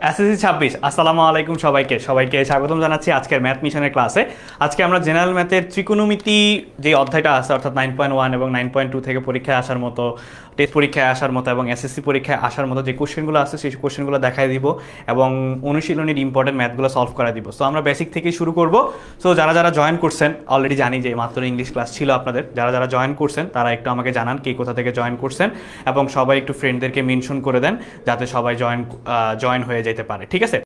SSC 26 আসসালামু আলাইকুম সবাইকে স্বাগতম জানাচ্ছি আজকের ম্যাথ মিশনের ক্লাসে। আজকে আমরা জেনারেল ম্যাথের ত্রিকোণমিতি যে অধ্যায়টা আছে অর্থাৎ 9.1 এবং 9.2 থেকে পরীক্ষায় আসার মতো, টেস্ট পরীক্ষায় আসার মতো এবং এসএসসি পরীক্ষায় আসার মতো যে কোশ্চেনগুলো আছে সেই কোশ্চেনগুলো দেখাই দিব এবং অনুশীলনীর ইম্পর্টেন্ট ম্যাথগুলো সলভ করা দিব। সো আমরা বেসিক থেকেই শুরু করব। সো যারা জয়েন করছেন অলরেডি জানি যে মাত্র ইংলিশ ক্লাস ছিল আপনাদের, যারা জয়েন করছেন তারা একটু আমাকে জানান কে কোথা থেকে জয়েন করছেন এবং সবাই একটু ফ্রেন্ডদেরকে মেনশন করে দেন যাতে সবাই জয়েন হয়ে যেতে পারে। ঠিক আছে,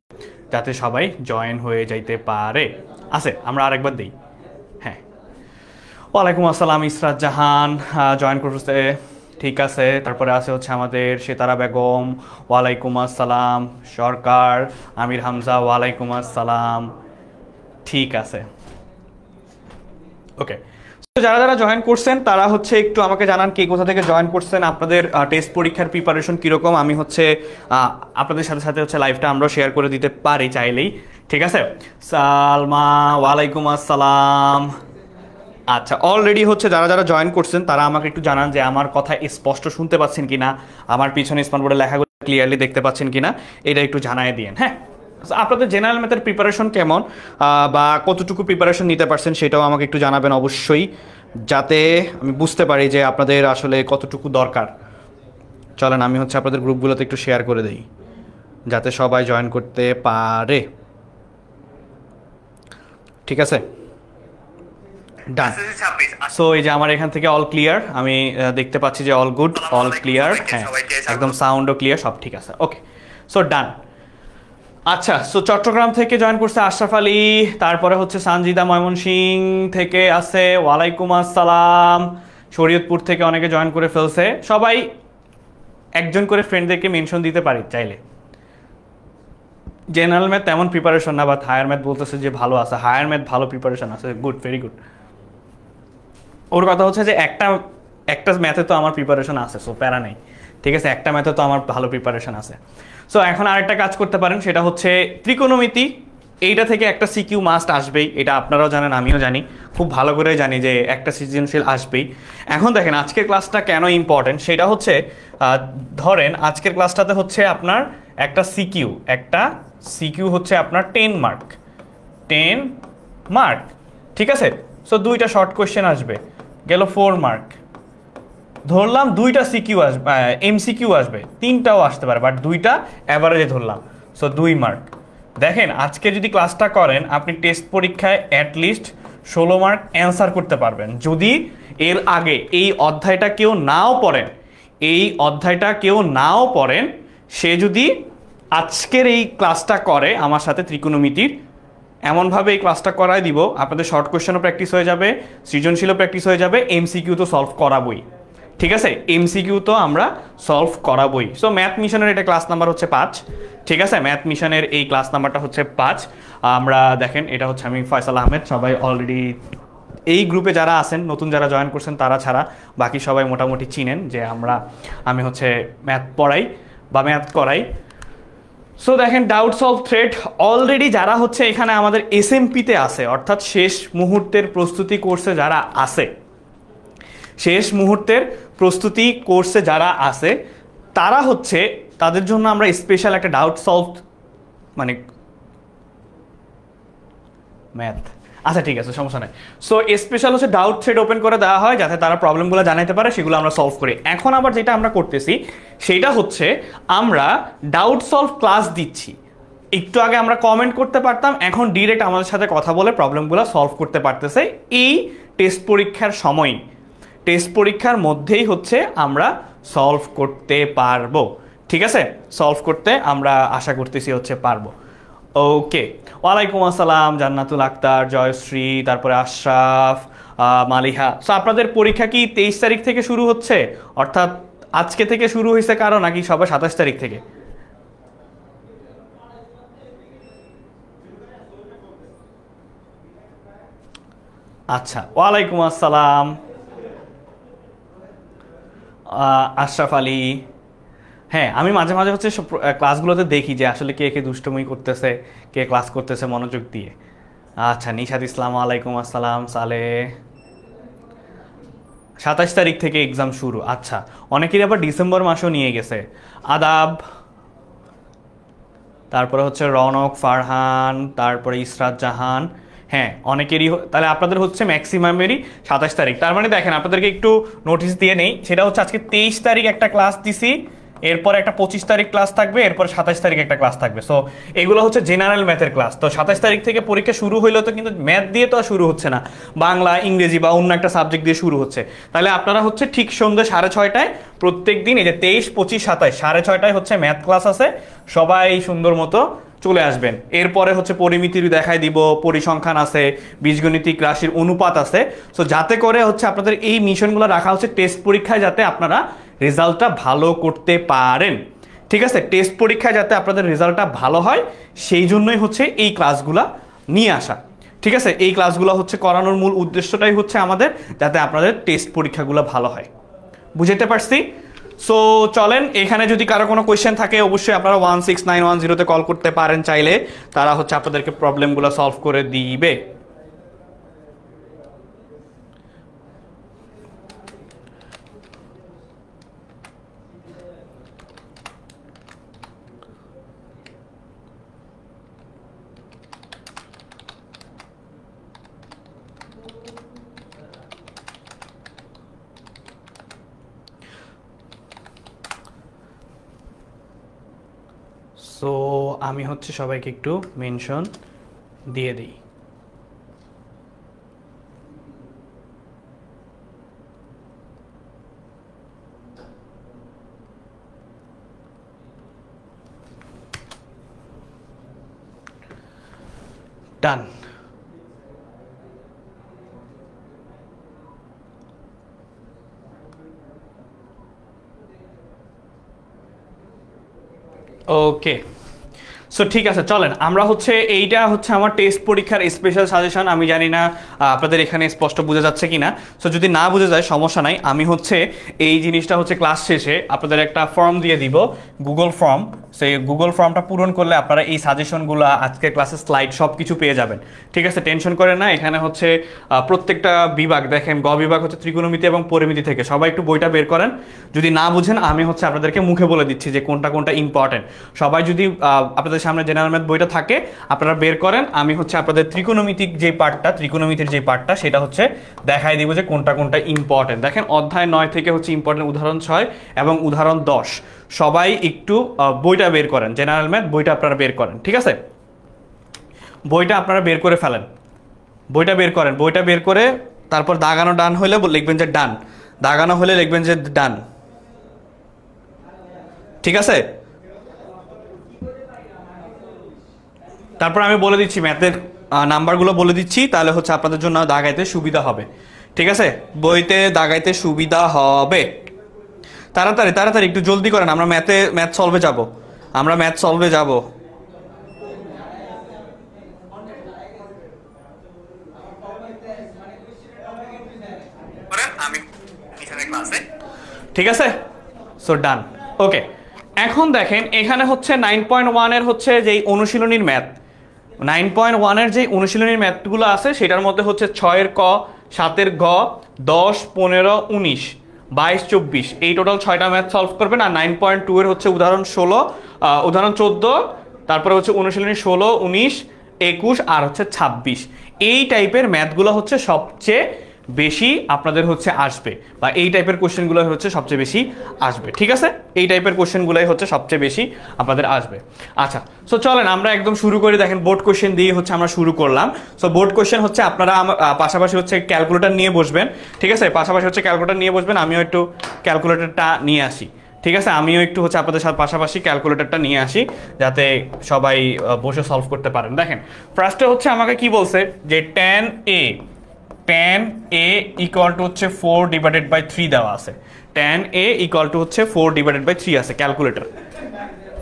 যাতে সবাই জয়েন হয়ে যাইতে পারে। আছে আমরা আরেকবার দিই। হ্যাঁ, ওয়ালাইকুম আসসালাম ইসরাত জাহান জয়েন করছে, ঠিক আছে। তারপরে আছে হচ্ছে আমাদের সেতারা বেগম, ওয়ালাইকুম আসসালাম। সরকার, আমির হামজা, ওয়ালাইকুম আসসালাম। ঠিক আছে, ওকে। যারা জয়েন করছেন তারা হচ্ছে একটু আমাকে জানান কে কোথা থেকে জয়েন করছেন, আপনাদের টেস্ট পরীক্ষার প্রিপারেশন কীরকম। আমি হচ্ছে আপনাদের সাথে সাথে হচ্ছে লাইভটা আমরা শেয়ার করে দিতে পারি চাইলেই। ঠিক আছে, সালমা, ওয়ালাইকুম আসসালাম। আচ্ছা, অলরেডি হচ্ছে যারা জয়েন করছেন তারা আমাকে একটু জানান যে আমার কথা স্পষ্ট শুনতে পাচ্ছেন কিনা, আমার পিছনে স্মার্ট বোর্ডে লেখাগুলো ক্লিয়ারলি দেখতে পাচ্ছেন কিনা, এটা একটু জানাই দিন। হ্যাঁ, আপনাদের জেনারেল ম্যাথের প্রিপারেশন কেমন বা কতটুকু প্রিপারেশন নিতে পারছেন সেটাও আমাকে একটু জানাবেন অবশ্যই, যাতে আমি বুঝতে পারি যে আপনাদের আসলে কতটুকু দরকার। চলেন আমি হচ্ছে আপনাদের গ্রুপগুলোতে একটু শেয়ার করে দিই যাতে সবাই জয়েন করতে পারে। ঠিক আছে, ডান। সো এই যে আমার এখান থেকে অল ক্লিয়ার, আমি দেখতে পাচ্ছি যে অল গুড, অল ক্লিয়ার। হ্যাঁ, একদম সাউন্ডও ক্লিয়ার, সব ঠিক আছে। ওকে, সো ডান। আচ্ছা, সো চট্টগ্রাম থেকে জয়েন করছে আশরাফ আলী, তারপরে হচ্ছে সানজিদা ময়মনসিং থেকে আছে, ওয়ালাইকুম আসসালাম। শরীয়তপুর থেকে অনেকে জয়েন করে ফেলছে। সবাই একজন করে ফ্রেন্ডদেরকে মেনশন দিতে পারি চাইলে। জেনারেল ম্যাথ তেমন প্রিপারেশন না, বা হায়ার ম্যাথ বলতেছে যে ভালো আছে, হায়ার ম্যাথ ভালো প্রিপারেশন আছে, গুড, ভেরি গুড। ওর কথা হচ্ছে যে একটা ম্যাথে তো আমার প্রিপারেশন আছে, সো প্যারা নেই। ঠিক আছে, একটা ম্যাথে তো আমার ভালো প্রিপারেশন আছে। সো এখন আরেকটা কাজ করতে পারেন, সেটা হচ্ছে ত্রিকোণমিতি। এইটা থেকে একটা সিকিউ মাস্ট আসবেই, এটা আপনারাও জানেন, আমিও জানি, খুব ভালো করে জানি যে একটা সৃজনশীল আসবেই। এখন দেখেন আজকের ক্লাসটা কেন ইম্পর্টেন্ট, সেটা হচ্ছে ধরেন আজকের ক্লাসটাতে হচ্ছে আপনার একটা সিকিউ হচ্ছে আপনার 10 মার্ক। ঠিক আছে, সো দুইটা শর্ট কোয়েশ্চেন আসবে, গেল 4 মার্ক। ধরলাম দুইটা সিকিউ আসবে, এমসিকিউ আসবে, তিনটাও আসতে পারে, বাট দুইটা অ্যাভারেজে ধরলাম, সো 2 মার্ক। দেখেন আজকে যদি ক্লাসটা করেন আপনি টেস্ট পরীক্ষায় অ্যাটলিস্ট 16 মার্ক অ্যান্সার করতে পারবেন। যদি এর আগে এই অধ্যায়টা কেউ নাও পড়েন, সে যদি আজকের এই ক্লাসটা করে আমার সাথে ত্রিকোণমিতির, এমনভাবে এই ক্লাসটা করাই দিব আপনাদের শর্ট কোয়েশ্চেনও প্র্যাকটিস হয়ে যাবে, সৃজনশীলও প্র্যাকটিস হয়ে যাবে, এমসিকিউ তো সলভ করাবই। ঠিক আছে, এমসিকিউ তো আমরা সলভ করাবই। সো ম্যাথ মিশনের এটা ক্লাস নাম্বার হচ্ছে 5। ঠিক আছে, ম্যাথ মিশনের এই ক্লাস নাম্বারটা হচ্ছে 5। আমরা দেখেন এটা হচ্ছে আমি ফয়সাল আহমেদ। সবাই অলরেডি এই গ্রুপে যারা আছেন, নতুন যারা জয়েন করছেন তারা ছাড়া বাকি সবাই মোটামুটি চিনেন যে আমি হচ্ছে ম্যাথ পড়াই বা ম্যাথ করাই। সো দেখেন ডাউট সলভ থ্রেড অলরেডি যারা হচ্ছে এখানে আমাদের এসএমপিতে আছে, অর্থাৎ শেষ মুহূর্তের প্রস্তুতি কোর্সে যারা আছে, তারা হচ্ছে তাদের জন্য আমরা স্পেশাল একটা ডাউট সলভ মানে ম্যাথ, আচ্ছা ঠিক আছে সমস্যা নাই। সো স্পেশাল হচ্ছে ডাউট থ্রেড ওপেন করে দেওয়া হয় যাতে তারা প্রবলেমগুলো জানাতে পারে, সেগুলো আমরা সলভ করি। এখন আবার যেটা আমরা করতেছি সেটা হচ্ছে আমরা ডাউট সলভ ক্লাস দিচ্ছি। একটু আগে আমরা কমেন্ট করতে পারতাম, এখন ডিরেক্ট আমাদের সাথে কথা বলে প্রবলেমগুলো সলভ করতে পারতেছে। এই টেস্ট পরীক্ষার মধ্যেই হচ্ছে আমরা সলভ করতে পারবো। ঠিক আছে, সলভ করতে আমরা আশা করতেছি হচ্ছে পারবো। ওকে, ওয়ালাইকুম আসসালাম জান্নাতুল আক্তার, জয়শ্রী, তারপরে আশরাফ, মালিহা। সো আপনাদের পরীক্ষা কি 23 তারিখ থেকে শুরু হচ্ছে, অর্থাৎ আজকে থেকে শুরু হয়েছে কারো, নাকি সবাই 27 তারিখ থেকে? আচ্ছা, ওয়ালাইকুম আসসালাম আশরাফ আলী। হ্যাঁ, আমি মাঝে মাঝে হচ্ছে ক্লাসগুলোতে দেখি যে আসলে কে কে দুষ্টুমি করতেছে, কে ক্লাস করতেছে মনোযোগ দিয়ে। আচ্ছা, নিশাদ ইসলাম, ওয়ালাইকুম আসসালাম। সালে 27 তারিখ থেকে এক্সাম শুরু। আচ্ছা, অনেকেরই আবার ডিসেম্বর মাসেও নিয়ে গেছে। আদাব, তারপরে হচ্ছে রনক, ফারহান, তারপরে ইসরাত জাহান। হ্যাঁ, অনেকেরই তাহলে আপনাদের হচ্ছে ম্যাক্সিমামেরই 27 তারিখ। তার মানে দেখেন আপনাদেরকে একটু নোটিশ দিয়ে নেই, সেটা হচ্ছে আজকে 23 তারিখ একটা ক্লাস দিছি, এরপর একটা 25 তারিখ ক্লাস থাকবে, এরপর 27 তারিখ একটা ক্লাস থাকবে। সো এগুলো হচ্ছে জেনারেল ম্যাথের ক্লাস। তো 27 তারিখ থেকে পরীক্ষা শুরু হইলেও তো কিন্তু ম্যাথ দিয়ে তো আর শুরু হচ্ছে না, বাংলা, ইংরেজি বা অন্য একটা সাবজেক্ট দিয়ে শুরু হচ্ছে। তাহলে আপনারা হচ্ছে ঠিক সন্ধ্যে 6:30টায় প্রত্যেক দিন, এই যে 23, 25, 27, 6:30টায় হচ্ছে ম্যাথ ক্লাস আছে, সবাই সুন্দর মতো চলে আসবেন। এরপরে হচ্ছে পরিমিতির দেখায় দিব, পরিসংখ্যান আছে, বীজগণিতিক রাশির অনুপাত আছে। সো যাতে করে হচ্ছে আপনাদের এই মিশনগুলো রাখা হচ্ছে টেস্ট পরীক্ষায় যাতে আপনারা রেজাল্টটা ভালো করতে পারেন। ঠিক আছে, টেস্ট পরীক্ষায় যাতে আপনাদের রেজাল্টটা ভালো হয় সেই জন্যই হচ্ছে এই ক্লাসগুলা নিয়ে আসা। ঠিক আছে, এই ক্লাসগুলো হচ্ছে করানোর মূল উদ্দেশ্যটাই হচ্ছে আমাদের যাতে আপনাদের টেস্ট পরীক্ষাগুলো ভালো হয়। বুঝতে পারছি? সো চলেন, এখানে যদি কারো কোনো কোয়েশ্চেন থাকে অবশ্যই আপনারা 16910-তে কল করতে পারেন, চাইলে তারা হচ্ছে আপনাদেরকে প্রবলেমগুলো সলভ করে দিবে। সো আমি হচ্ছে সবাইকে একটু মেনশন দিয়ে দিই। ডান। ওকে, সো ঠিক আছে, চলেন আমরা হচ্ছে এইটা হচ্ছে আমার টেস্ট পরীক্ষার স্পেশাল সাজেশন। আমি জানি না আপনাদের এখানে স্পষ্ট বোঝা যাচ্ছে কিনা। সো যদি না বোঝা যায় সমস্যা নাই, আমি হচ্ছে এই জিনিসটা হচ্ছে ক্লাস শেষে আপনাদের একটা ফর্ম দিয়ে দিব, গুগল ফর্ম। সেই গুগল ফর্মটা পূরণ করলে আপনারা এই সাজেশনগুলো, আজকের ক্লাসের স্লাইড সব কিছু পেয়ে যাবেন। ঠিক আছে, টেনশন করেন না। এখানে হচ্ছে প্রত্যেকটা বিভাগ দেখেন, গ বিভাগ হচ্ছে ত্রিকোণমিতি এবং পরিমিতি থেকে। সবাই একটু বইটা বের করেন, যদি না বুঝেন আমি হচ্ছে আপনাদেরকে মুখে বলে দিচ্ছি যে কোনটা কোনটা ইম্পর্টেন্ট। সবাই যদি আপনাদের সামনে জেনারেল ম্যাথ বইটা থাকে আপনারা বের করেন, আমি হচ্ছে আপনাদের ত্রিকোণমিতিক যে পার্টটা, ত্রিকোণমিতির যে পার্টটা সেটা হচ্ছে দেখাই দিব যে কোনটা কোনটা ইম্পর্টেন্ট। দেখেন অধ্যায় 9 থেকে হচ্ছে ইম্পর্টেন্ট উদাহরণ 6 এবং উদাহরণ 10। সবাই একটু বইটা বের করেন, জেনারেল ম্যাথ বইটা আপনারা বের করেন। ঠিক আছে, বইটা আপনারা বের করে ফেলেন, বইটা বের করেন। বইটা বের করে তারপর দাগানো ডান হলে লিখবেন যে ডান, দাগানো হলে লিখবেন যে ডান। ঠিক আছে, তারপর আমি বলে দিচ্ছি ম্যাথের নাম্বারগুলো বলে দিচ্ছি, তাহলে হচ্ছে আপনাদের জন্য দাগাইতে সুবিধা হবে। ঠিক আছে, বইতে দাগাইতে সুবিধা হবে। তাড়াতাড়ি তাড়াতাড়ি একটু জলদি করেন, আমরা ম্যাথ সলভে যাব, আমরা ম্যাথ সলভে যাব। ঠিক আছে, সো ডান। ওকে, এখন দেখেন এখানে হচ্ছে 9.1-এর হচ্ছে যেই অনুশীলনীর ম্যাথ, 9.1-এর যে অনুশীলনীর ম্যাথগুলো আছে সেটার মধ্যে হচ্ছে 6-এর ক, 7-এর ঘ, 10, 15, 19, 22, 24 এই টোটাল 6টা ম্যাথ সলভ করবেন। আর 9.2-এর হচ্ছে উদাহরণ 16, উদাহরণ 14, তারপরে হচ্ছে অনুশীলনী 16, 19, 21 আর হচ্ছে 26। এই টাইপের ম্যাথগুলো হচ্ছে সবচেয়ে বেশি আপনাদের হচ্ছে আসবে, বা এই টাইপের কোশ্চেনগুলো হচ্ছে সবচেয়ে বেশি আসবে। ঠিক আছে, এই টাইপের কোশ্চেনগুলোই হচ্ছে সবচেয়ে বেশি আপনাদের আসবে। আচ্ছা, সো চলেন আমরা একদম শুরু করি। দেখেন বোর্ড কোশ্চেন দিয়ে হচ্ছে আমরা শুরু করলাম। সো বোর্ড কোশ্চেন হচ্ছে আপনারা পাশাপাশি হচ্ছে ক্যালকুলেটর নিয়ে বসবেন। ঠিক আছে, পাশাপাশি হচ্ছে ক্যালকুলেটর নিয়ে বসবেন, আমিও একটু ক্যালকুলেটরটা নিয়ে আসি। ঠিক আছে, আমিও একটু হচ্ছে আপনাদের সাথে পাশাপাশি ক্যালকুলেটরটা নিয়ে আসি যাতে সবাই বসে সলভ করতে পারেন। দেখেন ফার্স্টে হচ্ছে আমাকে কি বলছে যে tan a ইকুয়াল টু হচ্ছে 4/3 দেওয়া আছে। tan a ইকুয়াল টু হচ্ছে 4/3 আছে, ক্যালকুলেটর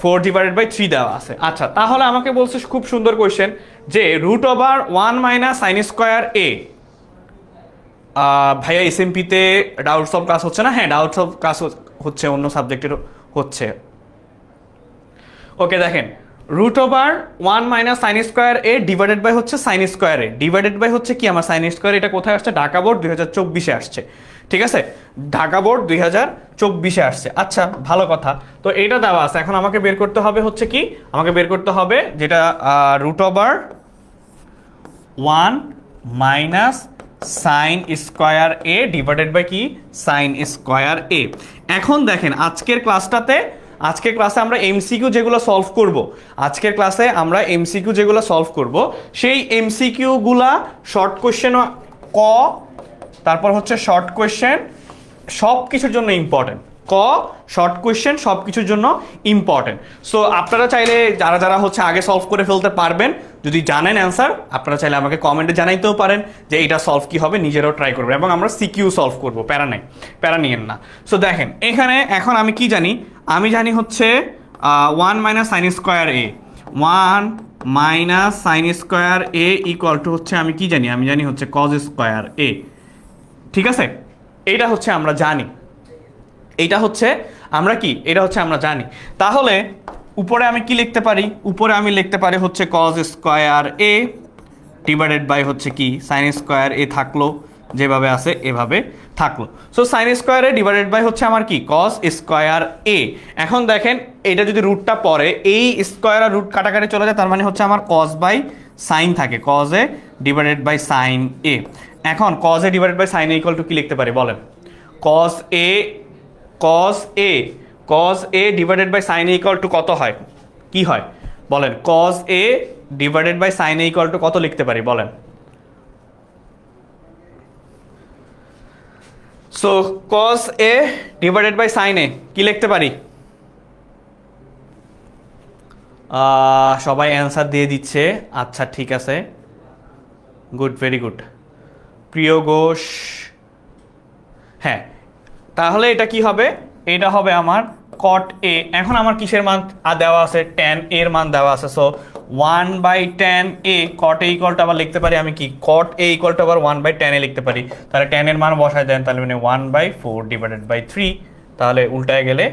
4/3 দেওয়া আছে। আচ্ছা, তাহলে আমাকে বলছে খুব সুন্দর কোয়েশ্চেন যে √1 - sin স্কয়ার a। ভাইয়া এসএমপিতে ডাউটস অফ ক্লাস হচ্ছে না? হ্যাঁ, ডাউটস অফ ক্লাস হচ্ছে, অন্য সাবজেক্টের হচ্ছে। ওকে, দেখেন √1 - sin square a divided by হচ্ছে sin square a, divided by হচ্ছে কি আমার sin স্কয়ার, এটা কোথায় আসছে? ঢাকা বোর্ড 2024-এ আসছে। ঠিক আছে, ঢাকা বোর্ড 2024-এ আসছে। আচ্ছা ভালো কথা, তো এইটা দেওয়া আছে। এখন আমাকে বের করতে হবে হচ্ছে কি, আমাকে বের করতে হবে যেটা √1 minus sine square A divided by কি, সাইন স্কোয়ার এ। এখন দেখেন আজকের ক্লাসে আমরা এমসিকিউ যেগুলো সলভ করব, সেই এমসিকিউ গুলা শর্ট কোশ্চেন ক, তারপর হচ্ছে শর্ট কোশ্চেন সব কিছুর জন্য ইম্পর্টেন্ট, শর্ট কোশ্চেন সব কিছুর জন্য ইম্পর্টেন্ট। সো আপনারা চাইলে যারা হচ্ছে আগে সলভ করে ফেলতে পারবেন, যদি জানেন অ্যান্সার, আপনারা চাইলে আমাকে কমেন্টে জানাইতেও পারেন যে এটা সলভ কি হবে, নিজেরাও ট্রাই করবেন। এবং আমরা সিকিউ সলভ করবো, প্যারা নিয়েন না। সো দেখেন এখানে এখন আমি কি জানি, আমি জানি হচ্ছে 1 minus sine square A, 1 minus sine square A equal to হচ্ছে আমি কি জানি, আমি জানি হচ্ছে কজ স্কোয়ার এ। ঠিক আছে, এইটা হচ্ছে আমরা জানি, এটা হচ্ছে আমরা জানি। তাহলে উপরে আমি কি লিখতে পারি, উপরে আমি লিখতে পারি হচ্ছে cos square A divided by হচ্ছে কি সাইন স্কোয়ার এ, থাকলো যেভাবে আছে এভাবে থাকলো। So sine square A divided by হচ্ছে আমার কি কজ স্কোয়ার এ। এখন দেখেন এটা যদি রুটটা পরে এই স্কোয়ার আর রুট কাটাকাটি চলে যায়, তার মানে হচ্ছে আমার কজ বাই সাইন থাকে, cos A divided by sine A. এখন cos A divided by sine A equal to কি লিখতে পারি বলেন, cos A divided by sine A equal to কত হয়, কি হয় বলেন, cos A divided by sine A equal to কত লিখতে পারি বলেন। So cos A divided by sine A কি লিখতে পারি, সবাই অ্যান্সার দিয়ে দিচ্ছে। আচ্ছা ঠিক আছে, গুড, ভেরি গুড। প্রিয় ঘোষ, হ্যাঁ, তাহলে এটা কি হবে, এটা হবে আমার কট এ। এখন আমার কিসের মান দেওয়া আছে, ট্যান এর মান দেওয়া আছে। So 1 by tan A, cot A equal to আবার লিখতে পারি আমি কি, কট এ ইকুয়াল টু আবার 1 বাই ট্যান এ লিখতে পারি। তাহলে ট্যান এর মান বসায় দেন, তাহলে মানে 1/4 ডিভাইডেড বাই 3, তাহলে উল্টায় গেলে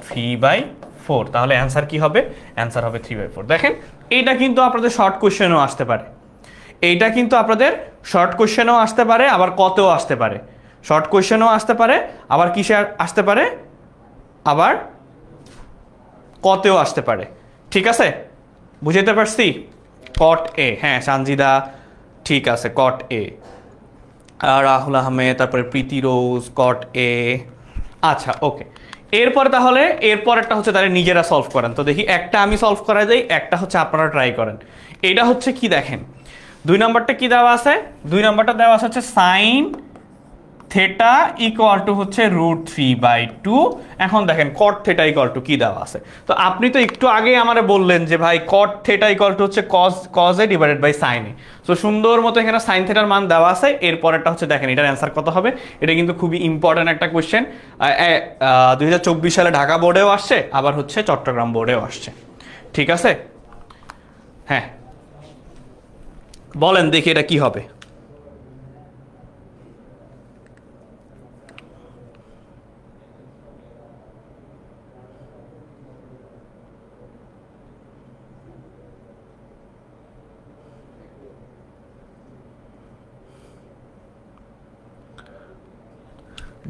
3/4। তাহলে অ্যান্সার কি হবে, অ্যান্সার হবে 3/4। দেখেন এইটা কিন্তু আপনাদের শর্ট কোশ্চেনও আসতে পারে, আবার কতেও আসতে পারে, শর্ট কোশ্চেনও আসতে পারে, আবার কিসে আসতে পারে, আবার কতেও আসতে পারে। ঠিক আছে, বুঝাইতে পারছি, কট এ, হ্যাঁ সানজিদা ঠিক আছে, কট এ। রাহুল আহমেদ, তারপরে প্রীতি রোজ, কট এ। আচ্ছা ওকে, এরপরে তাহলে এরপরেরটা হচ্ছে তাহলে নিজেরা সলভ করেন। তো দেখি একটা আমি সলভ করা যাই, একটা হচ্ছে আপনারা ট্রাই করেন। এটা হচ্ছে কি দেখেন, 2 নম্বরটা কি দেওয়া আছে, 2 নম্বরটা দেওয়া আছে হচ্ছে সাইন থেটা ইকুয়াল টু হচ্ছে √3/2। এখন দেখেন কট থেটা ইকুয়াল টু কি দেওয়া আছে। তো আপনি তো একটু আগে আমারে বললেন যে ভাই কট থেটা ইকুয়াল টু হচ্ছে cos A divided by sine A. তো সুন্দর মতো এখানে সাইন থেটার মান দেওয়া আছে। এরপরেরটা হচ্ছে দেখেন এটার অ্যান্সার কত হবে। এটা কিন্তু খুবই ইম্পর্টেন্ট একটা কোয়েশ্চেন, 2024 সালে ঢাকা বোর্ডেও আসছে, আবার হচ্ছে চট্টগ্রাম বোর্ডেও আসছে। ঠিক আছে, হ্যাঁ বলেন দেখি এটা কি হবে।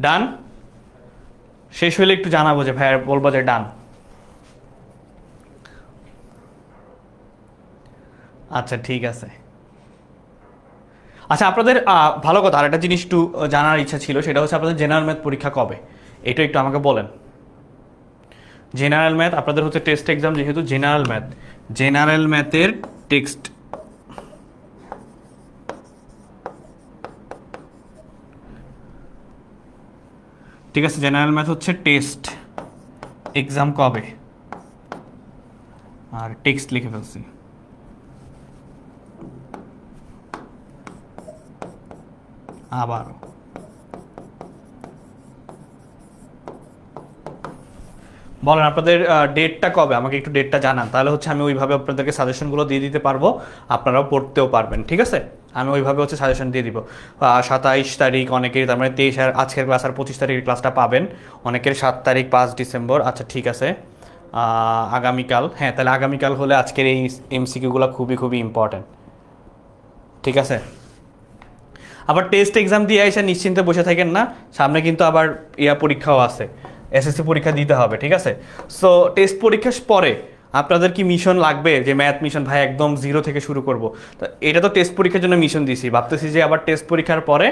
ডান, শেষ হলে একটু জানাবো যে ভাই, বলবো যে ডান। আচ্ছা ঠিক আছে। আচ্ছা আপনাদের ভালো কথা, আর একটা জিনিস একটু জানার ইচ্ছা ছিল, সেটা হচ্ছে আপনাদের জেনারেল ম্যাথ পরীক্ষা কবে, এটা একটু আমাকে বলেন। জেনারেল ম্যাথ আপনাদের হচ্ছে টেস্ট এক্সাম, যেহেতু জেনারেল ম্যাথের টেক্সট ঠিক আছে, জেনারেল ম্যাথ হচ্ছে টেস্ট এক্সাম কবে, আর টেক্সট লিখে ফেলছি। আবার বলেন আপনাদের ডেটটা কবে, আমাকে একটু ডেটটা জানান, তাহলে হচ্ছে আমি ওইভাবে আপনাদেরকে সাজেশনগুলো দিয়ে দিতে পারবো, আপনারাও পড়তেও পারবেন। ঠিক আছে, আমি ওইভাবে হচ্ছে সাজেশন দিয়ে দিব। 27 তারিখ অনেকের, তার মানে 23 আর আজকের ক্লাস আর 25 তারিখের ক্লাসটা পাবেন অনেকের, 7 তারিখ 5 ডিসেম্বর। আচ্ছা ঠিক আছে, আগামীকাল, হ্যাঁ তাহলে আগামীকাল হলে আজকের এই এমসিকিউগুলো খুবই খুবই ইম্পর্ট্যান্ট। ঠিক আছে, আবার টেস্ট এক্সাম দিয়ে এসে নিশ্চিন্তে বসে থাকেন না, সামনে কিন্তু আবার পরীক্ষাও আছে, এসএসসি পরীক্ষা দিতে হবে, ঠিক আছে? সো টেস্ট পরীক্ষার পরে আপনাদের কি মিশন লাগবে যে ম্যাথ মিশন ভাই একদম 0 থেকে শুরু করব? তো এটা তো টেস্ট পরীক্ষার জন্য মিশন দিছি, ভাবতেছি যে আবার টেস্ট পরীক্ষার পরে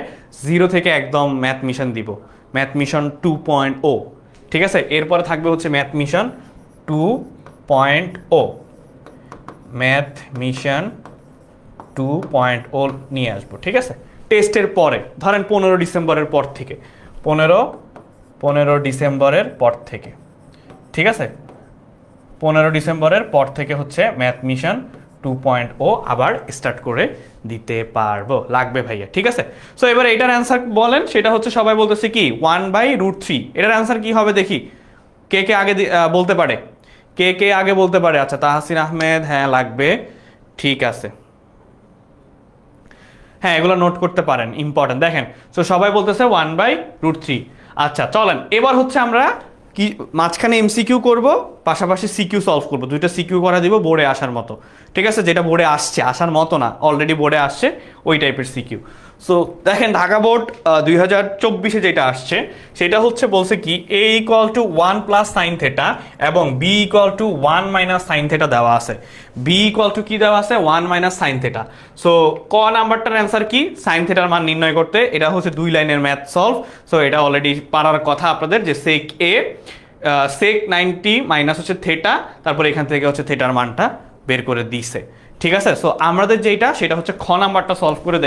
0 থেকে একদম ম্যাথ মিশন দিব, ম্যাথ মিশন 2.0, ঠিক আছে? এরপরে থাকবে হচ্ছে ম্যাথ মিশন 2.0, ম্যাথ মিশন 2.0 নিয়ে আসবো, ঠিক আছে? টেস্টের পরে ধরেন 15 ডিসেম্বরের পর থেকে, 15 ডিসেম্বরের পর থেকে, ঠিক আছে? 15 ডিসেম্বরের পর থেকে হচ্ছে ম্যাথ মিশন 2.0 আবার স্টার্ট করে দিতে পারবো, লাগবে ভাইয়া, ঠিক আছে? সো এবার এটার অ্যান্সার বলেন, সেটা হচ্ছে সবাই বলতেছে কি 1/√3, এটার অ্যান্সার কি হবে দেখি, কে কে আগে বলতে পারে, কে কে আগে বলতে পারে? আচ্ছা তাহসিন আহমেদ, হ্যাঁ লাগবে, ঠিক আছে, হ্যাঁ এগুলো নোট করতে পারেন, ইম্পর্টেন্ট। দেখেন সো সবাই বলতেছে 1/√3। আচ্ছা চলেন এবার হচ্ছে আমরা কি মাঝখানে এমসিকিউ করব, পাশাপাশি সিকিউ সলভ করব, দুইটা সিকিউ করা দিব বোর্ডে আসার মতো, ঠিক আছে? যেটা বোর্ডে আসছে, আসার মতো না, অলরেডি বোর্ডে আসছে ওই টাইপের সিকিউ। সো দেখেন ঢাকা বোর্ড 2024-এ যেটা আসছে সেটা হচ্ছে বলছে কি a = 1 + sin θ এবং b = 1 - sin θ দেওয়া আছে, b = কি দেওয়া আছে 1 - sin θ। সো ক নাম্বারটার অ্যান্সার কি, sin θ এর মান নির্ণয় করতে, এটা হচ্ছে 2 লাইনের ম্যাথ সলভ। সো এটা অলরেডি পারার কথা আপনাদের, যে sec a sec 90 মাইনাস হচ্ছে θ, তারপর এখান থেকে হচ্ছে থিটার মানটা বের করে দিছে, ঠিক আছে? সো আমাদের যেটা সেটা হচ্ছে খ নাম্বারটা সলভ করে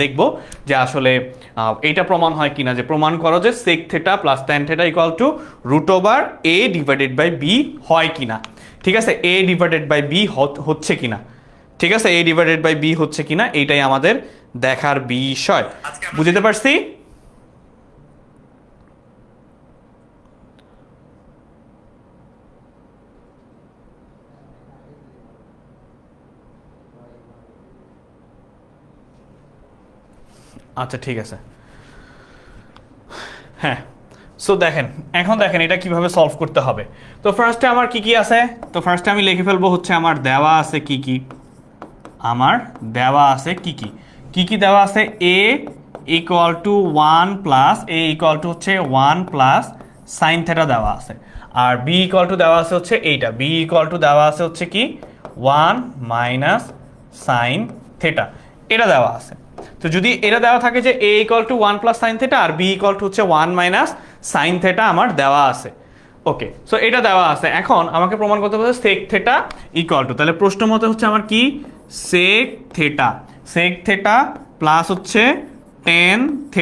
দেখব যে আসলে এইটা প্রমাণ হয় কিনা, যে প্রমাণ করো যে sec θ + tan θ = √a/b হয় কিনা, ঠিক আছে? a/b হচ্ছে কিনা, ঠিক আছে? a/b হচ্ছে কিনা এইটাই আমাদের দেখার বিষয়, বুঝতে পারছি? আচ্ছা ঠিক আছে, হ্যাঁ। সো দেখেন এখন দেখেন এটা কিভাবে সলভ করতে হবে। তো ফার্স্টে আমার কি কি আছে, তো ফার্স্টে আমি লিখে ফেলবো হচ্ছে আমার দেওয়া আছে কি কি, আমার দেওয়া আছে কি কি, কি কি দেওয়া আছে, a = 1 প্লাস হচ্ছে 1 প্লাস sin θ দেওয়া আছে, আর b = দেওয়া আছে হচ্ছে এইটা, b = দেওয়া আছে হচ্ছে কি 1 মাইনাস sin θ, এটা দেওয়া আছে। তো যদি এটা দেওয়া থাকে যে a = 1 প্লাস sin θ আর b = হচ্ছে 1 মাইনাস sin θ আমার দেওয়া আছে, ওকে? সো এটা দেওয়া আছে, এখন আমাকে প্রমাণ করতে হবে sec θ = তাহলে প্রশ্ন মতে হচ্ছে আমার কি sec θ প্লাস হচ্ছে tan θ,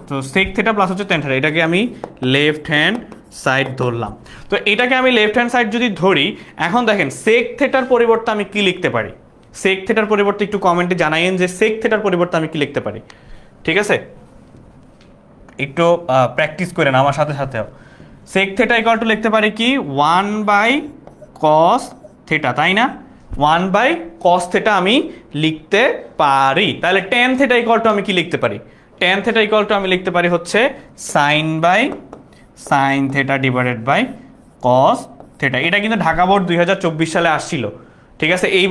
তো sec θ প্লাস হচ্ছে tan θ, এটাকে আমি লেফট হ্যান্ড সাইড ধরলাম। তো এটাকে আমি লেফট হ্যান্ড সাইড যদি ধরি, এখন দেখেন sec θ এর পরিবর্তে আমি কি লিখতে পারি, sec θ এর পরিবর্তে একটু কমেন্টে জানাইন যে sec θ এর পরিবর্তে আমি কি লিখতে পারি, ঠিক আছে? একটু প্র্যাকটিস করেন আমার সাথে সাথেও। sec θ = লিখতে পারি কি 1/cos θ, তাই না? 1/cos θ আমি লিখতে পারি। তাহলে tan θ = আমি কি লিখতে পারি, tan θ = আমি লিখতে পারি হচ্ছে sin θ / cos θ। এটা কিন্তু ঢাকা বোর্ড 2024 সালে আসছিল, ঠিক আছে? এই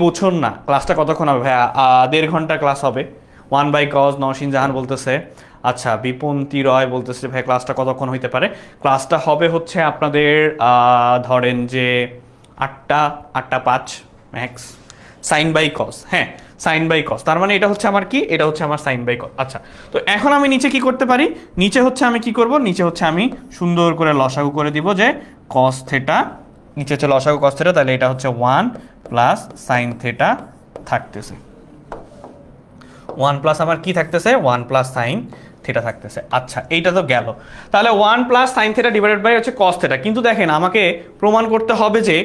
বছর না। ক্লাসটা কতক্ষণ হবে ভাইয়া? 1.5 ঘন্টা ক্লাস হবে। 1/cos নওশিন জাহান বলতেছে, আচ্ছা বিপন্তি রয় বলতেছে ভাই ক্লাসটা কতক্ষণ হইতে পারে? ক্লাসটা হবে হচ্ছে আপনাদের ধরেন যে 8টা 5 ম্যাক্স, sin/cos, হ্যাঁ sin/cos, তার মানে এটা হচ্ছে আমার কি, এটা হচ্ছে আমার sin/cos। আচ্ছা তো এখন আমি নিচে কি করতে পারি, নিচে হচ্ছে আমি কি করব, নিচে হচ্ছে আমি সুন্দর করে লসাগু করে দিব যে cos θ, নিচে হচ্ছে লসাগু cos θ, তাহলে এটা হচ্ছে 1 প্লাস sin θ থাকতেছে, 1 প্লাস আমার কি থাকতেছে 1 প্লাস sin θ থাকতেছে। আচ্ছা এইটা তো গেল, তাহলে 1 প্লাস sin θ ডিভাইডেড বাই হচ্ছে cos θ। কিন্তু দেখেন আমাকে প্রমাণ করতে হবে যে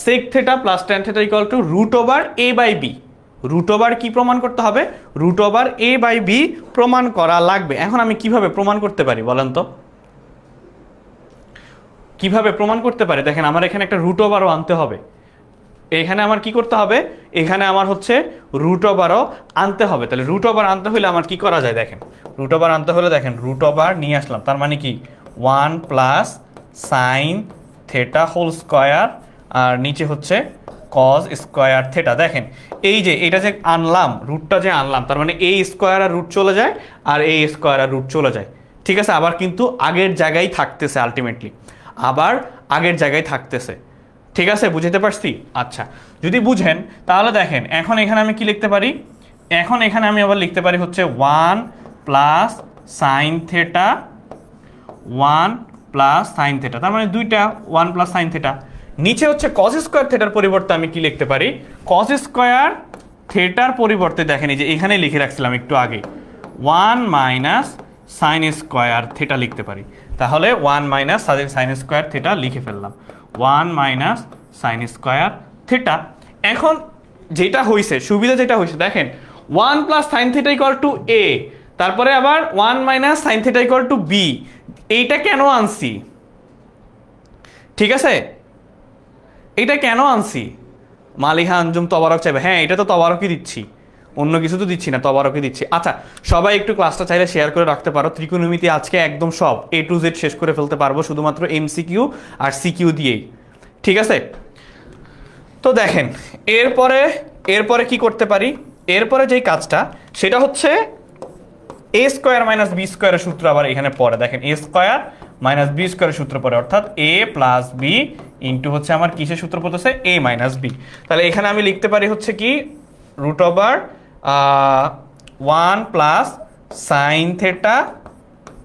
sec θ প্লাস tan θ = √a/b, √, কি প্রমাণ করতে হবে, √a/b প্রমাণ করা লাগবে। এখন আমি কিভাবে প্রমাণ করতে পারি বলেন তো, কিভাবে প্রমাণ করতে পারি? দেখেন আমার এখানে একটা √ও আনতে হবে, এখানে আমার কি করতে হবে, এখানে আমার হচ্ছে √ও আনতে হবে। তাহলে √ও আনতে হলে আমার কি করা যায়, দেখেন √ও আনতে হলে দেখেন √ও নিয়ে আসলাম, তার মানে কি 1 প্লাস sin θ হোল স্কয়ার, আর নিচে হচ্ছে কজ স্কোয়ার থেটা। দেখেন এই যে এটা যে আনলাম, রুটটা যে আনলাম, তার মানে এই স্কোয়ার আর রুট চলে যায়, আর এই স্কোয়ার আর রুট চলে যায়। ঠিক আছে, আবার কিন্তু আগের জায়গায় থাকতেছে, আলটিমেটলি আবার আগের জায়গায় থাকতেছে। ঠিক আছে, বুঝতে পারছি? আচ্ছা, যদি বুঝেন তাহলে দেখেন এখন এখানে আমি কি লিখতে পারি, এখন এখানে আমি আবার লিখতে পারি হচ্ছে 1 plus sine theta, 1 plus sine theta, তার মানে দুইটা 1 প্লাস সাইন থেটা। নিচে হচ্ছে কজ স্কোয়ার থেটার পরিবর্তে আমি কি লিখতে পারি, কজ স্কোয়ার থেটার পরিবর্তে দেখেন এই যে এখানে লিখে রাখছিলাম একটু আগে 1 মাইনাস সাইন স্কোয়ার থেটা লিখতে পারি। তাহলে 1 মাইনাস সাইন স্কোয়ার থেটা লিখে ফেললাম, 1 মাইনাস সাইন স্কোয়ার থেটা। এখন যেটা হয়েছে, সুবিধা যেটা হয়েছে দেখেন 1 plus sine theta equal to A, তারপরে আবার 1 minus sine theta equal to B. এইটা কেন আনছি? ঠিক আছে, এটা কেন আনছি? মালিহা আঞ্জুম তবারক চাইবে, হ্যাঁ এটা তো তবারকই দিচ্ছি, অন্য কিছু তো দিচ্ছি না, তবারকই দিচ্ছি। আচ্ছা, সবাই একটু ক্লাসটা চাইলে শেয়ার করে রাখতে পারো। ত্রিকোণমিতি আজকে একদম সব A to Z শেষ করে ফেলতে পারবো শুধুমাত্র MCQ আর CQ দিয়েই। ঠিক আছে, তো দেখেন এরপরে কি করতে পারি, এরপরে যেই কাজটা সেটা হচ্ছে a স্কোয়ার মাইনাস বি স্কোয়ারের সূত্র আবার এখানে পড়ে। দেখেন a স্কোয়ার মাইনাস বি স্কোয়ারের সূত্র পড়ে, অর্থাৎ a প্লাস বি ইন্টু হচ্ছে আমার কিসের সূত্র পড়তেছে, a মাইনাস বি। তাহলে এখানে আমি লিখতে পারি হচ্ছে কি root over 1 plus sine theta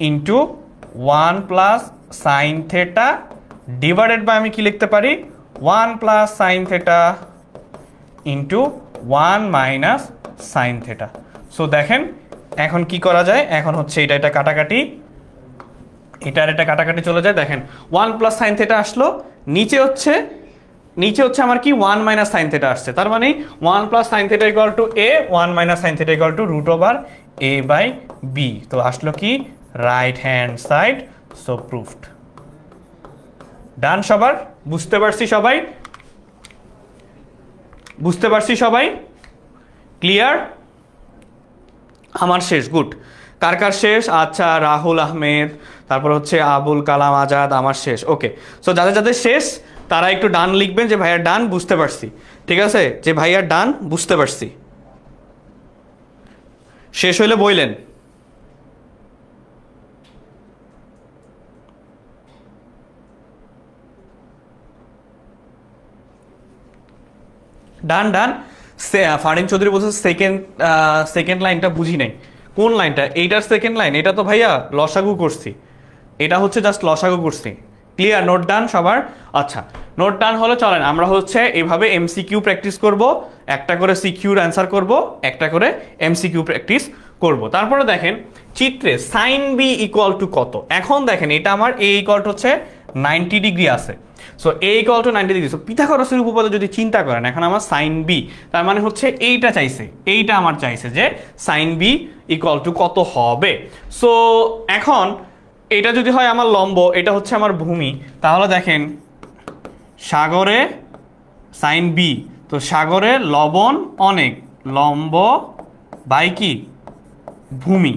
into 1 plus sine theta divided by আমি কি লিখতে পারি 1 plus sine theta into 1 minus sine theta. So দেখেন এখন কি করা যায়, এখন হচ্ছে এটা কাটাকাটি, এটা কাটাকাটি চলে যায়। দেখেন 1 প্লাস সাইন থেটা আসলো, নিচে হচ্ছে আমার কি 1 মাইনাস সাইন থেটা আসছে, তার মানে 1 plus sine theta equal to A, 1 minus sine theta equal to root over A by B. তো আসলো কি right hand side. So proved. Done সবার? বুঝতে পারছি সবাই? বুঝতে পারছি সবাই? ক্লিয়ার? আমার শেষ, গুড। কার কার শেষ? আচ্ছা, রাহুল আহমেদ, তারপর হচ্ছে আবুল কালাম আজাদ, আমার শেষ। ওকে, সো যাদের যাদের শেষ তারা একটু ডান লিখবেন যে ভাইয়া ডান, বুঝতে পারছি। ঠিক আছে, যে ভাইয়া ডান বুঝতে পারছি। শেষ হইলে বইলেন। ডান ডান। ফারিন চৌধুরী বলছে সেকেন্ড লাইনটা বুঝি নাই। কোন লাইনটা? এইটার সেকেন্ড লাইন? এটা তো ভাইয়া লসাগু করছি, এটা হচ্ছে জাস্ট লসাগু করছি। ক্লিয়ার? নোট ডান সবার? আচ্ছা, নোট ডান হলে চলেন আমরা হচ্ছে এইভাবে MCQ প্র্যাকটিস করব, একটা করে CQর অ্যান্সার করব, একটা করে MCQ প্র্যাকটিস করব। তারপরে দেখেন চিত্রে সাইন বি ইকুয়াল টু কত। এখন দেখেন এটা আমার A ইকুয়াল টু হচ্ছে 90 ডিগ্রি আছে। So A equal to 90 degree. So পিথাগোরাসের উপপাদ্য যদি চিন্তা করেন, এখন আমার সাইন বি, তার মানে হচ্ছে এইটা চাইছে, এইটা আমার চাইছে যে সাইন বি ইকুয়াল টু কত হবে। সো এখন এটা যদি হয় আমার লম্ব, এটা হচ্ছে আমার ভূমি, তাহলে দেখেন সাগরে সাইন বি, তো সাগরে লবণ অনেক, লম্ব বাই কি ভূমি,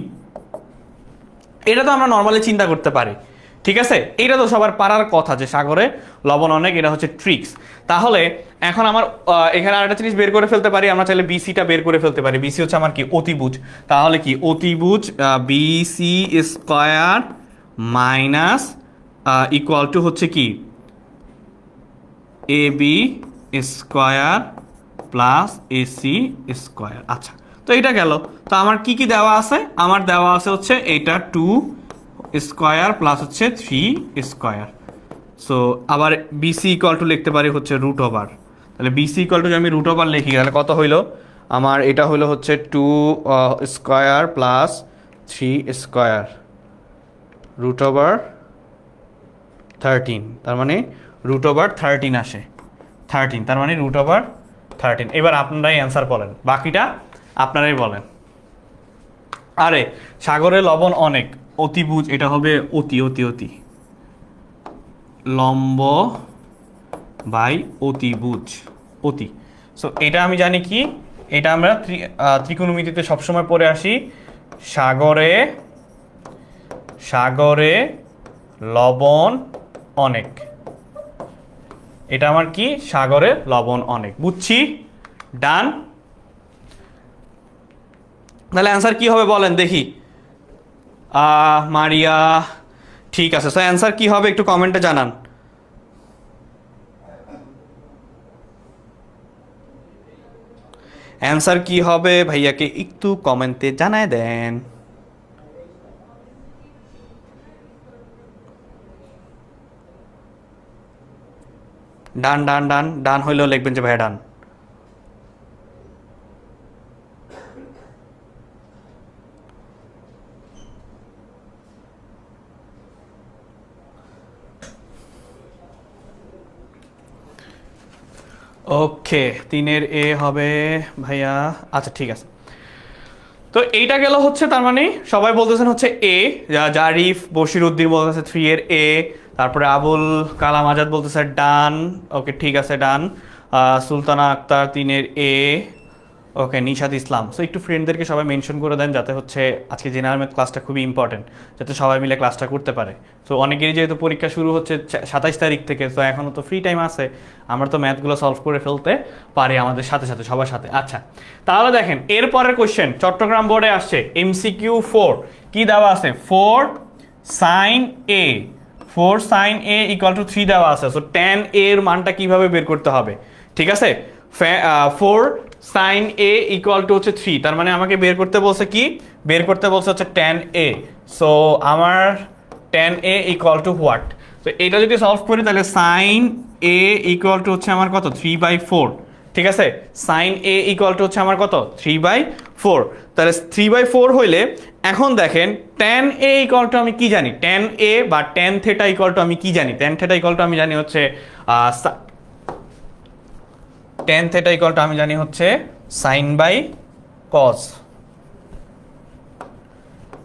এটা তো আমরা নর্মালি চিন্তা করতে পারি। ঠিক আছে, এটা তো সবার পারার কথা যে সাগরে লবণ অনেক, এটা হচ্ছে ট্রিক্স। তাহলে এখন আমার এখানে আরেকটা জিনিস বের করে ফেলতে পারি, আমরা চাইলে বিসিটা বের করে ফেলতে পারি। বিসি হচ্ছে আমার কি অতিভুজ, তাহলে কি অতিভুজ BC square minus equal to হচ্ছে কি A B square plus AC square. আচ্ছা, তো এটা গেল। তো আমার কি কি দেওয়া আছে? আমার দেওয়া আছে হচ্ছে এটা 2 স্কয়ার প্লাস হচ্ছে 3 স্কয়ার। সো আবার বিসি ইকুয়াল টু লিখতে পারি হচ্ছে রুট ওভার। তাহলে বিসি ইকুয়াল টু যদি আমি রুট ওভার লিখি তাহলে কত হইলো আমার? এটা হইলো হচ্ছে 2 square plus 3 square root over 13, তার মানে রুট ওভার 13 আসে, 13, তার মানে রুট ওভার 13। এবার আপনারাই অ্যান্সার বলেন, বাকিটা আপনারাই বলেন। আরে সাগরে লবণ অনেক, অতিভুজ, এটা হবে অতি অতি অতি, লম্ব বাই অতিভুজ অতি। সো এটা আমি জানি কি, এটা আমরা ত্রিকোণমিতিতে সবসময় পড়ে আসি, সাগরে লবণ অনেক। এটা আমার কি সাগরে লবণ অনেক, বুঝছি, ডান। তাহলে অ্যান্সার কি হবে বলেন দেখি। মারিয়া ঠিক আছে, সো অ্যান্সার কি হবে একটু কমেন্টে জানান। অ্যান্সার কি হবে ভাইয়াকে একটু কমেন্টে জানায় দেন। ডান ডান ডান ডান হইলেও লিখবেন যে ভাইয়া ডান। ওকে, 3-এর এ হবে ভাইয়া, আচ্ছা ঠিক আছে। তো এইটা গেল হচ্ছে, তার মানে সবাই বলতেছেন হচ্ছে এ, জারিফ বশির উদ্দিন বলতেছে 3-এর এ, তারপরে আবুল কালাম আজাদ বলতেছে ডান, ওকে ঠিক আছে ডান। সুলতানা আক্তার 3-এর এ, ওকে নিশাদ ইসলাম। সো একটু ফ্রেন্ডদেরকে সবাই মেনশন করে দেন যাতে হচ্ছে আজকে জেনারেল ম্যাথ ক্লাসটা খুবই ইম্পর্টেন্ট, যাতে সবাই মিলে ক্লাসটা করতে পারে। সো অনেকেরই যেহেতু পরীক্ষা শুরু হচ্ছে 27 তারিখ থেকে, তো এখনও তো ফ্রি টাইম আছে, আমরা তো ম্যাথগুলো সলভ করে ফেলতে পারি আমাদের সাথে সাথে সবার সাথে। আচ্ছা তাহলে দেখেন এরপরের কোয়েশ্চেন চট্টগ্রাম বোর্ডে আসছে MCQ 4, কি দেওয়া আছে 4 sin A, 4 sin A = 3 দেওয়া আছে। সো tan A এর মানটা কিভাবে বের করতে হবে, ঠিক আছে। 4 sin A = হচ্ছে 3, তার মানে আমাকে বের করতে বলছে কি, বের করতে বলছে হচ্ছে tan A। সো আমার tan A = হোয়াট, তো এটা যদি সলভ করি তাহলে sin A = হচ্ছে আমার কত 3/4, ঠিক আছে। sin A = হচ্ছে আমার কত 3/4, তাহলে 3/4 হইলে এখন দেখেন tan A = আমি কি জানি, tan A বা tan θ = আমি কি জানি, tan θ = আমি জানি হচ্ছে tan θ = আমি জানি হচ্ছে sin/cos,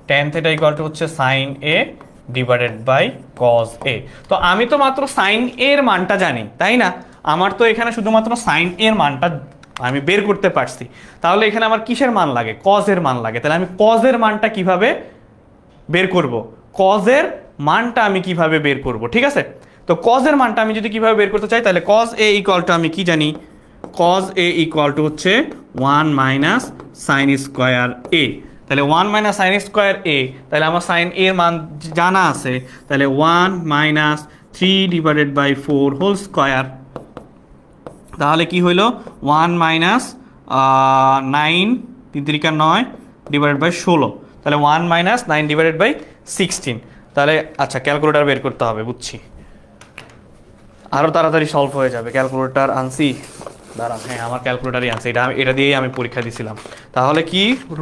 tan θ = হচ্ছে sin A / cos A। তো আমি তো মাত্র sin A এর মানটা জানি, তাই না, আমার তো এখানে শুধুমাত্র sin A এর মানটা আমি বের করতে পারছি। তাহলে এখানে আমার কিসের মান লাগে, cos এর মান লাগে। তাহলে আমি cos এর মানটা কিভাবে বের করব, cos এর মানটা আমি কিভাবে বের করব, ঠিক আছে। তো cos এর মানটা আমি যদি কিভাবে বের করতে চাই, তাহলে cos A = আমি কি জানি, cos A = হচ্ছে 1 - sin² A। তাহলে 1 - sin² A, তাহলে আমার sin A এর মান জানা আছে, তাহলে 1 - 3/4 হোল স্কয়ার, তাহলে কি হইল 1 - 9 3 × 9 /16, তাহলে 1 - 9/16। তাহলে আচ্ছা ক্যালকুলেটর বের করতে হবে, বুঝছি, আরও তাড়াতাড়ি সলভ হয়ে যাবে। ক্যালকুলেটর আনছি, দাঁড়ান, হ্যাঁ আমার ক্যালকুলেটারই আছে, এটা দিয়েই আমি পরীক্ষা দিয়েছিলাম। তাহলে কি √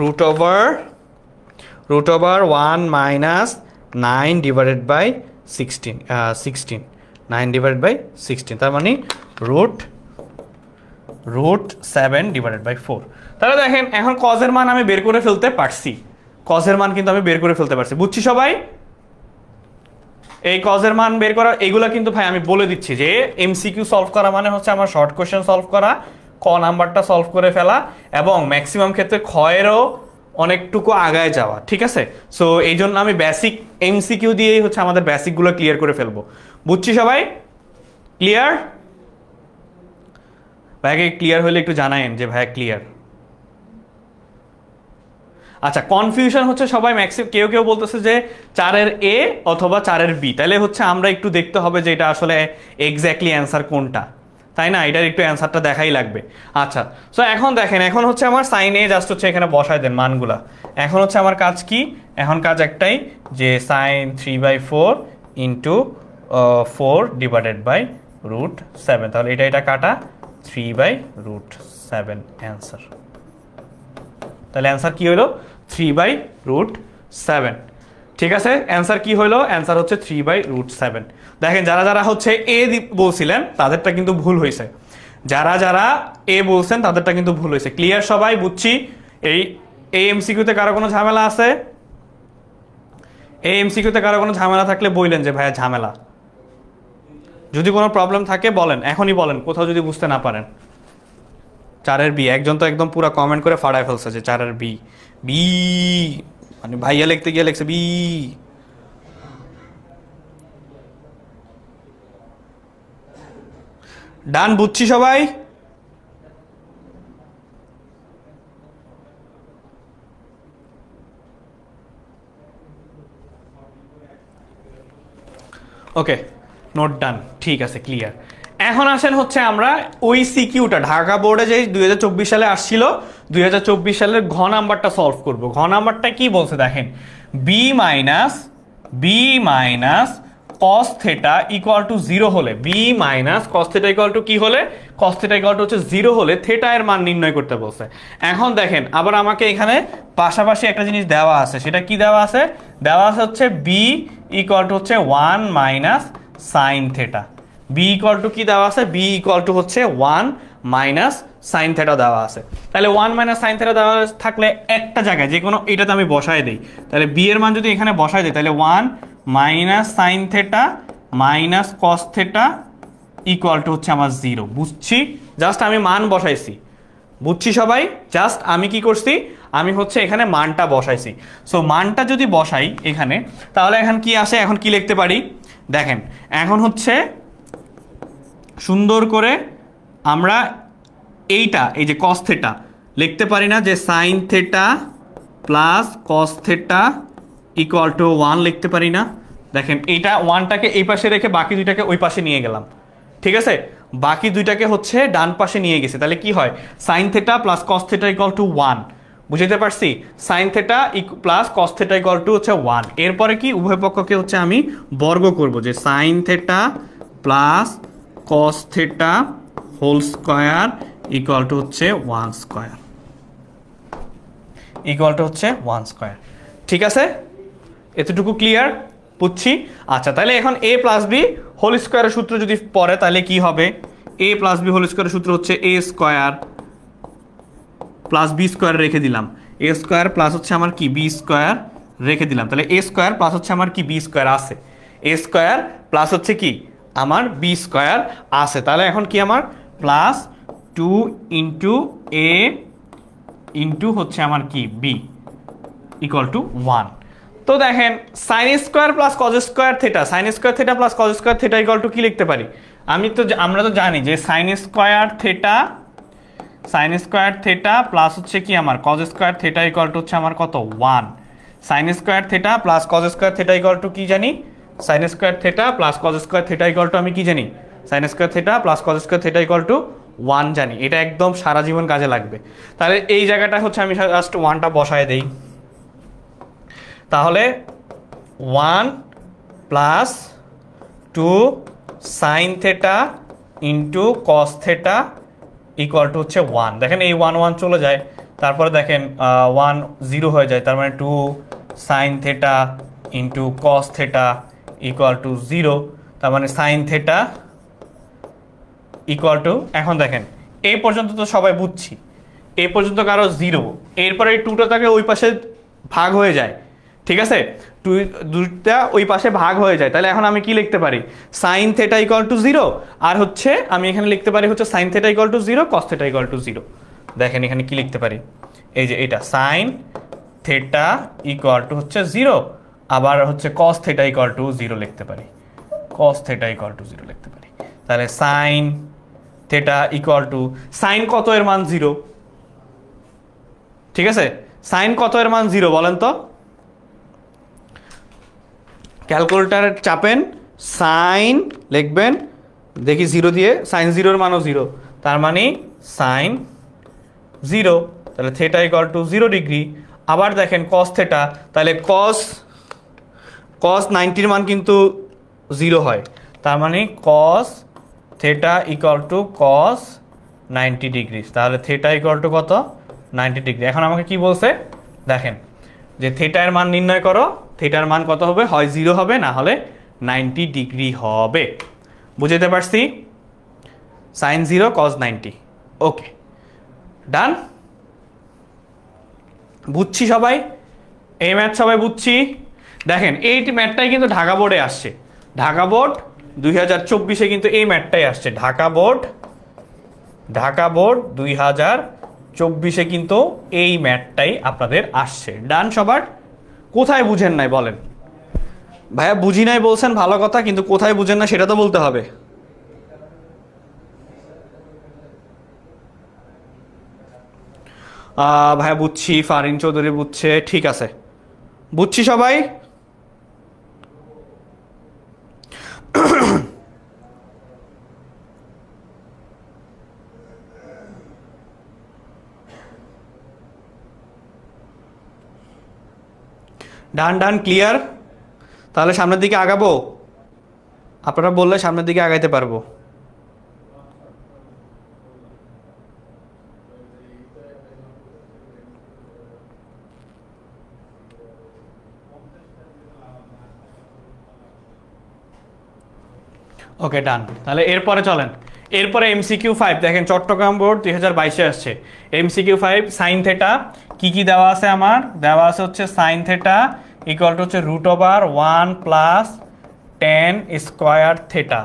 1 - 9/16, 9/16, তার মানে √7/4। তাহলে দেখেন এখন cos এর মান আমি বের করে ফেলতে পারছি, cos এর মান কিন্তু আমি বের করে ফেলতে পারছি, বুঝছি সবাই। এই cos এর মান বের করা এগুলা কিন্তু ভাই আমি বলে দিচ্ছি যে MCQ সলভ করা মানে হচ্ছে আমার শর্ট কোশ্চেন সলভ করা, ক নাম্বারটা সলভ করে ফেলা, এবং ম্যাক্সিমাম ক্ষেত্রে খ এরও অনেকটুকু আগায় যাওয়া, ঠিক আছে। সো এই জন্য আমি বেসিক MCQ দিয়েই হচ্ছে আমাদের বেসিকগুলো ক্লিয়ার করে ফেলবো, বুঝছি সবাই, ক্লিয়ার। ভাইকে ক্লিয়ার হলে একটু জানায়েন যে ভাইয়া ক্লিয়ার। আচ্ছা কনফিউশন হচ্ছে সবাই কেউ কেউ বলতেছে যে 4-এর A অথবা 4-এর B, তাহলে হচ্ছে আমরা একটু দেখতে হবে যে এটা আসলে এক্স্যাক্টলি অ্যান্সার কোনটা, তাই না, এটার একটু অ্যান্সারটা দেখাই লাগবে। আচ্ছা সো এখন দেখেন, এখন হচ্ছে আমার sin A জাস্ট হচ্ছে এখানে বসায় দেন মানগুলা। এখন হচ্ছে আমার কাজ কি, এখন কাজ একটাই যে sin 3/4 × 4 /√7, তাহলে এটা কাটা 3/√7 অ্যান্সার। তাহলে অ্যান্সার কি হলো 3/√7, ঠিক আছে। অ্যান্সার কি হলো, অ্যান্সার হচ্ছে 3/√7। দেখেন যারা যারা হচ্ছে A বলছিলেন তাদেরটা কিন্তু ভুল হয়েছে, যারা যারা A বলছেন তাদেরটা কিন্তু ভুল হয়েছে। ক্লিয়ার সবাই, বুঝছি। এই MCQতে কারো কোনো ঝামেলা আছে, এই MCQতে কারো কোনো ঝামেলা থাকলে বললেন যে ভাইয়া ঝামেলা, যদি কোনো প্রবলেম থাকে বলেন, এখনই বলেন কোথাও যদি বুঝতে না পারেন। 4-এর B, একজন তো একদম পুরো কমেন্ট করে ফাড়ায় ফেলছে যে 4-এর B, মানে ভাইয়া লিখতে গিয়ে লিখছে B। ডান, বুঝছি সবাই? ওকে, নোট ডান, ঠিক আছে, ক্লিয়ার। এখন আসেন হচ্ছে আমরা ওই সিকিউটা ঢাকা বোর্ডে যে 2024 সালে আসছিল, 2024 সালের ঘ নাম্বারটা সলভ করব। ঘ নাম্বারটা কি বলছে দেখেন, B minus cos theta equal to 0 হলে, B minus cos theta equal to কি হলে, কস থেটা ইকুয়াল টু হচ্ছে 0 হলে থেটা এর মান নির্ণয় করতে বলছে। এখন দেখেন আবার আমাকে এখানে পাশাপাশি একটা জিনিস দেওয়া আছে, সেটা কি দেওয়া আছে? দেওয়া আছে হচ্ছে বি ইকুয়াল টু হচ্ছে 1 minus sine theta. B equal to কি দেওয়া আছে? বি ইকুয়াল টু হচ্ছে 1 মাইনাস সাইন থেটা দেওয়া আছে। তাহলে 1 মাইনাস সাইন থেটা দেওয়া থাকলে একটা জায়গায় যে কোনো এটাতে আমি বসায় দিই, তাহলে বি এর মান যদি এখানে বসায় দিই, তাহলে 1 minus sine theta minus cos theta equal to হচ্ছে আমার 0। বুঝছি? জাস্ট আমি মান বসাইছি। বুঝছি সবাই? জাস্ট আমি কি করছি, আমি হচ্ছে এখানে মানটা বসাইছি। সো মানটা যদি বসাই এখানে, তাহলে এখন কি আসে, এখন কি লিখতে পারি দেখেন। এখন হচ্ছে সুন্দর করে আমরা এইটা, এই যে কস থেটা লিখতে পারি না, যে sine theta plus cos theta equal to 1 লিখতে পারি না? দেখেন এইটা 1টাকে এই পাশে রেখে বাকি দুইটাকে ওই পাশে নিয়ে গেলাম, ঠিক আছে? বাকি দুইটাকে হচ্ছে ডান পাশে নিয়ে গেছে, তাহলে কি হয়, sign theta plus cos theta equal to 1। বুঝতে পারছি? Sign theta plus cos theta equal to হচ্ছে 1। এরপরে কি, উভয় পক্ষকে হচ্ছে আমি বর্গ করব, যে sine theta plus cos theta whole square equal to হচ্ছে 1 স্কয়ার, ইকুয়াল টু হচ্ছে 1 স্কয়ার। ঠিক আছে, এতটুকু ক্লিয়ার? বুঝছি। আচ্ছা, তাহলে এখন এ প্লাস বি হোল স্কয়ারের সূত্র যদি পড়ে, তাহলে কি হবে, এ প্লাস বি হোল স্কয়ারের সূত্র হচ্ছে এ স্কয়ার প্লাস বি স্কয়ার রেখে দিলাম, এ স্কয়ার প্লাস হচ্ছে আমার কি বি স্কয়ার রেখে দিলাম। তাহলে এ স্কয়ার প্লাস হচ্ছে আমার কি বি স্কয়ার আছে, এ স্কয়ার প্লাস হচ্ছে কি আমার বি স্কয়ার আছে। তাহলে এখন কি আমার প্লাস 2 ইন্টু এ ইন্টু হচ্ছে আমার কি বি ইকুয়াল টু 1। তো দেখেন sine square plus cos square theta, sine square theta plus cause square theta equal to কি লিখতে পারি? আমরা তো জানি যে সাইন স্কয়ার থেটা প্লাস হচ্ছে কি আমার cause square theta equal to হচ্ছে আমার কত 1। Sine square theta plus cause square theta equal to কি জানি? Sine square theta plus cause square theta equal to আমি কি জানি? Sine square theta plus cause square theta equal to 1 জানি। এটা একদম সারা জীবন কাজে লাগবে। তাহলে এই জায়গাটা হচ্ছে আমি জাস্ট 1টা বসায় দেই, তাহলে 1 plus 2 sine theta into cos theta equal to হচ্ছে 1। দেখেন এই 1 1 চলে যায়, তারপরে দেখেন 1 0 হয়ে যায়, তার মানে 2 sine theta into cos theta equal to 0। তার মানে সাইন থেটা ইকুয়াল টু, এখন দেখেন এই পর্যন্ত তো সবাই বুঝছি, এই পর্যন্ত কারো 0, এরপরে এই 2টা তাকে ওই পাশে ভাগ হয়ে যায়, ঠিক আছে? দুইটা ওই পাশে ভাগ হয়ে যায়। তাহলে এখন আমি কি লিখতে পারি? সাইন থেটা ইকুয়াল টু 0, আর হচ্ছে আমি এখানে লিখতে পারি হচ্ছে sign theta equal to 0, cos theta equal to 0। দেখেন এখানে কি লিখতে পারি, এই যে এটা সাইন থেটা ইকুয়াল টু হচ্ছে 0, আবার হচ্ছে কস থেটা ইকুয়াল টু 0 লিখতে পারি, কস থেটা ইকুয়াল টু 0 লিখতে পারি। তাহলে sine theta equal to, sine কত এর মান 0, ঠিক আছে? সাইন কত এর মান 0 বলেন তো? ক্যালকুলেটর চাপেন, সাইন লিখবেন, দেখি 0 দিয়ে, সাইন 0 এর মানও 0, তার মানে সাইন 0, তাহলে থেটা ইকুয়াল টু 0 ডিগ্রি। আবার দেখেন কস থেটা, তাহলে কস 90 মান কিন্তু 0 হয়, তার মানে cos theta equal to cos 90 degree. তাহলে থেটা ইকুয়াল টু কত? 90 ডিগ্রি। এখন আমাকে কি বলছে দেখেন, যে থেটা এর মান নির্ণয় করো, থেটার মান কত হবে? হয় 0 হবে, না হলে 90 ডিগ্রি হবে। বুঝতে পারছি? সাইন 0 কস 90। ওকে, ডান। বুঝছি সবাই? এই ম্যাথ সবাই বুঝছি? দেখেন এই ম্যাথটাই কিন্তু ঢাকা বোর্ডে আসছে, ঢাকা বোর্ড 2024-এ কিন্তু এই ম্যাথটাই আসছে, ঢাকা বোর্ড 2024-এ কিন্তু এই ম্যাথটাই আপনাদের আসছে। ডান সবার? কোথায় বুঝেন নাই বলেন? ভাইয়া বুঝি নাই বলছেন ভালো কথা, কিন্তু কোথায় বুঝেন না সেটা তো বলতে হবে। ভাইয়া বুঝছি, ফারিন চৌধুরী বুঝছে, ঠিক আছে, বুঝছি সবাই। ডান ডান ক্লিয়ার। তাহলে সামনের দিকে আগাবো, আপনারা বললে সামনের দিকে আগাইতে পারবো। ওকে ডান। তাহলে এরপরে চলেন, এরপরে MCQ 5 দেখেন, চট্টগ্রাম বোর্ড 2022-এ আসছে। MCQ 5 সাইন থেটা কি কি দেওয়া আছে আমার? দেওয়া আছে হচ্ছে সাইন থেটা ইকুয়াল টু হচ্ছে √1 plus tan square theta.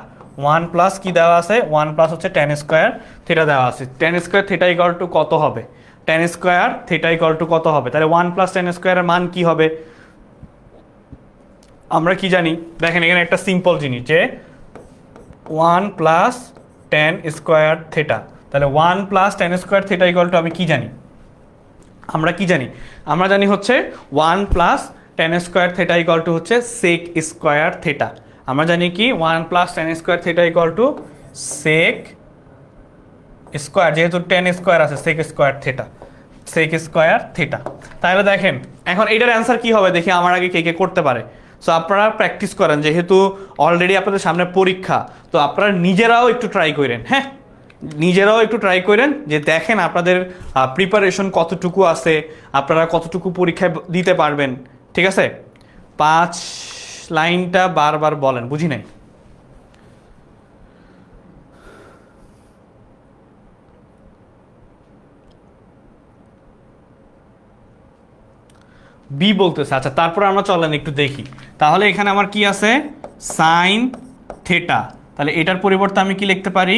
1 plus কি দেওয়া আছে? 1 প্লাস হচ্ছে tan স্কোয়ার থেটা দেওয়া আছে। tan square theta equal to কত হবে? tan square theta equal to কত হবে? তাহলে 1 প্লাস tan স্কোয়ারের মান কি হবে? আমরা কি জানি দেখেন, এখানে একটা সিম্পল জিনিস যে 1 প্লাস tan স্কোয়ার থেটা। তাহলে 1 plus tan square theta equal to আমি কি জানি? আমরা কি জানি? আমরা জানি হচ্ছে 1 plus tan square theta equal to হচ্ছে sec স্কোয়ার থেটা। আমরা জানি কি 1 plus tan square theta equal two sec square, যেহেতু tan স্কোয়ার আছে sec square theta, sec square theta. তাহলে দেখেন এখন এটার অ্যান্সার কি হবে দেখি আমার আগে কে কে করতে পারে। সো আপনারা প্র্যাকটিস করেন, যেহেতু অলরেডি আপনাদের সামনে পরীক্ষা, তো আপনারা নিজেরাও একটু ট্রাই করেন। হ্যাঁ, নিজেরাও একটু ট্রাই করেন যে দেখেন আপনাদের প্রিপারেশন কতটুকু আছে, আপনারা কতটুকু পরীক্ষায় দিতে পারবেন। ঠিক আছে, 5 লাইনটা বারবার বলেন, বুঝি নাই। বি বলতেছে, আচ্ছা তারপর আমরা চলেন একটু দেখি। তাহলে এখানে আমার কি আছে? Sine theta. তাহলে এটার পরিবর্তে আমি কি লিখতে পারি?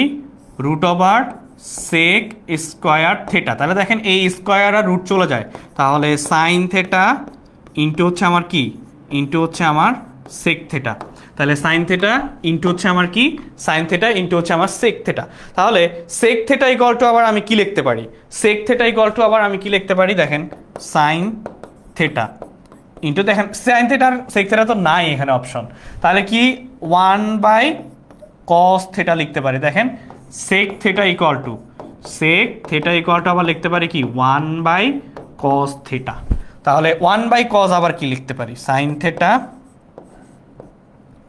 √sec square theta. তাহলে দেখেন এই স্কোয়ার আর রুট চলে যায়, তাহলে সাইন থেটা ইন্টু হচ্ছে আমার কি? ইন্টু হচ্ছে আমার সেক থেটা। তাহলে সাইন থেটা ইন্টু হচ্ছে আমার কি? সাইন থেটা ইন্টু হচ্ছে আমার সেক থেটা। তাহলে সেক থেটা ইকুয়াল টু আবার আমি কি লিখতে পারি? সেক থেটা ইকুয়াল টু আবার আমি কি লিখতে পারি? দেখেন সাইন থেটা ইন্টু, দেখেন সাইন থেটার সেক থেটা তো নাই এখানে অপশন, তাহলে কি 1/cos থেটা লিখতে পারি। দেখেন sec theta equal to, sec theta equal to আবার লিখতে পারি কি? 1/cos theta. তাহলে 1/cos আবার কি লিখতে পারি? Sine theta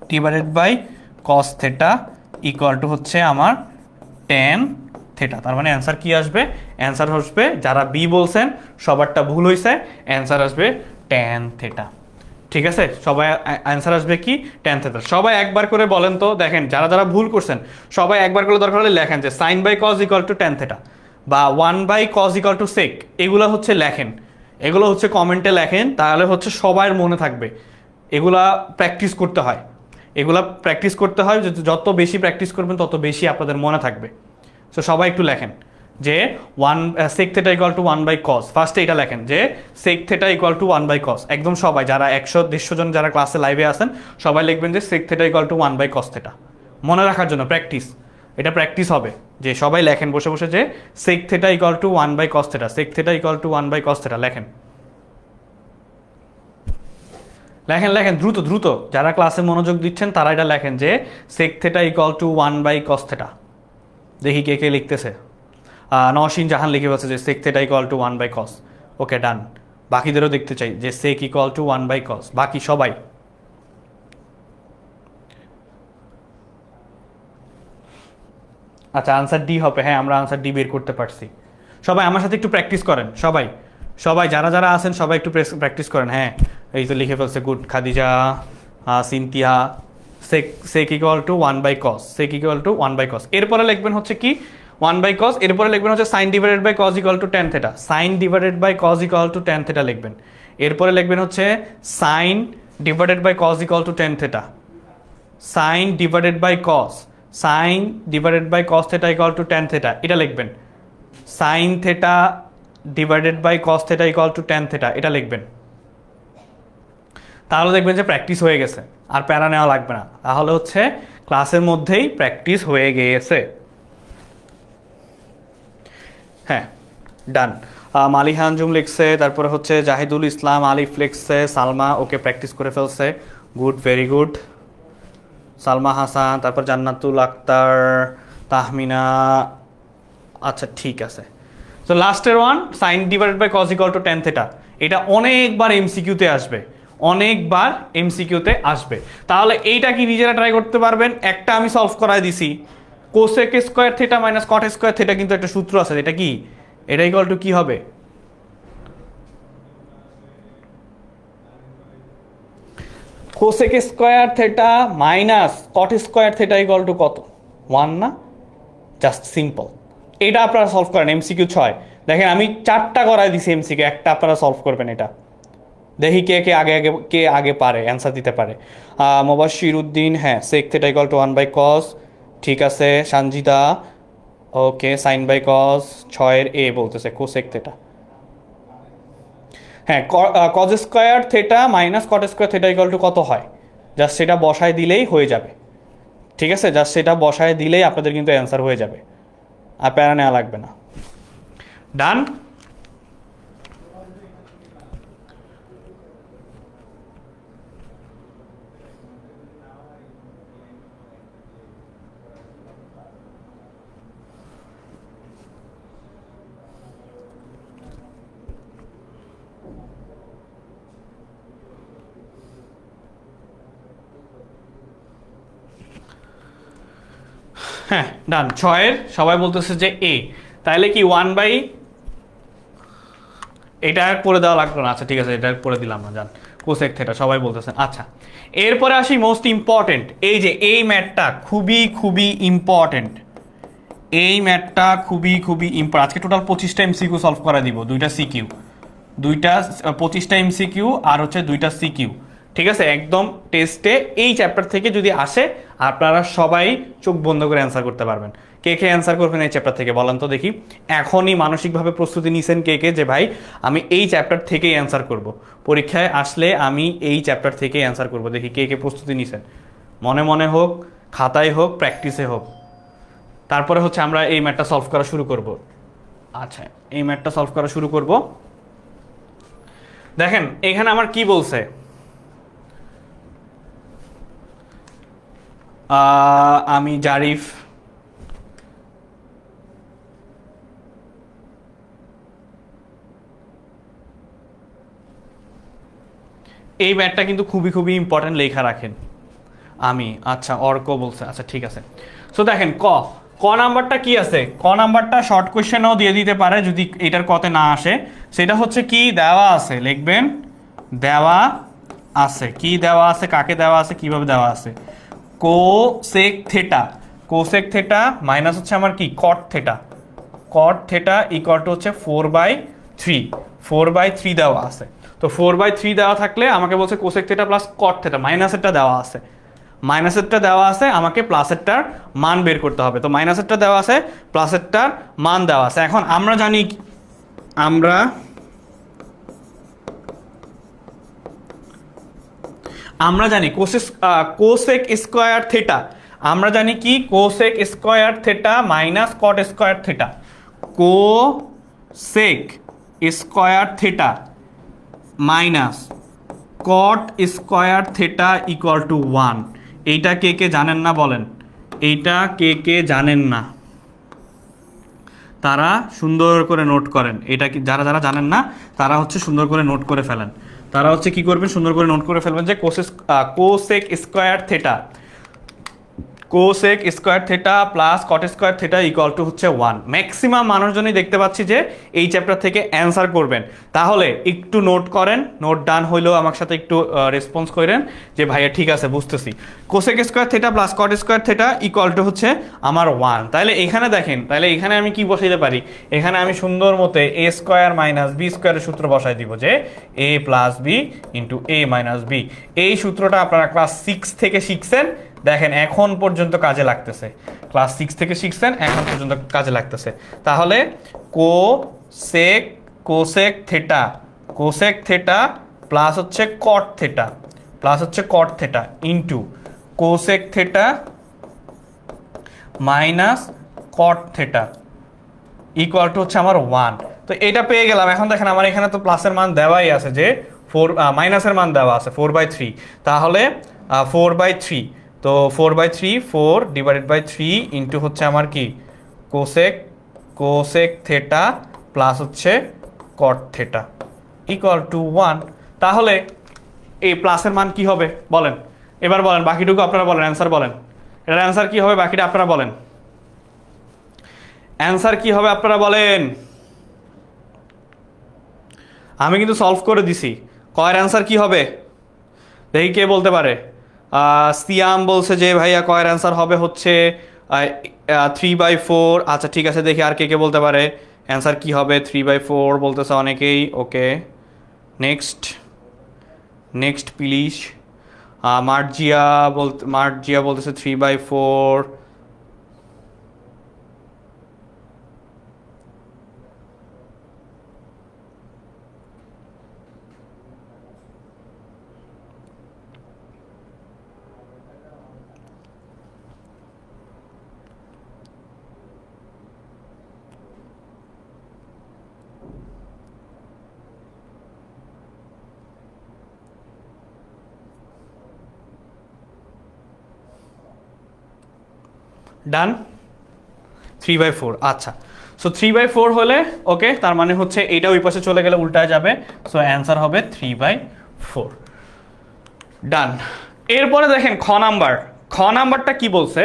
divided by cos theta equal to হচ্ছে আমার tan থেটা। তার মানে অ্যান্সার কি আসবে? অ্যান্সার আসবে, যারা বি বলছেন সবারটা ভুল হয়েছে, অ্যান্সার আসবে tan থেটা। ঠিক আছে, সবাই অ্যান্সার আসবে কি? tan theta. সবাই একবার করে বলেন তো, দেখেন যারা যারা ভুল করছেন সবাই একবার করে দরকার হলে লেখেন যে sine by cos equal to tan theta বা 1/cos ইকুয়াল টু sec, এগুলো হচ্ছে লেখেন, এগুলো হচ্ছে কমেন্টে লেখেন, তাহলে হচ্ছে সবার মনে থাকবে। এগুলা প্র্যাকটিস করতে হয়, এগুলা প্র্যাকটিস করতে হয়, যত বেশি প্র্যাকটিস করবেন তত বেশি আপনাদের মনে থাকবে। সো সবাই একটু লেখেন যে sec theta equal to 1/cos। ফার্স্টে এটা লেখেন যে sec theta equal to 1/cos। একদম সবাই যারা 100-150 জন যারা ক্লাসে লাইভে আছেন সবাই লিখবেন যে sec theta equal to 1/cos theta. মনে রাখার জন্য প্র্যাকটিস, এটা প্র্যাকটিস হবে যে সবাই লেখেন বসে বসে যে sec theta equal to 1/cos theta, sec theta equal to 1/cos theta. লেখেন লেখেন লেখেন দ্রুত দ্রুত, যারা ক্লাসে মনোযোগ দিচ্ছেন তারা এটা লেখেন যে sec theta equal to 1/cos theta. দেখি কে কে লিখতেছে। নওশিন জাহান লিখে বলছে যে sec theta equal to 1/cos। ওকে ডান, বাকিদেরও দেখতে চাই যে sec ইকুয়াল টু 1/cos। বাকি সবাই আচ্ছা আনসার ডি হবে। হ্যাঁ, আমরা আনসার ডি বের করতে পারছি। সবাই আমার সাথে একটু প্র্যাকটিস করেন, সবাই সবাই যারা যারা আছেন সবাই একটু প্র্যাকটিস করেন। হ্যাঁ, এই তো লিখে ফেলছে, good. Khadija, Sinthia, sec equal to 1/cos, sec equal to 1/cos। এরপরে লিখবেন হচ্ছে কি? 1/cos। এরপরে লিখবেন হচ্ছে sine divided by cos equal to tan theta, sine divided by cos equal to tan theta লিখবেন। এরপরে লিখবেন হচ্ছে sine divided by cos equal to tan theta, sine divided by cos, sine divided by cos theta equal to tan theta, এটা লিখবেন। Sine theta divided by cos theta equal to tan theta, এটা লিখবেন। তাহলে দেখবেন যে practice হয়ে গেছে, আর প্যারা নেওয়া লাগবে না। তাহলে হচ্ছে ক্লাসের মধ্যেই প্র্যাকটিস হয়ে গিয়েছে। হ্যাঁ, ডান। মালিহা আঞ্জুম লিখছে, তারপরে হচ্ছে জাহিদুল ইসলাম আলিফ লিখছে, সালমা ওকে প্র্যাকটিস করে ফেলছে, good, very good. Salma Hasan, তারপর জান্নাতুল আক্তার, তাহমিনা, আচ্ছা ঠিক আছে। তো লাস্টের one sine divided by cos equal to tan theta, এটা অনেকবার এমসিকিউতে আসবে, অনেকবার এমসিকিউতে আসবে। তাহলে এইটা কি নিজেরা ট্রাই করতে পারবেন? একটা আমি সলভ করাই দিছি, cosec square theta minus cot square theta, কিন্তু একটা সূত্র আছে, এটা কি, এটা ইকুয়াল টু কি হবে? Cosec square theta minus cot square theta equal to কত? 1 না? Just simple. এটা আপনারা সলভ করেন, এমসিকিউ 6। দেখেন আমি 4টা করাই দিছি এমসিকিউ, একটা আপনারা সলভ করবেন। এটা দেখি কে কে আগে পারে অ্যান্সার দিতে পারে। মুবাশশির উদ্দিন, হ্যাঁ, sec theta equal to 1 by cos, ঠিক আছে। Sanjita, okay, sine by cos, 6 এ বলতেছে কোসেক থেটা, হ্যাঁ, cos square theta minus cot square theta equal to কত হয়, জাস্ট সেটা বসায় দিলেই হয়ে যাবে, ঠিক আছে। জাস্ট সেটা বসায় দিলেই আপনাদের কিন্তু অ্যান্সার হয়ে যাবে, আর প্যারা নেওয়া লাগবে না। ডান। হ্যাঁ ডান। 6 সবাই বলতেছে যে এ, তাহলে কি 1 বাই, এটা করে দেওয়া লাগলো না, আচ্ছা ঠিক আছে, এটা করে দিলাম না, জান কোসেক থেটা সবাই বলতেছেন। আচ্ছা, এরপরে আসি মোস্ট ইম্পর্টেন্ট, এই যে এই ম্যাথটা খুবই খুবই ইম্পর্টেন্ট, এই ম্যাথটা খুবই খুবই ইম্পর্টেন্ট। আজকে টোটাল 25টা এমসিকিউ সলভ করা দিব, 2টা সিকিউ, 25টা এমসিকিউ আর হচ্ছে 2টা সিকিউ, ঠিক আছে। একদম টেস্টে এই চ্যাপ্টার থেকে যদি আসে আপনারা সবাই চোখ বন্ধ করে অ্যান্সার করতে পারবেন। কে কে অ্যান্সার করবেন এই চ্যাপ্টার থেকে বলেন তো দেখি? এখনই মানসিকভাবে প্রস্তুতি নিছেন কে কে, যে ভাই আমি এই চ্যাপ্টার থেকেই অ্যান্সার করব, পরীক্ষায় আসলে আমি এই চ্যাপ্টার থেকেই অ্যান্সার করব? দেখি কে কে প্রস্তুতি নিছেন, মনে মনে হোক, খাতায় হোক, প্র্যাকটিসে হোক। তারপরে হচ্ছে আমরা এই ম্যাথটা সলভ করা শুরু করব। আচ্ছা, এই ম্যাথটা সলভ করা শুরু করব। দেখেন এখানে আমার কি বলছে, আমি জারিফ, এই ম্যাথটা কিন্তু খুবই খুবই ইম্পর্টেন্ট, লেখা রাখেন। আমি, আচ্ছা অর্ক বলছে, আচ্ছা ঠিক আছে। সো দেখেন ক নাম্বারটা কি আছে, ক নাম্বারটা শর্ট কোয়েশ্চেনও দিয়ে দিতে পারে যদি এটার কতে না আসে। সেটা হচ্ছে কি দেওয়া আছে, লিখবেন দেওয়া আছে, কি দেওয়া আছে, কাকে দেওয়া আছে, কিভাবে দেওয়া আছে। Cosec theta, cosec theta minus হচ্ছে আমার কি কট theta, caught theta equal to হচ্ছে 4/3, 4/3 দেওয়া আছে। তো 4/3 দেওয়া থাকলে আমাকে বলছে cosec theta plus cot theta, মাইনাসেরটা দেওয়া আছে, মাইনাসেরটা দেওয়া আছে, আমাকে প্লাসেরটার মান বের করতে হবে। তো মাইনাসেরটা দেওয়া আছে, প্লাসেরটার মান দেওয়া আছে। এখন আমরা জানি, আমরা জানি কোসেক স্কোয়ার থেটা, আমরা জানি কি cosec square theta minus cot square theta, cosec square theta minus cot square theta equal to 1। এইটা কে কে জানেন না বলেন? এইটা কে কে জানেন না তারা সুন্দর করে নোট করেন। এটা কি যারা যারা জানেন না তারা হচ্ছে সুন্দর করে নোট করে ফেলেন। তারা হচ্ছে কি করবেন, সুন্দর করে নোট করে ফেলবেন যে cosec square theta, cosec square theta plus caught square theta equal to হচ্ছে 1। ম্যাক্সিমাম মানুষজনই দেখতে পাচ্ছি যে এই চ্যাপ্টার থেকে অ্যান্সার করবেন। তাহলে একটু নোট করেন, নোট ডান হইলেও আমার সাথে একটু রেসপন্স করেন যে ভাইয়া ঠিক আছে বুঝতেছি। Cosec square theta plus caught square theta equal to হচ্ছে আমার 1। তাহলে এখানে দেখেন, তাহলে এখানে আমি কি বসাইতে পারি, এখানে আমি সুন্দর মতে এ স্কোয়ার মাইনাস বি স্কোয়ারের সূত্র বসাই দিব, যে এ প্লাস বি ইন্টু এ মাইনাস বি। এই সূত্রটা আপনারা ক্লাস 6 থেকে শিখছেন, দেখেন এখন পর্যন্ত কাজে লাগতেছে। ক্লাস 6 থেকে শিখছেন, এখন পর্যন্ত কাজে লাগতেছে। তাহলে cosec theta, cosec theta plus হচ্ছে কট থেটা, প্লাস হচ্ছে কট theta into cosec theta minus caught theta equal to হচ্ছে আমার 1। তো এটা পেয়ে গেলাম। এখন দেখেন আমার এখানে তো প্লাসের মান দেওয়াই আছে, যে মাইনাসের মান দেওয়া আছে 4/3, তাহলে 4/3, তো 4/3 4 ডিভাইডেড বাই 3 ইন্টু হচ্ছে আমার কি কোসেক থেটা প্লাস হচ্ছে কট থেটা ইকুয়াল টু 1। তাহলে এই প্লাসের মান কি হবে বলেন, এবার বলেন, বাকিটুকু আপনারা বলেন, অ্যান্সার বলেন, এটার অ্যান্সার কি হবে, বাকিটা আপনারা বলেন, অ্যান্সার কি হবে আপনারা বলেন। আমি কিন্তু সলভ করে দিছি, কয়ের অ্যান্সার কি হবে দেখি কে বলতে পারে। সিয়াম বলছে যে ভাইয়া কয়ের অ্যান্সার হবে হচ্ছে 3/4। আচ্ছা ঠিক আছে, দেখি আর কে কে বলতে পারে অ্যান্সার কি হবে। 3/4 বলতেছে অনেকেই, ওকে। Next please. মার্জিয়া বলতেছে 3/4। ডান, 3/4। আচ্ছা, সো 3/4 হলে ওকে, তার মানে হচ্ছে এইটা ওই পাশে চলে গেলে উল্টায় যাবে, সো অ্যান্সার হবে 3/4। ডান। এরপরে দেখেন খ নাম্বারটা কি বলছে।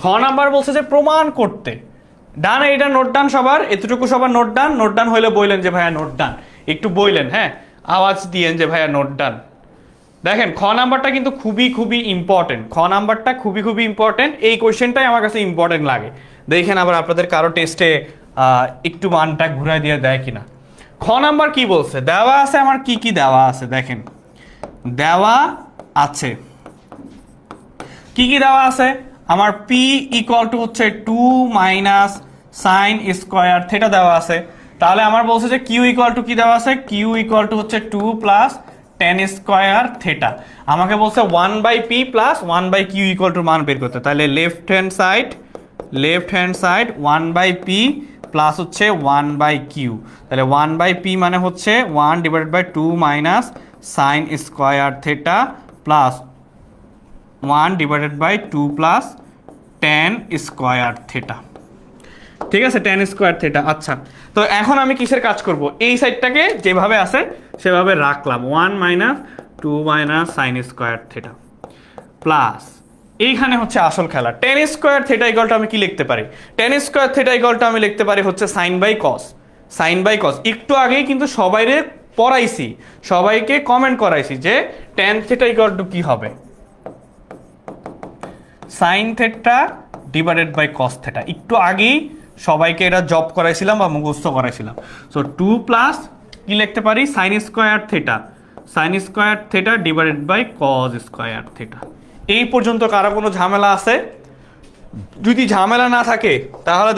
খ নাম্বার বলছে যে প্রমাণ করতে। ডান, এইটা নোট ডান সবার, এতটুকু সবার নোট ডান হইলে বললেন যে ভাইয়া নোট ডান, একটু বললেন, হ্যাঁ আওয়াজ দিয়েন যে ভাইয়া নোট ডান। দেখেন খ নাম্বারটা কিন্তু খুবই ইম্পর্টেন্ট, খ নাম্বারটা খুবই ইম্পর্টেন্ট, এই কোয়েশ্চেনটাই আমার কাছে ইম্পর্টেন্ট লাগে। দেখেন আবার আপনাদের কারো টেস্টে একটু মানটা ঘুরাই দিয়ে দেয় কিনা। খ নাম্বার কি বলছে, দেওয়া আছে আমার কি দেওয়া আছে, দেখেন দেওয়া আছে কি দেওয়া আছে আমার, পি ইকুয়াল টু হচ্ছে 2 মাইনাস সাইন স্কোয়ার থেটা দেওয়া আছে। তাহলে আমার বলছে যে কিউ ইকুয়াল টু কি দেওয়া আছে, কিউ ইকুয়াল টু হচ্ছে 2 প্লাস tan স্কোয়ার থেটা। আমাকে বলছে 1/p plus 1/q equal to মান বের করতে। তাহলে left hand side 1/p plus হচ্ছে 1/q। তাহলে 1/p মানে হচ্ছে 1 divided by 2 minus sine square theta plus 1 divided by 2 plus tan square theta. ঠিক আছে, tan স্কোয়ার থেটা। আচ্ছা, তো এখন আমি কিসের কাজ করব, এই সাইডটাকে যেভাবে আছে সেভাবে রাখলাম, 1 minus 2 minus sine square theta plus এইখানে হচ্ছে আসল খেলা, tan square theta equal to আমি কি লিখতে পারি, tan square theta equal to আমি লিখতে পারি হচ্ছে সাইন বাই কস। একটু আগেই কিন্তু সবাইরে পড়াইছি, সবাইকে কমেন্ট করাইছি যে tan থেটা ইকুয়াল টু কি হবে, sine theta divided by cos theta. একটু আগেই সবাইকে এটা জব করাইছিলাম বা মুখস্থ করাইছিলাম। সো 2 প্লাস কি লিখতে পারি, sine square theta divided by cos square theta. এই পর্যন্ত কারো কোনো ঝামেলা আছে? যদি ঝামেলা না থাকে তাহলে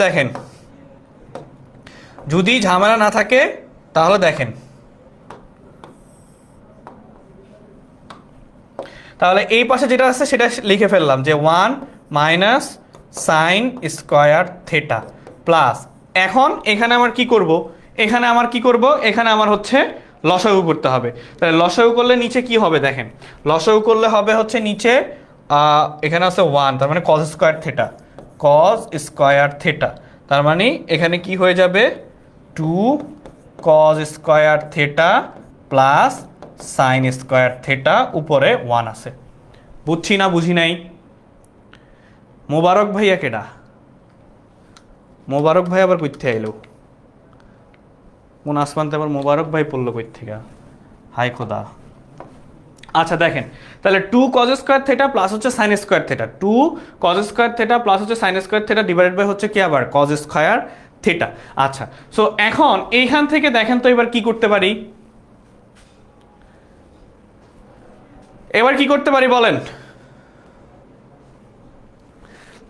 দেখেন, তাহলে এই পাশে যেটা আছে সেটা লিখে ফেললাম যে 1 minus sine square theta plus, এখন এখানে আমার কি করব, এখানে আমার হচ্ছে লসাগু করতে হবে। তাহলে লসাগু করলে নিচে কি হবে, দেখেন লসাগু করলে হবে হচ্ছে নিচে এখানে আছে 1, তার মানে কস স্কোয়ার থেটা, তার মানে এখানে কি হয়ে যাবে 2 কস square theta plus sine square theta, উপরে 1 আছে। বুঝছি না বুঝি নাই? মোবারক ভাইয়া কেডা? মোবারক ভাই আবার কই থেকে আইলো? কোন আসমানতে আবার মোবারক ভাই পড়লো কই থেকে? হাই খোদা। আচ্ছা দেখেন, তাহলে 2 cos স্কয়ার থেটা প্লাস হচ্ছে sin square theta, 2 cos square theta plus হচ্ছে sin square theta divided by হচ্ছে কি আবার cos স্কয়ার থেটা। আচ্ছা, সো এখন এইখান থেকে দেখেন তো এবার কি করতে পারি, বলেন।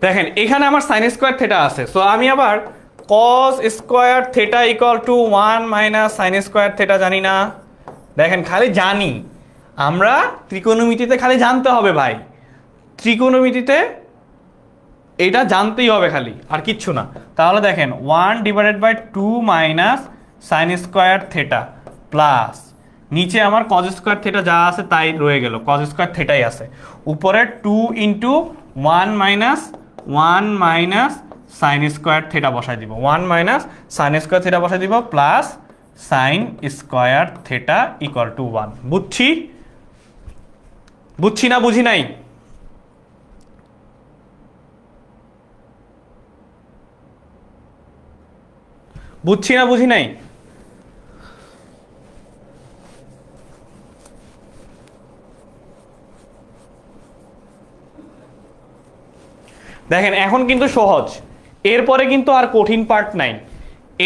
দেখেন এখানে আমার sin স্কয়ার থেটা আছে, সো আমি আবার cos square theta equal to 1 minus sin square theta জানি না। দেখেন খালি জানি, আমরা ত্রিকোণমিতিতে খালি জানতে হবে ভাই, ত্রিকোণমিতিতে এটা জানতেই হবে খালি, আর কিচ্ছু না। তাহলে দেখেন 1 divided by 2 minus sine square theta plus নিচে আমার কজ স্কোয়ার থেটা যা আছে তাই রয়ে গেল, কজ স্কোয়ার থেটাই আছে, উপরে 2 into 1 minus sine square theta বসাই দিব, 1 মাইনাস সাইন স্কোয়ার থেটা বসাই দিব plus sine square theta equal to 1। বুঝছি না বুঝি নাই? বুঝছি না বুঝি নাই? দেখেন এখন কিন্তু সহজ, এরপরে কিন্তু আর কঠিন পার্ট নাই,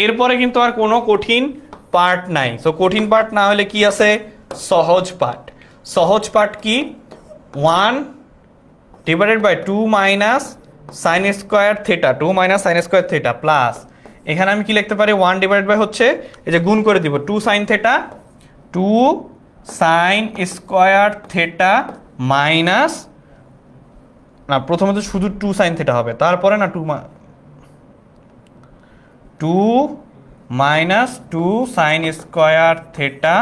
এরপরে কিন্তু আর কোনো কঠিন পার্ট নাই। সো কঠিন পার্ট না হলে কি আছে? সহজ পার্ট। সহজ পার্ট কি? 1 divided by 2 minus sine square theta, 2 minus sine square theta plus এখানে আমি কি লিখতে পারি? 1 ডিভাইডেড বাই হচ্ছে এই যে গুণ করে দিব 2 sine theta, 2 sine square theta minus, না প্রথমে তো শুধু 2 সাইন থেটা হবে, তারপরে না 2 minus 2 sine square theta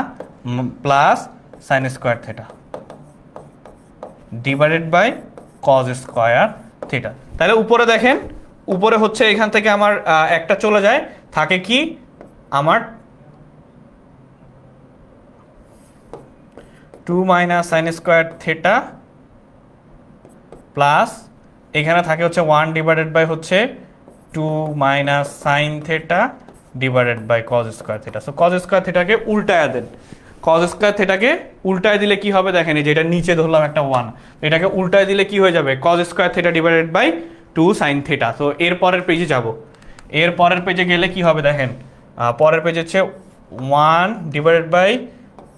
plus sine square theta divided by cos square theta. তাহলে উপরে দেখেন, উপরে হচ্ছে এখান থেকে আমার একটা চলে যায়, থাকে কি আমার 2 minus sine square theta plus এখানে থাকে হচ্ছে 1 ডিভাইডেড বাই হচ্ছে 2 minus sine theta divided by cos square theta. So cos square থেটাকে উল্টায় দেন, কজ স্কোয়ার থেটাকে উল্টায় দিলে কি হবে দেখেন, এই যে এটা নিচে ধরলাম একটা 1, এটাকে উল্টায় দিলে কি হয়ে যাবে? Cos square theta divided by 2 sine theta. তো এর পরের পেজে যাব, এর পরের পেজে গেলে কি হবে দেখেন, পরের পেজে হচ্ছে 1 divided by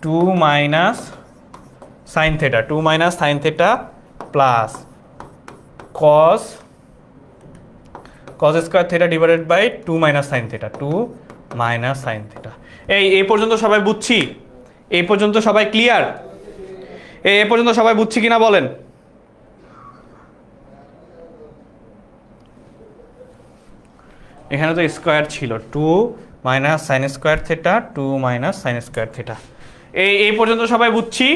2 minus sine theta, 2 minus sine theta plus cos square theta divided by 2 minus sine theta, 2 minus sine theta. এই পর্যন্ত সবাই বুঝছি? এই পর্যন্ত সবাই ক্লিয়ার? এই পর্যন্ত সবাই বুঝছি কিনা বলেন? এখানে তো স্কোয়ার ছিল, 2 minus sine square theta, 2 minus sine square theta. এই পর্যন্ত সবাই বুঝছি?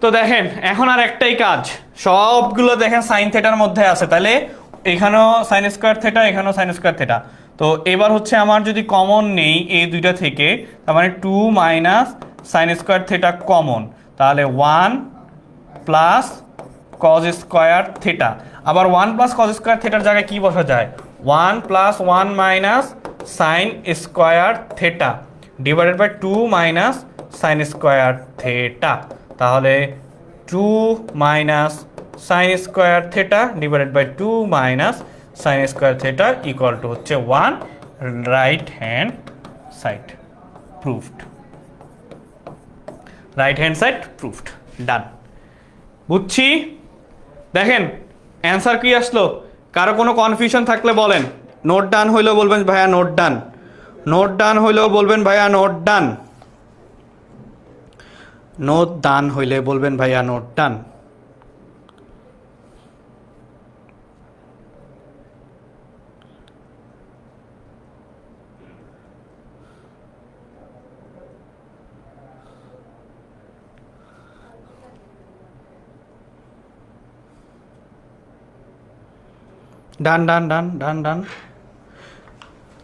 তো দেখেন এখন আর একটাই কাজ, সবগুলো দেখেন সাইন থেটার মধ্যে আছে, তাহলে এখানেও সাইন স্কোয়ার থেটা, এখানেও সাইন স্কোয়ার থেটা। তো এবার হচ্ছে আমার যদি কমন নেই এই দুইটা থেকে, তার মানে 2 minus sine square theta common, তাহলে 1 প্লাস কজ স্কোয়ার থেটা। আবার 1 প্লাস কজ স্কোয়ার থেটার জায়গায় কি বসা যায়? 1 plus 1 minus sine square theta divided by 2 minus sine square theta. তাহলে 2 minus sine square theta divided by 2 minus sine square theta equal to হচ্ছে 1, right hand side proved, right hand side proved, done. বুঝছি? দেখেন answer কি আসলো? কারো কোনো confusion থাকলে বলেন। নোট ডান হইলেও বলবেন ভাইয়া নোট ডান, নোট ডান হইলেও বলবেন ভাইয়া নোট ডান, নোট ডান হইলে বলবেন ভাইয়া note done. Done done done done done.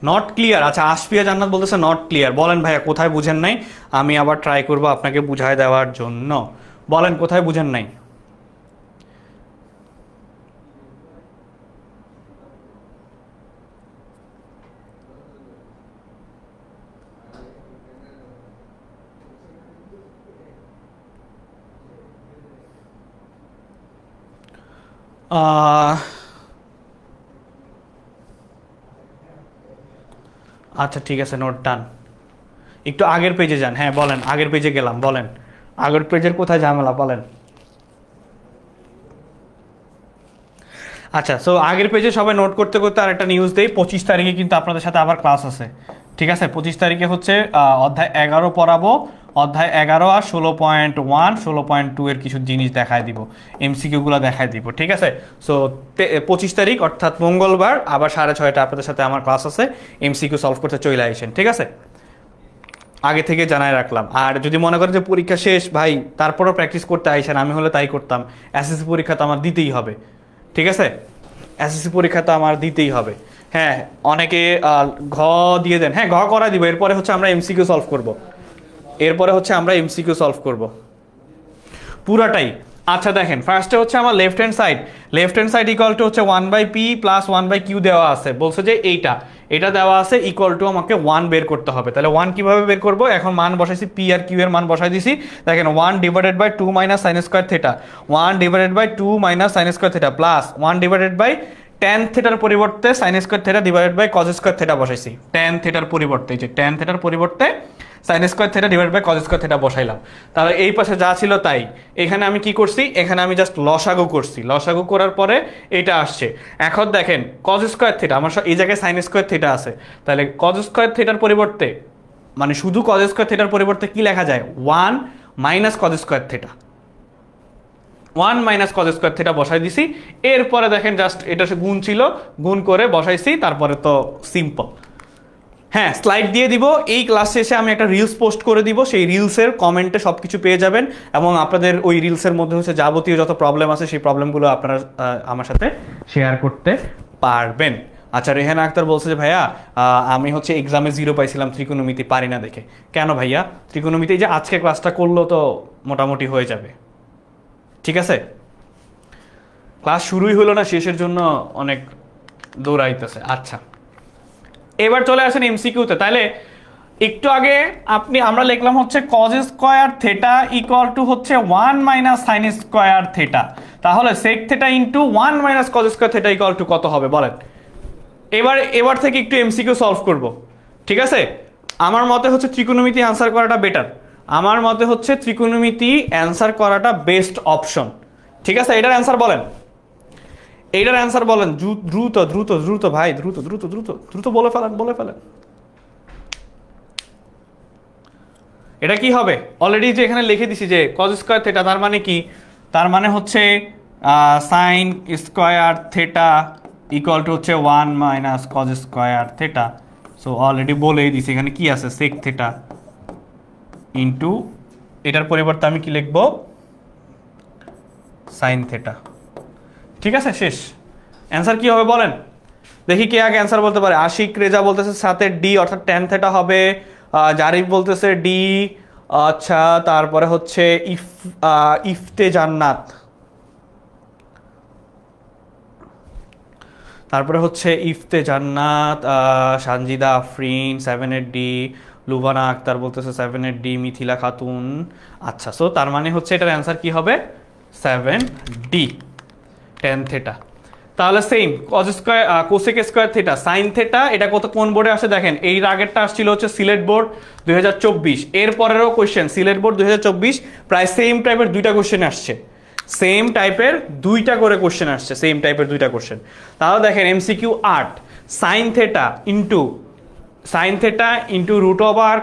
Not clear? আচ্ছা আশফিয়া জান্নাত বলতেছে নট ক্লিয়ার। বলেন ভাইয়া কোথায় বুঝেন নাই, আমি আবার ট্রাই করব আপনাকে বুঝায় দেওয়ার জন্য। বলেন কোথায় বুঝেন নাই? আচ্ছা ঠিক আছে, নোট ডান। একটু আগের পেজে যান। হ্যাঁ বলেন, আগের পেজে গেলাম, বলেন আগের পেজের কোথায় ঝামেলা বলেন। আচ্ছা সো আগের পেজে সবাই নোট করতে করতে আর একটা নিউজ দেই, 25 তারিখে কিন্তু আপনাদের সাথে আবার ক্লাস আছে, ঠিক আছে? 25 তারিখে হচ্ছে অধ্যায় 11 পড়াবো, অধ্যায় 11 আর 16.1 16.2 এর কিছু জিনিস দেখায় দিব, এমসিকিউগুলো দেখায় দিব, ঠিক আছে। সো 25 তারিখ অর্থাৎ মঙ্গলবার আবার 6:30 আপনাদের সাথে আমার ক্লাস আছে, এমসিকিউ সলভ করতে চলে আসেন, ঠিক আছে। আগে থেকে জানাই রাখলাম। আর যদি মনে করেন যে পরীক্ষা শেষ ভাই তারপরও প্র্যাকটিস করতে আইসেন, আমি হলে তাই করতাম। এসএসসি পরীক্ষা তো আমার দিতেই হবে, ঠিক আছে, এসএসসি পরীক্ষা তো আমার দিতেই হবে। হ্যাঁ, অনেকে ঘ দিয়ে দেন, হ্যাঁ ঘ করা দিব, এরপরে হচ্ছে আমরা এমসিকিউ সলভ করব, এরপরে হচ্ছে আমরা এমসিকিউ সলভ করব পুরাটাই। আচ্ছা দেখেন, ফার্স্টে হচ্ছে আমার left hand side equal to হচ্ছে 1/p প্লাস 1/q দেওয়া আছে, বলছে যে এটা দেওয়া আছে ইকুয়াল টু আমাকে 1 বের করতে হবে। তাহলে 1 কিভাবে বের করব, এখন মান বসাইছি, p আর q এর মান বসাই দিছি। দেখেন 1 divided by 2 minus sine square theta, 1 divided by 2 minus sine square theta plus 1 divided by tan থিটার পরিবর্তে sine square theta divided by cos square theta বসাইছি। tan থিটার পরিবর্তে, এই যে tan থিটার পরিবর্তে sine square theta divide by cos square theta বসাইলাম। তাহলে এই পাশে যা ছিল তাই, এখানে আমি কি করছি, এখানে আমি জাস্ট লসাগু করছি, লসাগু করার পরে এটা আসছে। এখন দেখেন cos স্কয়ার থিটা আমার এই জায়গায় সাইন স্কয়ার থিটা আছে, তাহলে cos স্কয়ার থিটার পরিবর্তে মানে শুধু cos স্কয়ার থিটার পরিবর্তে কি লেখা যায়, 1 minus cos square theta, 1 minus cos square theta বসাই দিছি। এরপরে দেখেন জাস্ট এটা গুণ ছিল, গুণ করে বসাইছি, তারপরে তো সিম্পল। হ্যাঁ, স্লাইড দিয়ে দিব, এই ক্লাস শেষে আমি একটা রিলস পোস্ট করে দিব, সেই রিলসের কমেন্টে সব কিছু পেয়ে যাবেন, এবং আপনাদের ওই রিলসের মধ্যে হচ্ছে যাবতীয় যত প্রবলেম আছে সেই প্রবলেমগুলো আপনারা আমার সাথে শেয়ার করতে পারবেন। আচ্ছা, রেহানা আক্তার বলছে যে ভাইয়া আমি হচ্ছে এক্সামে 0 পাইছিলাম, ত্রিকোণমিতি পারি না দেখে। কেন ভাইয়া, ত্রিকোণমিতি যে আজকে ক্লাসটা করলো তো মোটামুটি হয়ে যাবে, ঠিক আছে। ক্লাস শুরুই হলো না, শেষের জন্য অনেক দৌড়াইতেছে। আচ্ছা, এবার চলে আসেন এমসিকিউতে। তাহলে একটু আগে আমরা লিখলাম হচ্ছে cos square theta equal to হচ্ছে 1 মাইনাস সাইন স্কয়ার থিটা, তাহলে sec theta into 1 minus cos square theta equal to কত হবে বলেন। এবার থেকে একটু এমসিকিউ সলভ করব, ঠিক আছে। আমার মতে হচ্ছে ত্রিকোণমিতি অ্যান্সার করাটা বেটার, আমার মতে হচ্ছে ত্রিকোণমিতি অ্যান্সার করাটা বেস্ট অপশন, ঠিক আছে। এটার অ্যান্সার বলেন, এইটার অ্যান্সার বলেন, দ্রুত দ্রুত দ্রুত ভাই, দ্রুত দ্রুত দ্রুত দ্রুত বলে ফেলেন। এটা কি হবে, অলরেডি যে এখানে লিখে দিছি যে cos স্কয়ার থিটা, তার মানে কি, তার মানে হচ্ছে sign square theta equal to হচ্ছে 1 minus cos square theta. So already বলেই দিছি এখানে কি আছে, sec থিটা ইনটু এটার পরিবর্তে আমি কি লিখব, সাইন থিটা, ঠিক আছে। শেষ। অ্যান্সার কি হবে বলেন দেখি, কে আগে অ্যান্সার বলতে পারে। আশিক রেজা বলতেছে সাথে ডি অর্থাৎ tan থিটা হবে, জারিফ বলতেছে ডি, আচ্ছা তারপরে হচ্ছে ইফতে জান্নাত, তারপরে হচ্ছে ইফতে জান্নাত, সানজিদা আফরিন 7 ডি, লুবানা আক্তার বলতেছে 7 ডি, মিথিলা খাতুন। আচ্ছা, সো তার মানে হচ্ছে এটার অ্যান্সার কি হবে, 7 ডি tan থিটা। তাহলে same cos square cosec square theta sine theta, এটা কোন বোর্ডে আসে দেখেন, এই আগেরটা আসছিল হচ্ছে সিলেট বোর্ড 2024, এর পরেরও কোশ্চেন সিলেট বোর্ড 2024, প্রায় সেম টাইপের দুইটা কোশ্চেন আসছে, সেম টাইপের দুইটা করে কোশ্চেন আসছে, সেম টাইপের দুইটা কোশ্চেন। তাহলে দেখেন MCQ 8 sine theta into root over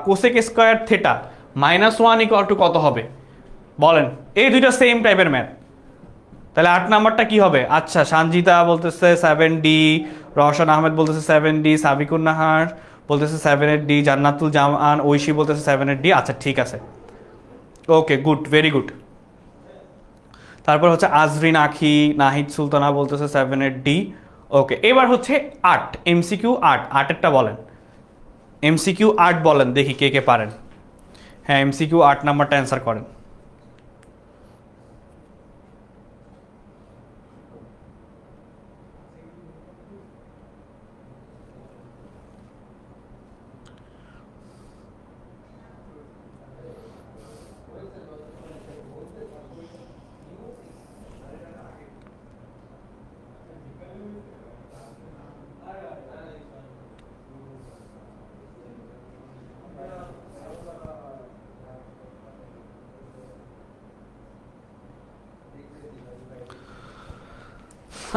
cosec square theta -1 equal to কত হবে বলেন। এই দুইটা সেম টাইপের ম্যাথ, তাহলে 8 নাম্বারটা কি হবে। আচ্ছা, সানজিদা বলতেছে 7 ডি, রওশন আহমেদ বলতেছে 7 ডি, সাবিকুন নাহার বলতেছে 7 ডি, জান্নাতুল জামান ঐশী বলতেছে 7 ডি। আচ্ছা ঠিক আছে, ওকে গুড, ভেরি গুড। তারপর হচ্ছে আজরিন আখি, নাহিদ সুলতানা বলতেছে 7 ডি। ওকে, এবার হচ্ছে 8 এমসিকিউ 8 বলেন, এমসিকিউ 8 বলেন দেখি কে কে পারেন। হ্যাঁ, এমসিকিউ 8 নাম্বারটা অ্যান্সার করেন।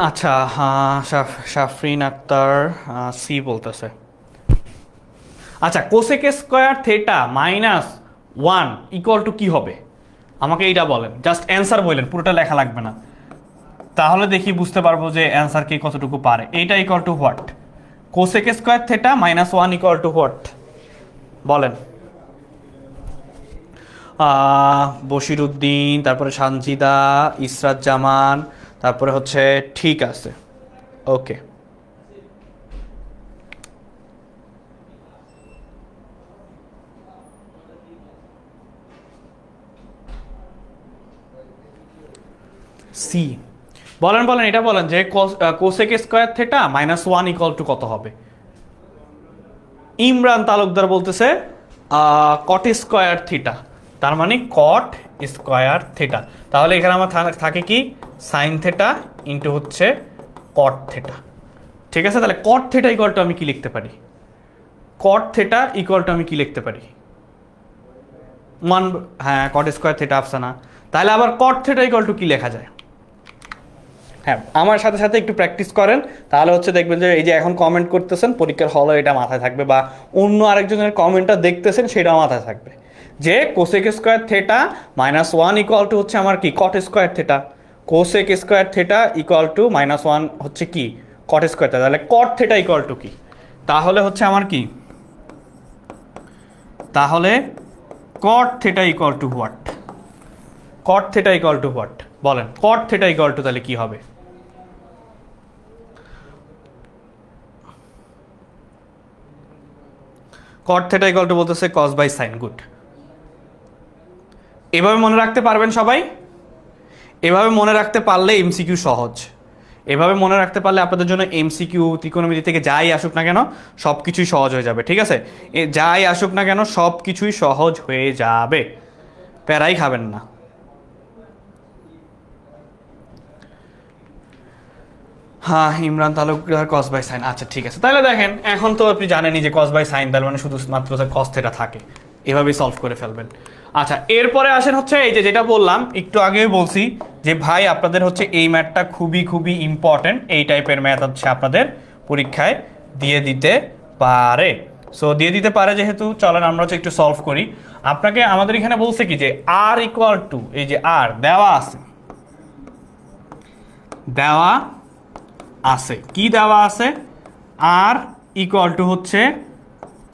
আচ্ছা, শাফরিন আক্তার সি বলতেছে। আচ্ছা, cosec square theta 1 equal to কি হবে আমাকে এইটা বলেন, জাস্ট অ্যান্সার বললেন, পুরোটা লেখা লাগবে না, তাহলে দেখি বুঝতে পারবো যে অ্যান্সার কি কতটুকু পারে। এইটা equal to what? Cosec square theta minus 1 equal to what বলেন? বশিরউদ্দিন, তারপরে সানজিদা, ইসরাত জামান, তারপরে হচ্ছে ঠিক আছে, ওকে। সি বলেন বলেন, এটা বলেন যে cosec square theta minus 1 equal to কত হবে? ইমরান তালুকদার বলতেছে কট স্কোয়ার থিটা, তার মানে কট স্কোয়ার থিটা। তাহলে এখানে আমার থাকে কি সাইন থেটা ইন্টু হচ্ছে কট থেটা, ঠিক আছে? তাহলে কট থেটা ইকুয়াল টু আমি কি লিখতে পারি? কট থেটা ইকুয়াল টু আমি কি লিখতে পারি? 1, হ্যাঁ কট স্কোয়ার থেটা আফসানা। তাহলে আবার কট থেটা ইকুয়াল টু কি লেখা যায়? হ্যাঁ আমার সাথে সাথে একটু প্র্যাকটিস করেন, তাহলে হচ্ছে দেখবেন যে এই যে এখন কমেন্ট করতেছেন পরীক্ষার হলে এটা মাথায় থাকবে, বা অন্য আরেকজনের কমেন্টটা দেখতেছেন সেটাও মাথায় থাকবে যে cosec square theta minus 1 equal to হচ্ছে আমার কি কট square theta, cosec square theta equal two minus 1 হচ্ছে কি কট স্কোয়ার থেটা। তাহলে কট থেটা ইকুয়াল টু কি? তাহলে হচ্ছে আমার কি, তাহলে cot theta equal to what? Cot theta equal to what বলেন? কট থেটা ইকুয়াল টু তাহলে কি হবে? কট থেটা ইকুয়াল টু বলতেছে কস বাই সাইন। গুড, এভাবে মনে রাখতে পারবেন সবাই? এভাবে মনে রাখতে পারলে এমসিকিউ সহজ, এভাবে মনে রাখতে পারলে আপনাদের জন্য এমসিকিউ ত্রিকোণমিতি থেকে যাই আসুক না কেন সব কিছুই সহজ হয়ে যাবে, ঠিক আছে? যাই আসুক না কেন সব কিছুই সহজ হয়ে যাবে, প্যারাই খাবেন না। হ্যাঁ Imran Talukdar cos by sine, আচ্ছা ঠিক আছে। তাহলে দেখেন এখন তো আপনি জানেনই যে কস বাই সাইন তার মানে শুধুমাত্র কস থেটা থাকে, এভাবেই সলভ করে ফেলবেন। আচ্ছা এরপরে আসেন হচ্ছে এই যে যেটা বললাম একটু আগেই বলছি যে ভাই আপনাদের হচ্ছে এই ম্যাথটা খুবই খুবই ইম্পর্টেন্ট, এই টাইপের ম্যাথ হচ্ছে আপনাদের পরীক্ষায় দিয়ে দিতে পারে। সো দিয়ে দিতে পারে যেহেতু চলেন আমরা হচ্ছে একটু সলভ করি। আপনাকে আমাদের এখানে বলছে কি যে আর ইকুয়াল টু, এই যে আর দেওয়া আছে, দেওয়া আছে কি দেওয়া আছে? আর ইকুয়াল টু হচ্ছে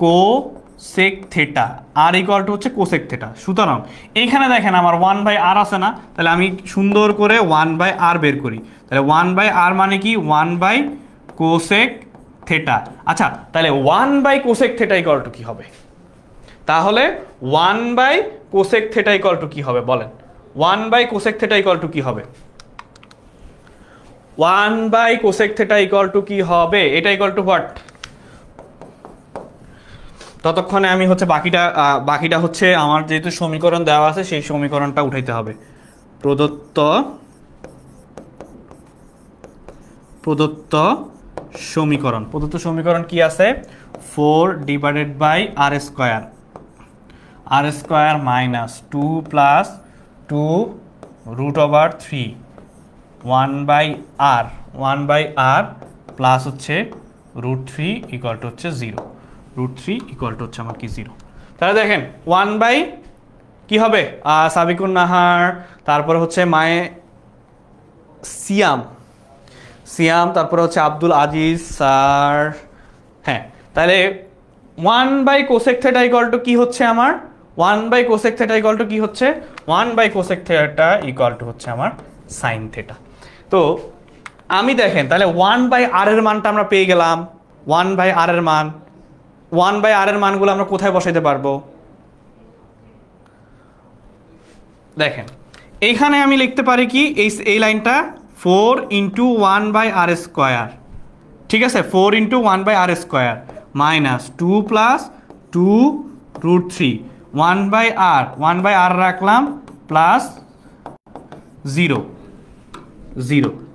cosec theta, R equal to হচ্ছে কোসেক থেটা। সুতরাং এইখানে দেখেন আমার 1/r আছে না, তাহলে আমি সুন্দর করে 1/r বের করি। তাহলে 1/r মানে কি 1/কোসেক থেটা। আচ্ছা তাহলে 1/কোসেক থেটা ইকুয়াল টু কি হবে? তাহলে 1/কোসেক থেটা ইকুয়াল টু কি হবে বলেন? 1/কোসেক থেটা ইকুয়াল টু কি হবে? 1/কোসেক থেটা ইকুয়াল টু কি হবে? এটা ইকুয়াল টু হোয়াট? ততক্ষণে আমি হচ্ছে বাকিটা হচ্ছে আমার যেহেতু সমীকরণ দেওয়া আছে সেই সমীকরণটা উঠাইতে হবে। প্রদত্ত সমীকরণ কি আছে? 4 divided by R square minus 2 plus 2 root over 3 1/r plus হচ্ছে রুট 3 ইকুয়াল টু হচ্ছে 0, রুট 3 ইকুয়াল টু হচ্ছে আমার কি 0। তাহলে দেখেন 1 কি হবে? সাবিকুন নাহার, তারপরে হচ্ছে মায়ে সিয়াম, তারপরে হচ্ছে আব্দুল আজিজ স্যার। হ্যাঁ তাহলে 1/কোসেক থেটা ইকুয়াল টু কি হচ্ছে আমার? 1/কোসেক থেটা ইকুয়াল টু কি হচ্ছে? 1/কোসেক থেটা ইকুয়াল টু হচ্ছে আমার সাইন থেটা। তো আমি দেখেন তাহলে 1/r এর মানটা আমরা পেয়ে গেলাম। 1/r এর মান, 1/r এর মানগুলো আমরা কোথায় বসাইতে পারবো? দেখেন এইখানে আমি লিখতে পারি কি এই লাইনটা 4 ইন্টু 1/r স্কোয়ার, ঠিক আছে? 4 into 1/r square minus 2 plus 2 root 3 1/r রাখলাম প্লাস 0।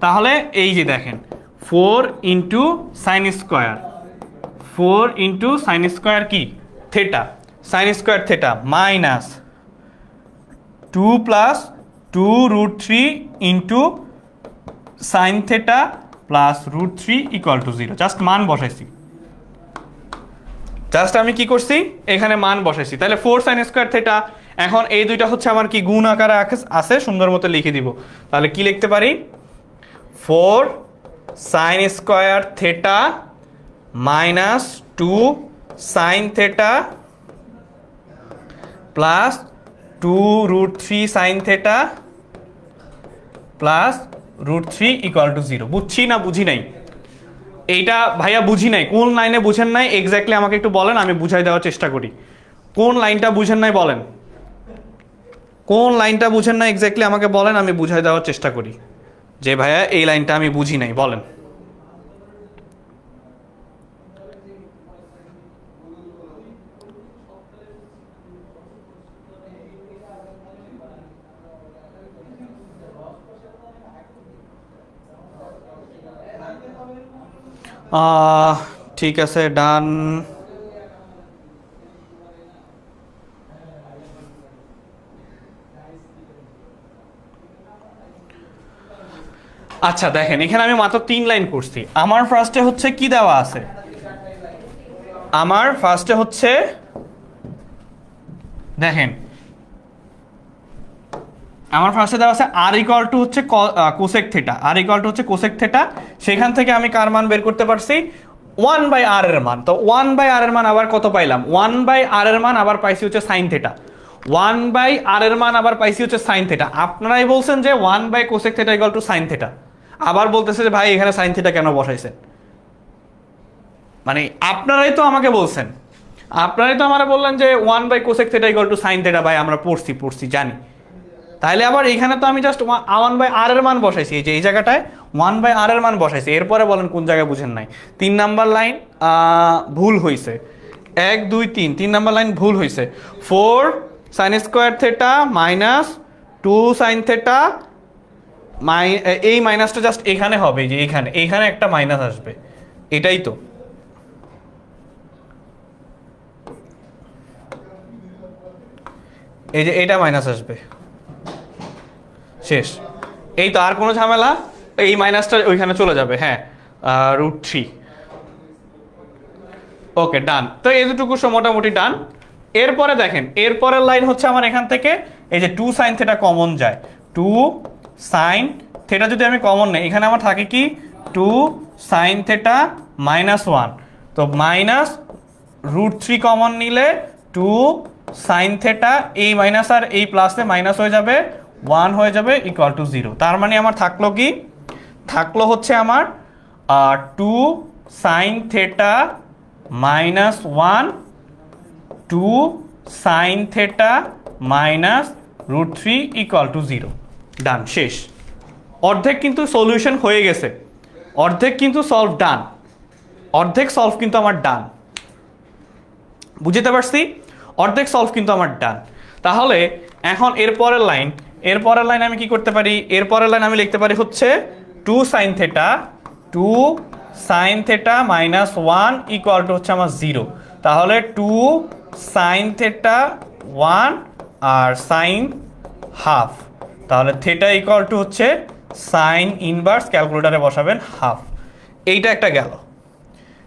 তাহলে এই যে দেখেন 4 ইন্টু সাইন স্কোয়ার কি theta, sine square theta minus 2 plus 2 root 3 into sine theta plus root 3 equal to 0। Just মান বসাইছি, জাস্ট আমি কি করছি, এখানে মান বসাইছি, তাহলে 4 sin স্কয়ার থিটা। এখন এই দুইটা হচ্ছে আমার কি গুণ আকারে আছে, সুন্দর মতো লিখে দিব। তাহলে কি লিখতে পারি, 4 sin square theta minus 2 sin theta plus 2√3 sin theta plus √3 equal to 0। বুঝছি না বুঝি নাই? এইটা ভাইয়া বুঝি নাই, কোন লাইনে বুঝেন নাই এক্স্যাক্টলি আমাকে একটু বলেন, আমি বুঝাই দেওয়ার চেষ্টা করি। কোন লাইনটা বুঝেন নাই বলেন, কোন লাইনটা বুঝেন না এক্স্যাক্টলি আমাকে বলেন, আমি বুঝাই দেওয়ার চেষ্টা করি যে ভাইয়া এই লাইনটা আমি বুঝি নাই, বলেন। ঠিক আছে, ডান। আচ্ছা দেখেন, এখানে আমি মাত্র 3 লাইন করছি। আমার ফার্স্টে হচ্ছে কি দেওয়া আছে, আমার ফার্স্টে হচ্ছে দেখেন, আমার ফার্স্টে দেওয়া আছে আর ইকুয়াল টু হচ্ছে cosec theta, R equal to হচ্ছে কোসেক থিটা। সেখান থেকে আমি কার মান বের করতে পারছি, 1/r এর মান। তো 1/r এর মান আবার কত পাইলাম, 1/r এর মান আবার পাইছি হচ্ছে সাইন থিটা, 1/r এর মান আবার পাইছি হচ্ছে সাইন থিটা। আপনারাই বলছেন যে one by cosec theta equal to sine theta, আবার বলতেছে যে ভাই এখানে সাইন থিটা কেন বসাইছেন? মানে আপনারাই তো আমাকে বলছেন, আপনারাই তো আমাকে বললেন যে one by cosec theta equal to sine theta. ভাই আমরা পড়ছি জানি, তাহলে আবার এখানে তো আমি জাস্ট 1/r এর মান বসাইছি, এই যে এই জায়গাটায় 1/r এর মান বসাইছি। এরপরে বলেন কোন জায়গায় বুঝেন নাই। 3 নাম্বার লাইন ভুল হয়েছে, 1 2 3, 3 নাম্বার লাইন ভুল হয়েছে। 4 sin square theta minus 2 sin theta, এই মাইনাসটা জাস্ট এখানে হবে, যে এখানে একটা মাইনাস আসবে, এটাই তো। এই যে এটা মাইনাস আসবে, শেষ। এই তো, আর কোনো ঝামেলা, এই মাইনাসটা ওইখানে চলে যাবে। হ্যাঁ, √3। ওকে, ডান। তো এই দুটুকু মোটামুটি ডান। এরপরে দেখেন, এরপরের লাইন হচ্ছে আমার এখান থেকে এই যে 2 sin থিটা কমন যায়, 2 sin থিটা যদি আমি কমন নেই, এখানে আমার থাকে কি 2 sin থিটা -1। তো মাইনাস √3 কমন নিলে 2 sin থিটা, এই মাইনাস আর এই প্লাসে মাইনাস হয়ে যাবে, 1 হয়ে যাবে, ইকুয়াল টু 0। তার মানে আমার থাকলো কি, থাকলো হচ্ছে আমার 2 sin theta -1, 2 sin theta -√3 equal to 0। ডান, শেষ। অর্ধেক কিন্তু সলিউশন হয়ে গেছে, অর্ধেক কিন্তু সলভ ডান, অর্ধেক সলভ কিন্তু আমার ডান। বুঝতে পারছি, অর্ধেক সলভ কিন্তু আমার ডান। তাহলে এখন এরপরের লাইন আমি কি করতে পারি, এরপরের লাইন আমি লিখতে পারি হচ্ছে 2 sin থিটা -1 ইকুয়াল টু হচ্ছে আমার 0। তাহলে 2 sin থিটা 1 আর সাইন হাফ, তাহলে থিটা ইকুয়াল টু হচ্ছে সাইন ইনভার্স, ক্যালকুলেটারে বসাবেন হাফ। এইটা একটা গেল।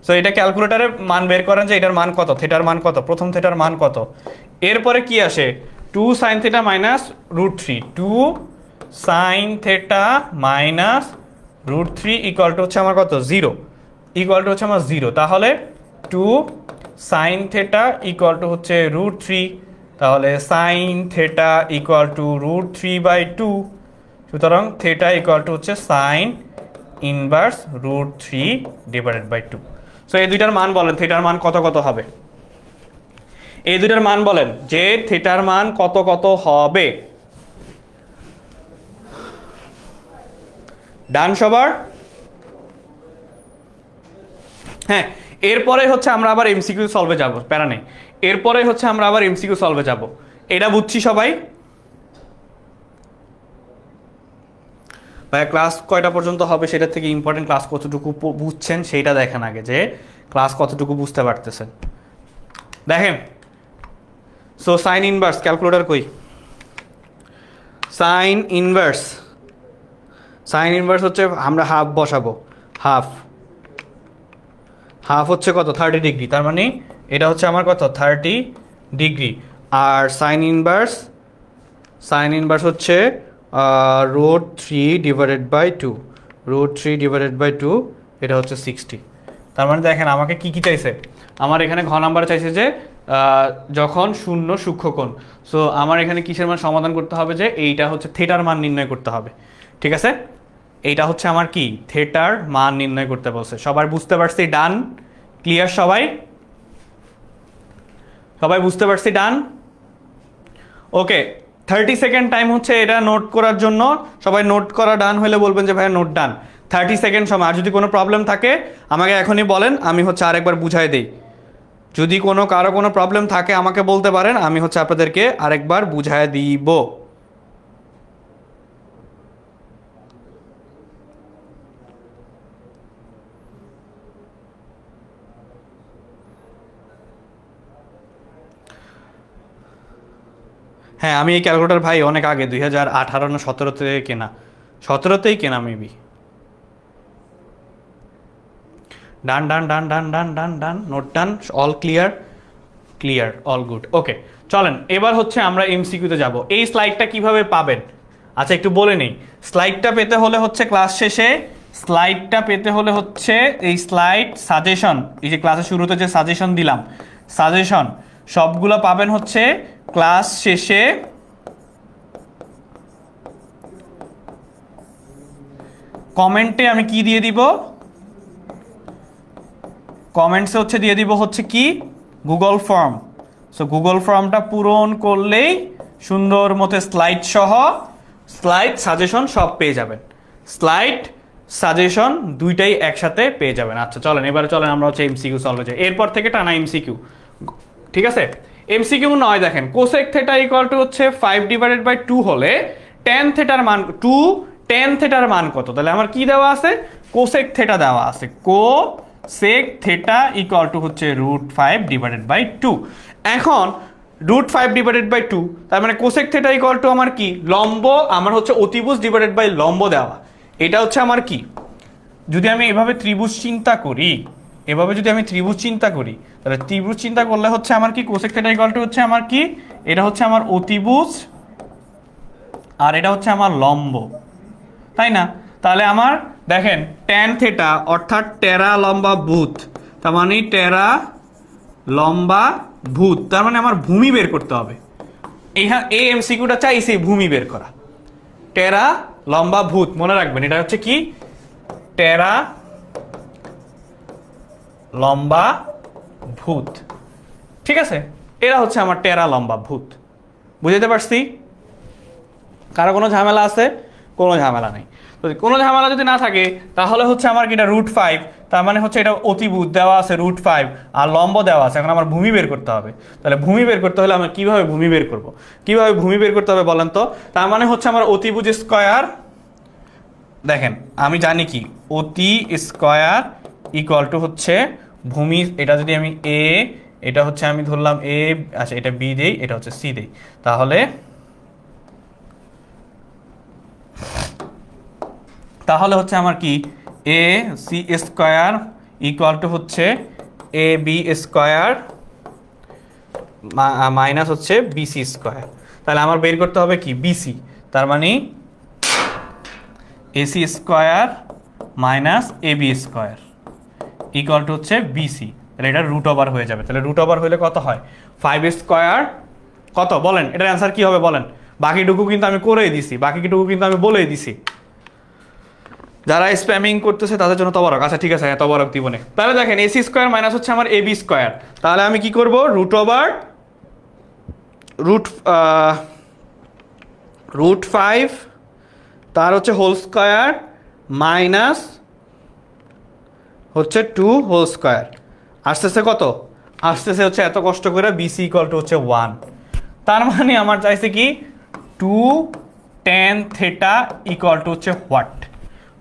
সো এটা ক্যালকুলেটারে মান বের করেন যে এটার মান কত, থিটার মান কত, প্রথম থিটার মান কত। এরপরে কি আসে, 2 sin theta -√3, 2 sin theta -√3 equal to হচ্ছে আমার কত, 0, ইকুয়াল টু হচ্ছে আমার 0। তাহলে 2 sin থিটা ইকুয়াল টু হচ্ছে √3, তাহলে sin থিটা ইকুয়াল টু √3/2। সুতরাং থিটা ইকুয়াল টু হচ্ছে সাইন ইনভার্স √3/2। সো এই দুইটার মান বলেন, থিটার মান কত কত হবে, এই দুইটার মান বলেন যে থিটার মান কত কত হবে। ডান সবার? হ্যাঁ, এরপরে হচ্ছে আমরা আবার এমসিকিউ সলভে যাব, প্যারা নেই। এরপরে হচ্ছে আমরা আবার এমসিকিউ সলভে যাব, এটা বুঝছি সবাই? ভাই ক্লাস কয়টা পর্যন্ত হবে সেটা থেকে ইম্পর্টেন্ট, ক্লাস কতটুকু বুঝছেন সেইটা দেখেন আগে, যে ক্লাস কতটুকু বুঝতে পারতেছেন। দেখেন, সো সাইন ইনভার্স, ক্যালকুলেটর কই, সাইন ইনভার্স হচ্ছে আমরা হাফ বসাবো, হাফ হচ্ছে কত 30 ডিগ্রি, তার মানে এটা হচ্ছে আমার কত 30 ডিগ্রি। আর সাইন ইনভার্স হচ্ছে √3/2, √3/2, এটা হচ্ছে 60। তার মানে দেখেন আমাকে কি কি চাইছে, আমার এখানে ঘ নাম্বার চাইছে যে যখন শূন্য সূক্ষ্মকোণ। সো আমার এখানে কিসের মান সমাধান করতে হবে, যে এইটা হচ্ছে থিটার মান নির্ণয় করতে হবে। ঠিক আছে, এইটা হচ্ছে আমার কি থিটার মান নির্ণয় করতে বলছে। সবাই বুঝতে পারছি? ডান, ক্লিয়ার? সবাই বুঝতে পারছি? ডান, ওকে। 30 সেকেন্ড টাইম হচ্ছে এটা নোট করার জন্য। সবাই নোট করা ডান হলে বলবেন যে ভাইয়া নোট ডান। 30 সেকেন্ড সময়। আর যদি কোনো প্রবলেম থাকে আমাকে এখনই বলেন, আমি হচ্ছে আরেকবার বুঝাই দিই। যদি কারো কোনো প্রবলেম থাকে আমাকে বলতে পারেন, আমি হচ্ছে আপনাদেরকে আরেকবার বুঝাই দিব। হ্যাঁ, আমি এই ক্যালকুলেটর ভাই অনেক আগে 2018 না 17-তে কেনা, 17-তেই কেনা মেবি। ডান ডান ডান ডান ডান ডান ডান, নোট ডান, অল ক্লিয়ার, অল গুড। ওকে, চলেন এবার হচ্ছে আমরা এমসিকিউতে যাব। এই স্লাইডটা কিভাবে পাবেন? আচ্ছা একটু বলে নেই। স্লাইডটা পেতে হলে হচ্ছে ক্লাস শেষে, এই স্লাইড সাজেশন, এই যে ক্লাসের শুরুতে যে সাজেশন দিলাম, সাজেশন সবগুলো পাবেন হচ্ছে ক্লাস শেষে। কমেন্টে আমি কি দিয়ে দিব? কমেন্টসে হচ্ছে দিয়ে দিব হচ্ছে কি গুগল ফর্ম। সো গুগল ফর্মটা পূরণ করলেই সুন্দর মতো স্লাইড সহ স্লাইড সাজেশন সব পেয়ে যাবেন। স্লাইড সাজেশন দুইটাই একসাথে পেয়ে যাবেন। আচ্ছা চলেন এবারে চলেন আমরা হচ্ছে এমসিকিউ সলভে যাই। এরপর থেকে টানা এমসিকিউ, ঠিক আছে? এমসিকিউ 9 দেখেন, কোসেক থিটা ইকুয়াল টু হচ্ছে 5/2 হলে tan থিটার মান tan থিটার মান কত? তাহলে আমার কি দেওয়া আছে? কোসেক থিটা দেওয়া আছে। কোসেক থিটা ইকুয়াল টু হচ্ছে √5/2। এখন √5/2, তার মানে কোসেক থিটা ইকুয়াল টু আমার কি লম্ব, আমার হচ্ছে অতিভুজ ডিভাইডেড বাই লম্ব দেওয়া। এটা হচ্ছে আমার কি, যদি আমি এভাবে ত্রিভুজ চিন্তা করি, তাহলে ত্রিভুজ চিন্তা করলে হচ্ছে আমার কি কোসেক থিটা ইকুয়াল টু হচ্ছে আমার কি, এটা হচ্ছে আমার অতিভুজ আর এটা হচ্ছে আমার লম্ব, তাই না? তাহলে আমার দেখেন tan থিটা অর্থাৎ টেরা লম্বা ভূত, তার মানে টেরা লম্বা ভূত, তার মানে আমার ভূমি বের করতে হবে। এই এমসিকিউটা চাইছে ভূমি বের করা। টেরা লম্বা ভূত, মনে রাখবেন এটা হচ্ছে কি টেরা লম্বা ভূত, ঠিক আছে? এরা হচ্ছে আমার টেরা লম্বা ভূত। বুঝতে পারছি? কারো কোনো ঝামেলা আছে? কোনো ঝামেলা নেই। কোনো ঝামেলা যদি না থাকে তাহলে হচ্ছে আমার কি এটা √5, তার মানে হচ্ছে এটা অতিভুজ দেওয়া আছে √5 আর লম্ব দেওয়া আছে। এখন আমার ভূমি বের করতে হবে। তাহলে ভূমি বের করতে হলে আমরা কিভাবে ভূমি বের করব? কিভাবে ভূমি বের করতে হবে বলেন তো? তার মানে হচ্ছে আমার অতিভুজ স্কয়ার, দেখেন আমি জানি কি অতি স্কয়ার ইকুয়াল টু হচ্ছে ভূমি, এটা যদি আমি এ, এটা হচ্ছে আমি ধরলাম এ, আচ্ছা এটা বি দেই, এটা হচ্ছে সি দেই, তাহলে হচ্ছে আমার কি A C square equal to হচ্ছে এ বি স্কয়ার মাইনাস হচ্ছে বিসি স্কয়ার। তাহলে আমার বের করতে হবে কি বিসি, তার মানে AC square minus A B square equal to হচ্ছে বিসি। তাহলে এটা √ওভার হয়ে যাবে। তাহলে √ওভার হলে কত হয়? 5 স্কয়ার কত বলেন? এটার অ্যান্সার কি হবে বলেন? বাকিটুকু কিন্তু আমি করেই দিছি, বলেই দিছি। যারা স্প্যামিং করতেছে তাদের জন্য তবরক। আচ্ছা ঠিক আছে, হ্যাঁ তবরক দিবনে। তাহলে দেখেন এসি স্কয়ার মাইনাস হচ্ছে আমার এবি স্কয়ার, তাহলে আমি কি করব √5 তার হচ্ছে হোল স্কয়ার মাইনাস হচ্ছে 2 হোল স্কয়ার আসতেছে কত? আসতেছে হচ্ছে এত কষ্ট করে বিসি ইকুয়াল টু হচ্ছে 1। তার মানে আমার চাইছে কি 2 tan থিটা ইকুয়াল টু হচ্ছে হোয়াট?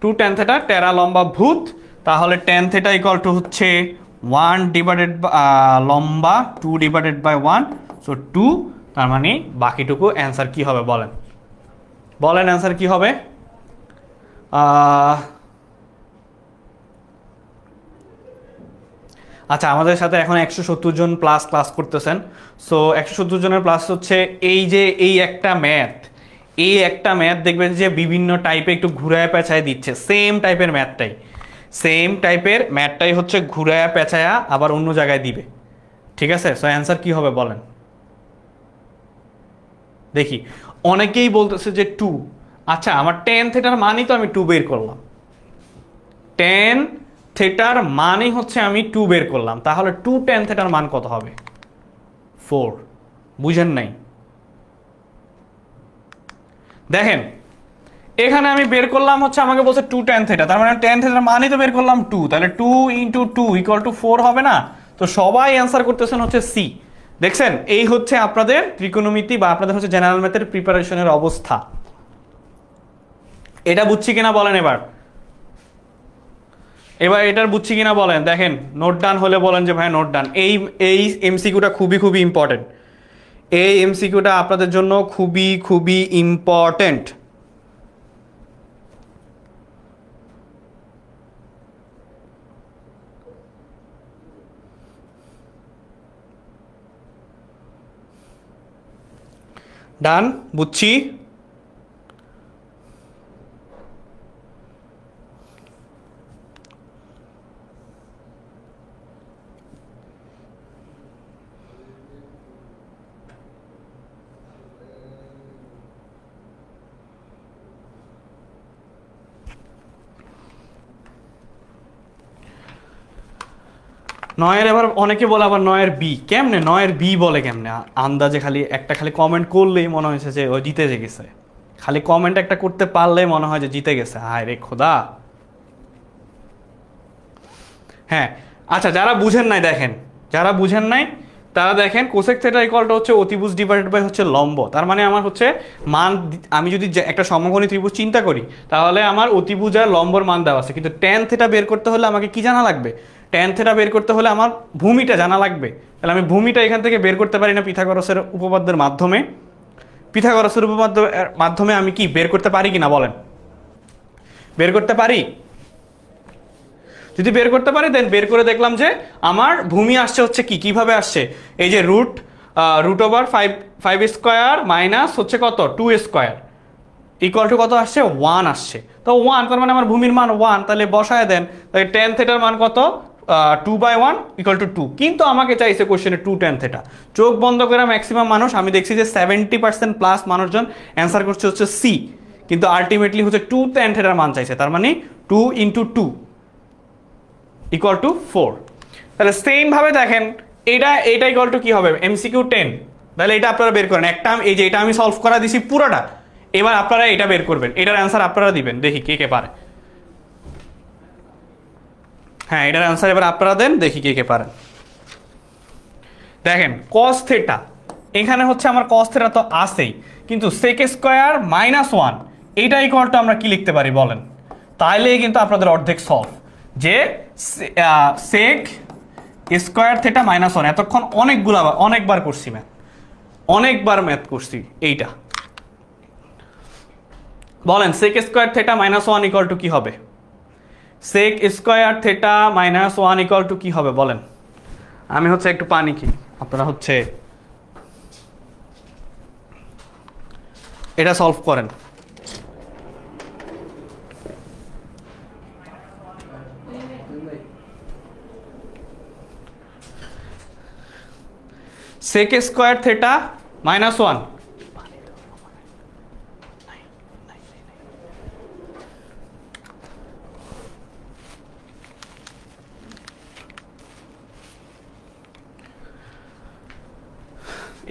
2 tan থিটা টেরা লম্বা ভূত, তাহলে tan থিটা ইকুয়াল টু হচ্ছে 1 ডিভাইডেড লম্বা 2/1, সো 2। তার মানে বাকিটুকু অ্যান্সার কি হবে বলেন? অ্যান্সার কি হবে? আচ্ছা, আমাদের সাথে এখন 170 জন প্লাস ক্লাস করতেছেন। সো 170 জনের প্লাস হচ্ছে এই যে এই একটা ম্যাথ দেখবেন যে বিভিন্ন টাইপে একটু ঘুরায় পেঁচায় দিচ্ছে, সেম টাইপের ম্যাথটাই হচ্ছে ঘুরায়া পেঁচায়া আবার অন্য জায়গায় দিবে। ঠিক আছে, সো অ্যান্সার কি হবে বলেন দেখি। অনেকেই বলতেছে যে 2। আচ্ছা, আমার টেন থেটার মানই তো আমি 2 বের করলাম, টেন থেটার মানই হচ্ছে আমি 2 বের করলাম, তাহলে 2 টেন থেটার মান কত হবে? 4। বুঝেন নাই? দেখেন এখানে আমি বের করলাম হচ্ছে, আমাকে বলছে 2 টেন থেটা, তার মানে টেন থেটার মানই তো বের করলাম 2, তাহলে 2 ইন্টু 2 ইকুয়াল টু 4 হবে না? তো সবাই অ্যান্সার করতেছেন হচ্ছে সি। দেখছেন, এই হচ্ছে আপনাদের ত্রিকোণমিতি বা আপনাদের হচ্ছে জেনারেল ম্যাথের প্রিপারেশনের অবস্থা। এটা বুঝছি কিনা বলেন এবার এটার বুঝছি কিনা বলেন। দেখেন, নোট ডান হলে বলেন যে ভাই নোট ডান। এই এমসিকিউটা খুবই ইম্পর্টেন্ট, এই এমসিকিউটা আপনাদের জন্য খুবই ইম্পর্টেন্ট। ডান, বুঝছি। নয়ের এবার অনেকে বলে আবার নয়ের বি কেমনে, নয়ের বি বলে কেমনে? আন্দাজে খালি কমেন্ট করলেই মনে হয়েছে যে ও জিতে গেছে, খালি কমেন্ট একটা করতে পারলেই মনে হয় যে জিতে গেছে। হায় রে খোদা। হ্যাঁ, আচ্ছা, যারা বুঝেন নাই তারা দেখেন কোসেক থিটা ইকুয়ালটা হচ্ছে অতিভুজ ডিভাইডেড বাই হচ্ছে লম্ব। তার মানে আমার হচ্ছে মান, আমি যদি একটা সমকোণী ত্রিভুজ চিন্তা করি তাহলে আমার অতিভুজ আর লম্বর মান দেওয়া আছে, কিন্তু ট্যান থিটা বের করতে হলে আমাকে কি জানা লাগবে? ট্যান থিটা বের করতে হলে আমার ভূমিটা জানা লাগবে। তাহলে আমি ভূমিটা এখান থেকে বের করতে পারি না পিথাগোরাসের উপপাদ্যের মাধ্যমে? পিথাগোরাসের উপপাদ্যের মাধ্যমে আমি কি বের করতে পারি কিনা বলেন? বের করতে পারি? যদি বের করতে পারি দেন বের করে দেখলাম যে আমার ভূমি আসছে হচ্ছে কিভাবে আসছে, এই যে রুট ওভার 5 স্কোয়ার মাইনাস হচ্ছে কত 2 স্কোয়ার ইকুয়াল টু কত আসছে 1 আসছে। তো 1, তার মানে আমার ভূমির মান 1, তাহলে বসায় দেন। তাহলে টেন থেটার মান কত? 2/1 ইকুয়াল টু 2। কিন্তু আমাকে চাইছে কোশ্চেনে 2 টেন থেটা। চোখ বন্ধ করে ম্যাক্সিমাম মানুষ, আমি দেখছি যে 70% প্লাস মানুষজন অ্যান্সার করছে হচ্ছে সি, কিন্তু আলটিমেটলি হচ্ছে 2 টেন থেটার মান চাইছে, তার মানে 2 ইন্টু 2 ইকুয়াল টু 4। তাহলে সেম ভাবে দেখেন এইটা ইকুয়াল টু কি হবে? এমসিকিউ 10। তাহলে এটা আপনারা বের করেন। একটা এই যে এটা আমি সলভ করা দিছি পুরোটা, এবার আপনারা এটা বের করবেন, এটার অ্যান্সার আপনারা দিবেন, দেখি কে পারে। হ্যাঁ, এটার অ্যান্সার এবার আপনারা দেন, দেখি কে পারেন। দেখেন কস থিটা, এখানে হচ্ছে আমার কস থিটা তো আসেই, কিন্তু সেক স্কোয়ার মাইনাস 1 এইটা ইকুয়াল টু আমরা কি লিখতে পারি বলেন? তাইলেই কিন্তু আপনাদের অর্ধেক সলভ, যে সেক স্কোয়ার থিটা মাইনাস 1। এতক্ষণ অনেকবার করছি ম্যাথ করছি। এইটা বলেন sec square theta minus 1 equal to কি হবে? Sec square theta minus 1 equal to কি হবে বলেন? আমি হচ্ছে একটু পানি খাই, আপনারা হচ্ছে এটা সলভ করেন। সেক স্কোয়ার থিটা মাইনাস 1,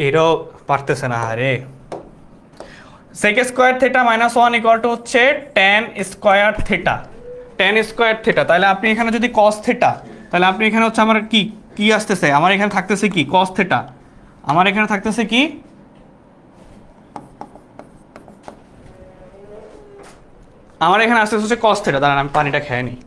এটাও পারতেছে না। আরে sec square theta minus 1 equal to হচ্ছে ট্যান স্কোয়ার থিটা। তাহলে আপনি এখানে যদি কস থিটা, তাহলে আপনি এখানে হচ্ছে আমার কি আসতেছে? আমার এখানে থাকতেছে কি কস থিটা, আমার এখানে থাকতেছে কি আমার এখানে আসতেছে হচ্ছে কস থিটা। দাঁড়ান আমি পানিটা খেয়ে নিই।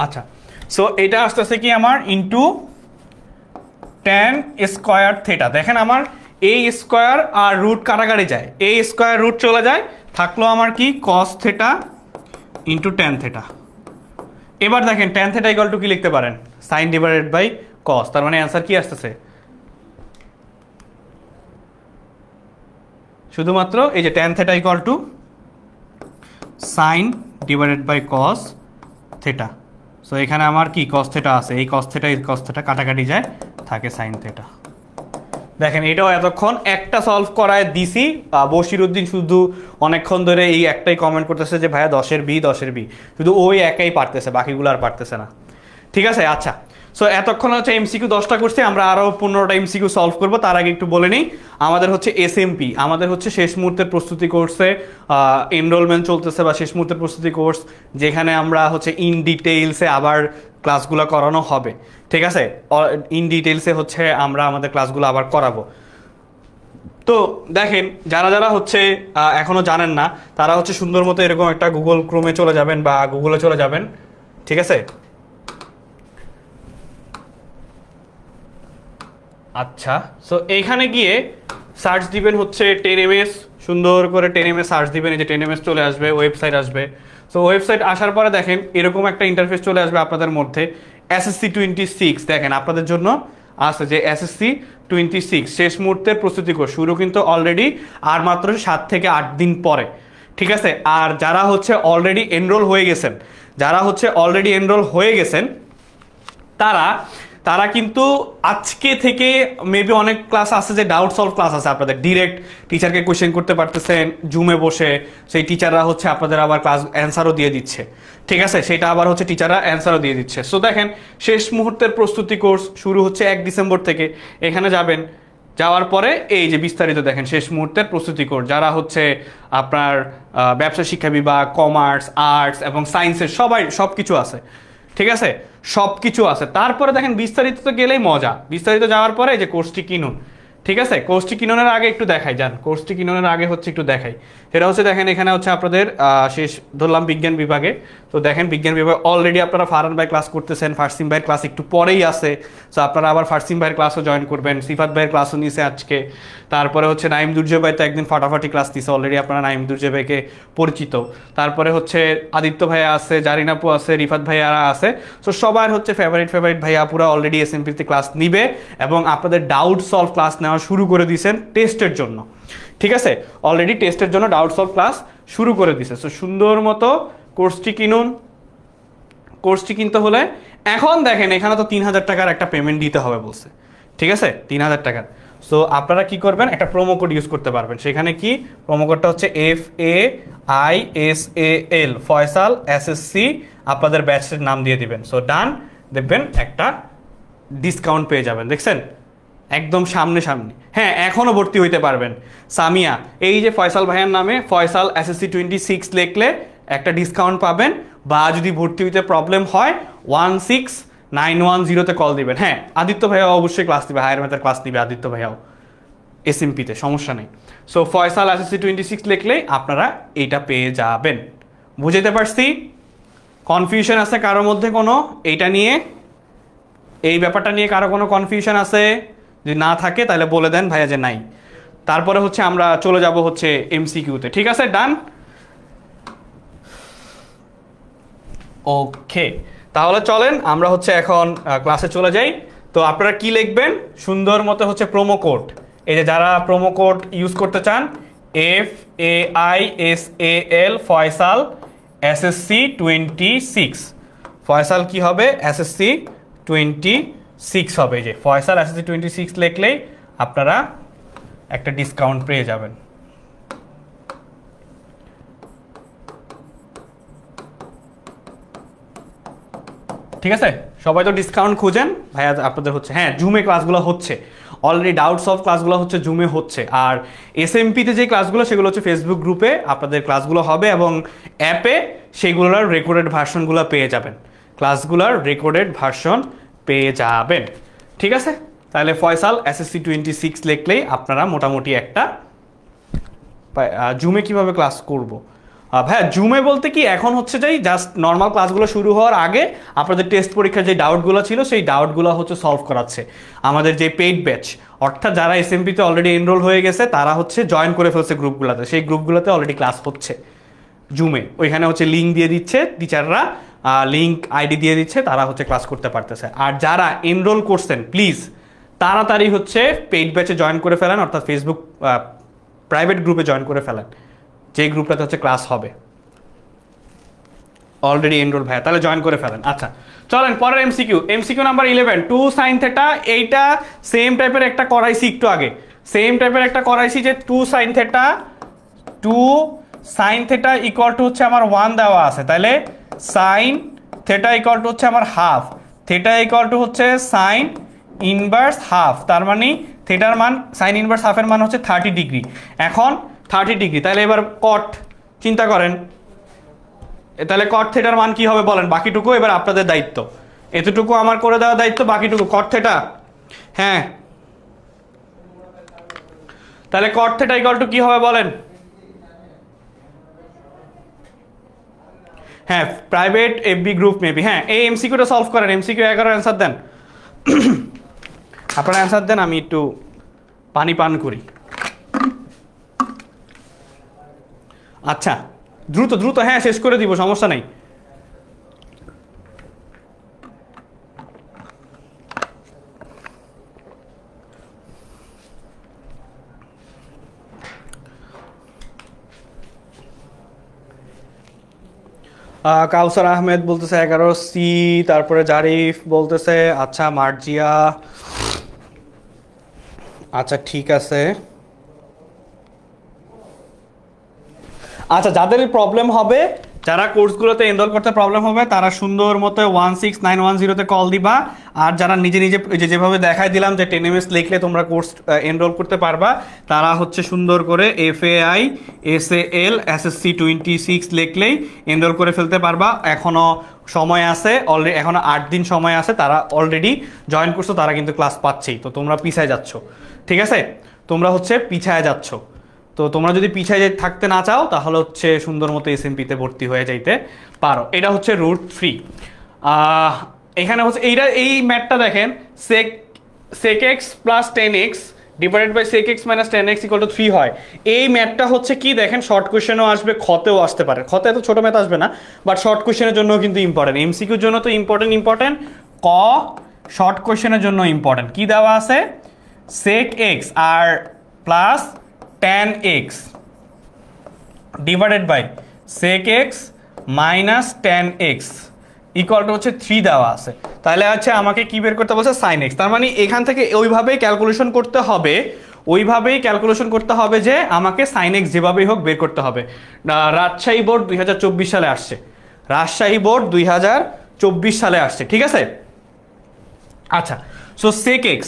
আচ্ছা, সো এটা আসতেছে কি আমার ইন্টু ট্যান স্কোয়ার থেটা। দেখেন আমার এই স্কোয়ার আর রুট কাটাকাটি যায়, এই স্কোয়ার রুট চলে যায়, থাকলো আমার কি cos theta into tan theta. এবার দেখেন ট্যান থেটা ইকুয়াল টু কি লিখতে পারেন, সাইন ডিভাইডেড বাই কস। তার মানে অ্যান্সার কি আসতেছে, শুধুমাত্র এই যে tan theta equal to sine divided by cos theta. So এখানে আমার কি কস থেটা আছে, এই কস থেটা কাটাকাটি যায়, থাকে সাইন থেটা। দেখেন এটাও এতক্ষণ একটা সলভ করায় দিছি, বশিরউদ্দিন শুধু অনেকক্ষণ ধরে এই একটাই কমেন্ট করতেছে যে ভাইয়া 10-এর বি, শুধু ওই একাই পারতেছে, বাকিগুলো আর পারতেছে না। ঠিক আছে, আচ্ছা। সো এতক্ষণ হচ্ছে এমসিকিউ 10টা করছে, আমরা আরও 15টা এমসিকিউ সলভ করবো। তার আগে একটু বলে নিই, আমাদের হচ্ছে এসএমপি, আমাদের হচ্ছে শেষ মুহূর্তের প্রস্তুতি কোর্সে এনরোলমেন্ট চলতেছে, বা শেষ মুহূর্তের প্রস্তুতি কোর্স, যেখানে আমরা হচ্ছে ইন ডিটেইলসে আবার ক্লাসগুলো করানো হবে। ঠিক আছে, ইন ডিটেইলসে হচ্ছে আমরা আমাদের ক্লাসগুলো আবার করাবো। তো দেখেন যারা যারা হচ্ছে এখনো জানেন না, তারা হচ্ছে সুন্দর মতো এরকম একটা গুগল ক্রোমে চলে যাবেন বা গুগলে চলে যাবেন। ঠিক আছে, আচ্ছা। সো এইখানে গিয়ে সার্চ দিবেন হচ্ছে 10ms, সুন্দর করে 10ms সার্চ দিবেন, এই যে 10ms চলে আসবে, ওয়েবসাইট আসবে। সো ওয়েবসাইট আসার পরে দেখেন এরকম একটা ইন্টারফেস চলে আসবে আপনাদের মধ্যে। এসএসসি 26 দেখেন আপনাদের জন্য আছে যে এসএসসি 26 শেষ মুহূর্তের প্রস্তুতি কোর্স শুরু কিন্তু অলরেডি আর মাত্র 7 থেকে 8 দিন পরে। ঠিক আছে, আর যারা হচ্ছে অলরেডি এনরোল হয়ে গেছেন তারা কিন্তু আজকে থেকে মেবি অনেক ক্লাস আছে যে ডাউট সলভ ক্লাস আছে আপনাদের, ডিরেক্ট টিচারকে কোয়েশ্চেন করতে পারতেছেন জুমে বসে, সেই টিচাররা হচ্ছে আপনাদের আবার ক্লাস অ্যান্সারও দিয়ে দিচ্ছে। ঠিক আছে, সেটা আবার হচ্ছে টিচাররা অ্যান্সারও দিয়ে দিচ্ছে। সো দেখেন শেষ মুহূর্তের প্রস্তুতি কোর্স শুরু হচ্ছে 1 ডিসেম্বর থেকে। এখানে যাবেন, যাওয়ার পরে এই যে বিস্তারিত দেখেন শেষ মুহূর্তের প্রস্তুতি কোর্স, যারা হচ্ছে আপনার ব্যবসা শিক্ষা বিভাগ, কমার্স, আর্টস এবং সায়েন্সের সব কিছু আছে। ঠিক আছে, সব কিছু আছে। তারপরে দেখেন বিস্তারিত তো গেলেই মজা, বিস্তারিত যাওয়ার পরে যে কোর্সটি কিনুন। ঠিক আছে, কোর্সটি কিনোনের আগে একটু দেখাই, কোর্সটি কিনোনের আগে হচ্ছে একটু দেখাই, সেটা হচ্ছে দেখেন এখানে হচ্ছে আপনাদের শেষ ধরলাম বিজ্ঞান বিভাগে। তো দেখেন বিজ্ঞান বিভাগে অলরেডি আপনারা ফারহান ভাই ক্লাস করতেছেন, ফারসিম ভাইয়ের ক্লাস একটু পরেই আছে। সো আপনারা আবার ফারসিম ভাইয়ের ক্লাসও জয়েন করবেন, সিফাত ভাইয়ের ক্লাসও নিয়েছে আজকে। তারপরে হচ্ছে নাইম দুর্জয় ভাই তো একদিন ফাটাফাটি ক্লাস দিছে, অলরেডি আপনারা নাইম দুর্জয় ভাইকে পরিচিত। তারপরে হচ্ছে আদিত্য ভাইয়া আছে, জারিন আপু আছে, রিফাত ভাইয়ারা আছে। সো সবার হচ্ছে ফেভারিট ভাইয়া পুরা অলরেডি এসএমপিতে ক্লাস নিবে এবং আপনাদের ডাউট সলভ ক্লাস নেওয়া শুরু করে দিয়েছেন টেস্টের জন্য। ঠিক আছে, অলরেডি টেস্টের জন্য ডাউট সলভ ক্লাস শুরু করে দিছে। সো সুন্দর মতো কোর্সটি কিনুন। কোর্সটি কিনতে হলে এখন দেখেন এখানে তো 3000 টাকার একটা পেমেন্ট দিতে হবে বলছে। ঠিক আছে, 3000 টাকার। সো আপনারা কি করবেন, একটা প্রোমো কোড ইউজ করতে পারবেন। সেখানে কি প্রোমো কোডটা হচ্ছে FAISAL, ফয়সাল SSC, আপনাদের ব্যাচের নাম দিয়ে দিবেন। সো ডান, দেখবেন একটা ডিসকাউন্ট পেয়ে যাবেন। দেখছেন একদম সামনে। হ্যাঁ, এখনও ভর্তি হইতে পারবেন। সামিয়া, এই যে ফয়সাল ভাইয়ার নামে ফয়সাল SSC 26 লিখলে একটা ডিসকাউন্ট পাবেন, বা যদি ভর্তি হইতে প্রবলেম হয় 16910-তে কল দিবেন। হ্যাঁ, আদিত্য ভাইয়াও অবশ্যই ক্লাস দিবে, হায়ার ম্যাথের ক্লাস নিবে আদিত্য ভাইয়াও এসএমপিতে, সমস্যা নেই। সো ফয়সাল SSC 26 লিখলেই আপনারা এইটা পেয়ে যাবেন। বুঝাইতে পারছি? কনফিউশন আছে কারোর মধ্যে কোনো এইটা নিয়ে, এই ব্যাপারটা নিয়ে কারো কোনো কনফিউশন আছে? যদি না থাকে তাহলে বলে দেন ভাইয়া যে নাই। তারপরে হচ্ছে আমরা চলে যাব হচ্ছে এমসিকিউতে। ঠিক আছে, ডান। ওকে, তাহলে চলেন আমরা হচ্ছে এখন ক্লাসে চলে যাই। তো আপনারা কি লিখবেন, সুন্দর মতো হচ্ছে প্রোমো কোড, এই যে যারা প্রোমো কোড ইউজ করতে চান FAISAL ফয়সাল SSC 26। ফয়সাল কি হবে, SSC 26 হবে। যে ফয়সাল SSC 26 লিখলেই আপনারা একটা ডিসকাউন্ট পেয়ে যাবেন। ঠিক আছে, সবাই তো ডিসকাউন্ট খুঁজেন ভাইয়া আপনাদের হচ্ছে। হ্যাঁ, জুমে ক্লাসগুলো হচ্ছে অলরেডি, ডাউট সলভ ক্লাসগুলো হচ্ছে জুমে হচ্ছে। আর এসএমপিতে যে ক্লাসগুলো সেগুলো হচ্ছে ফেসবুক গ্রুপে আপনাদের ক্লাসগুলো হবে, এবং অ্যাপে সেগুলোর রেকর্ডেড ভার্সনগুলো পেয়ে যাবেন, ক্লাসগুলোর রেকর্ডেড ভার্সন পেয়ে যাবেন। ঠিক আছে, তাহলে ফয়সাল SSC 26 লিখলেই আপনারা মোটামুটি একটা জুমে কিভাবে ক্লাস করব, হ্যাঁ জুমে বলতে কি এখন হচ্ছে যে জাস্ট নর্মাল ক্লাসগুলো শুরু হওয়ার আগে আপনাদের টেস্ট পরীক্ষার যে ডাউটগুলো ছিল সেই ডাউটগুলো হচ্ছে সলভ করাচ্ছে আমাদের যে পেইড ব্যাচ, অর্থাৎ যারা এসএমপিতে অলরেডি এনরোল হয়ে গেছে তারা হচ্ছে জয়েন করে ফেলছে গ্রুপগুলোতে, সেই গ্রুপগুলোতে অলরেডি ক্লাস হচ্ছে জুমে। ওইখানে হচ্ছে লিঙ্ক দিয়ে দিচ্ছে টিচাররা, লিঙ্ক আইডি দিয়ে দিচ্ছে, তারা হচ্ছে ক্লাস করতে পারতেছে। আর যারা এনরোল করছেন প্লিজ তাড়াতাড়ি হচ্ছে পেইড ব্যাচে জয়েন করে ফেলেন, অর্থাৎ ফেসবুক প্রাইভেট গ্রুপে জয়েন করে ফেলেন, যে গ্রুপটাতে হচ্ছে ক্লাস হবে। অলরেডি এনরোল ভাইয়া, তাহলে জয়েন করে ফেলেন। আচ্ছা চলেন পরের এমসিকিউ নাম্বার 11, 2 sin থিটা। এইটা সেম টাইপের একটা করাইছি একটু আগে, সেম টাইপের একটা করাইছি যে 2 sin theta, 2 sin theta equal to হচ্ছে আমার 1 দেওয়া আছে, তাহলে sin থিটা ইকুয়াল টু হচ্ছে আমার হাফ, থিটা ইকুয়াল টু হচ্ছে sin ইনভার্স হাফ, তার মানে থিটার মান sin ইনভার্স হাফের মান হচ্ছে 30 ডিগ্রি। এখন 30 ডিগ্রি, তাহলে এবার কট চিন্তা করেন, তাহলে কট থিটার মান কি হবে বলেন? বাকিটুকু এবার আপনাদের দায়িত্ব, এতটুকু আমার করে দেওয়া দায়িত্ব, বাকিটুকু কট থিটা। হ্যাঁ তাহলে কট থিটা ইকুয়াল টু কি হবে বলেন? হ্যাঁ প্রাইভেট এফবি গ্রুপ মেবি। হ্যাঁ এই এমসিকিউটা সলভ করেন, এমসিকিউ 11 অ্যান্সার দেন। আপনারা অ্যান্সার দেন, আমি একটু পানি পান করি। আচ্ছা দ্রুত দ্রুত, হ্যাঁ শেষ করে দিব, সমস্যা নেই। কাউসার আহমেদ বলতেছে 11C, তারপরে জারিফ বলতেছে আচ্ছা মার্জিয়া, আচ্ছা ঠিক আছে। আচ্ছা যাদের প্রবলেম হবে, যারা কোর্সগুলোতে এনরোল করতে প্রবলেম হবে, তারা সুন্দর মতো 16910-তে কল দিবা। আর যারা নিজে নিজে যেভাবে দেখাই দিলাম যে 10 MS লিখলে তোমরা কোর্স এনরোল করতে পারবা, তারা হচ্ছে সুন্দর করে FAI SAL SSC 26 লিখলেই এনরোল করে ফেলতে পারবা। এখনও সময় আছে, অলরেডি এখনও 8 দিন সময় আছে। তারা অলরেডি জয়েন করছো, তারা কিন্তু ক্লাস পাচ্ছেই। তো তোমরা পিছায় যাচ্ছ, ঠিক আছে? তোমরা হচ্ছে পিছায় যাচ্ছ। তো তোমরা যদি পিছায় থাকতে না চাও তাহলে হচ্ছে সুন্দর মতো এসএমপিতে ভর্তি হয়ে যাইতে পারো। এটা হচ্ছে রুট 3। এখানে হচ্ছে এই ম্যাথটা দেখেন, sec x plus 10x divided by sec x minus 10x equal to 3 হয়। এই ম্যাথটা হচ্ছে কি দেখেন, শর্ট কোয়েশ্চেনও আসবে, খতেও আসতে পারে। খতে এত ছোট ম্যাথ আসবে না, বাট শর্ট কোয়েশ্চেনের জন্য কিন্তু ইম্পর্টেন্ট। এমসিকিউর জন্য তো ইম্পর্টেন্ট, ক শর্ট কোয়েশ্চেনের জন্য ইম্পর্টেন্ট। কি দেওয়া আছে? sec x আর plus tan x divided by sec x minus tan x equal to হচ্ছে 3 দেওয়া আছে। তাহলে হচ্ছে আমাকে কি বের করতে বলছে? sin x। তার মানে এখান থেকে ওইভাবেই ক্যালকুলেশন করতে হবে, যে আমাকে sin x যেভাবেই হোক বের করতে হবে। রাজশাহী বোর্ড 2024 সালে আসছে, ঠিক আছে? আচ্ছা so sec x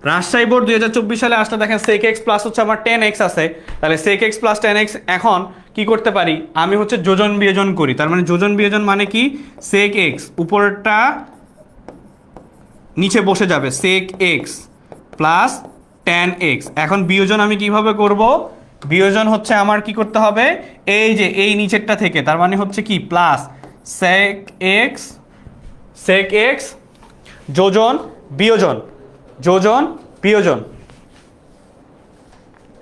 Rajshahi board 2024 সালে আসলে দেখেন sec x প্লাস হচ্ছে আমার 10x আছে, তাহলে sec x প্লাস 10x এখন কি করতে পারি? আমি হচ্ছে যোজন বিয়োজন করি। তার মানে যোজন বিয়োজন মানে কি? sec x উপরটা নিচে বসে যাবে, sec x plus tan x। এখন বিয়োজন আমি কিভাবে করব? বিয়োজন হচ্ছে আমার কি করতে হবে? এই যে এই নিচেরটা থেকে, তার মানে হচ্ছে কি প্লাস sec x যোজন বিয়োজন,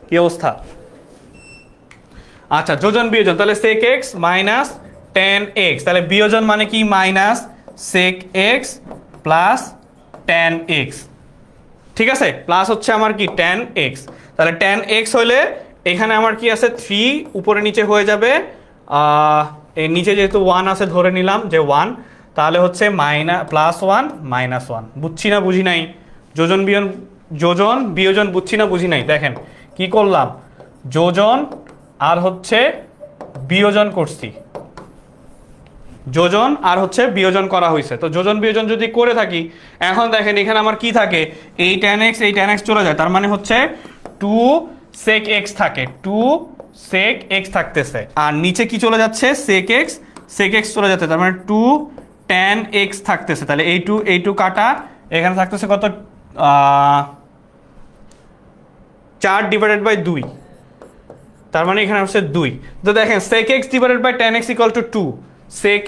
কি অবস্থা? আচ্ছা যোজন বিয়োজন, তাহলে sec x minus tan x, তাহলে বিয়োজন মানে কি? Minus sec x plus tan x, ঠিক আছে? প্লাস হচ্ছে আমার কি? tan x। তাহলে tan x হইলে এখানে আমার কি আছে? 3 উপরে নিচে হয়ে যাবে, এর নিচে যেহেতু 1 আছে ধরে নিলাম যে 1, তাহলে হচ্ছে প্লাস 1 মাইনাস 1। বুঝছি না বুঝি নাই? যোজন বিয়োজন বুঝছি না বুঝি নাই? দেখেন কি করলাম, যোজন আর হচ্ছে বিয়োজন করছি, যোজন আর হচ্ছে বিয়োজন করা হয়েছে। তো যোজন বিয়োজন যদি করে থাকি, এখন দেখেন এখানে আমার কি থাকে? এই tan x চলে যায়, তার মানে হচ্ছে 2 sec x থাকে, 2 sec x থাকতেছে। আর নিচে কি চলে যাচ্ছে? sec x চলে যাচ্ছে, তার মানে 2 tan x থাকতেছে। তাহলে এই 2 কাটা, এখানে থাকতেছে কত? 4 ডিভাইডেড বাই 2, তার মানে এখানে হচ্ছে 2। তো দেখেন sec x divided by tan x equal to 2, sec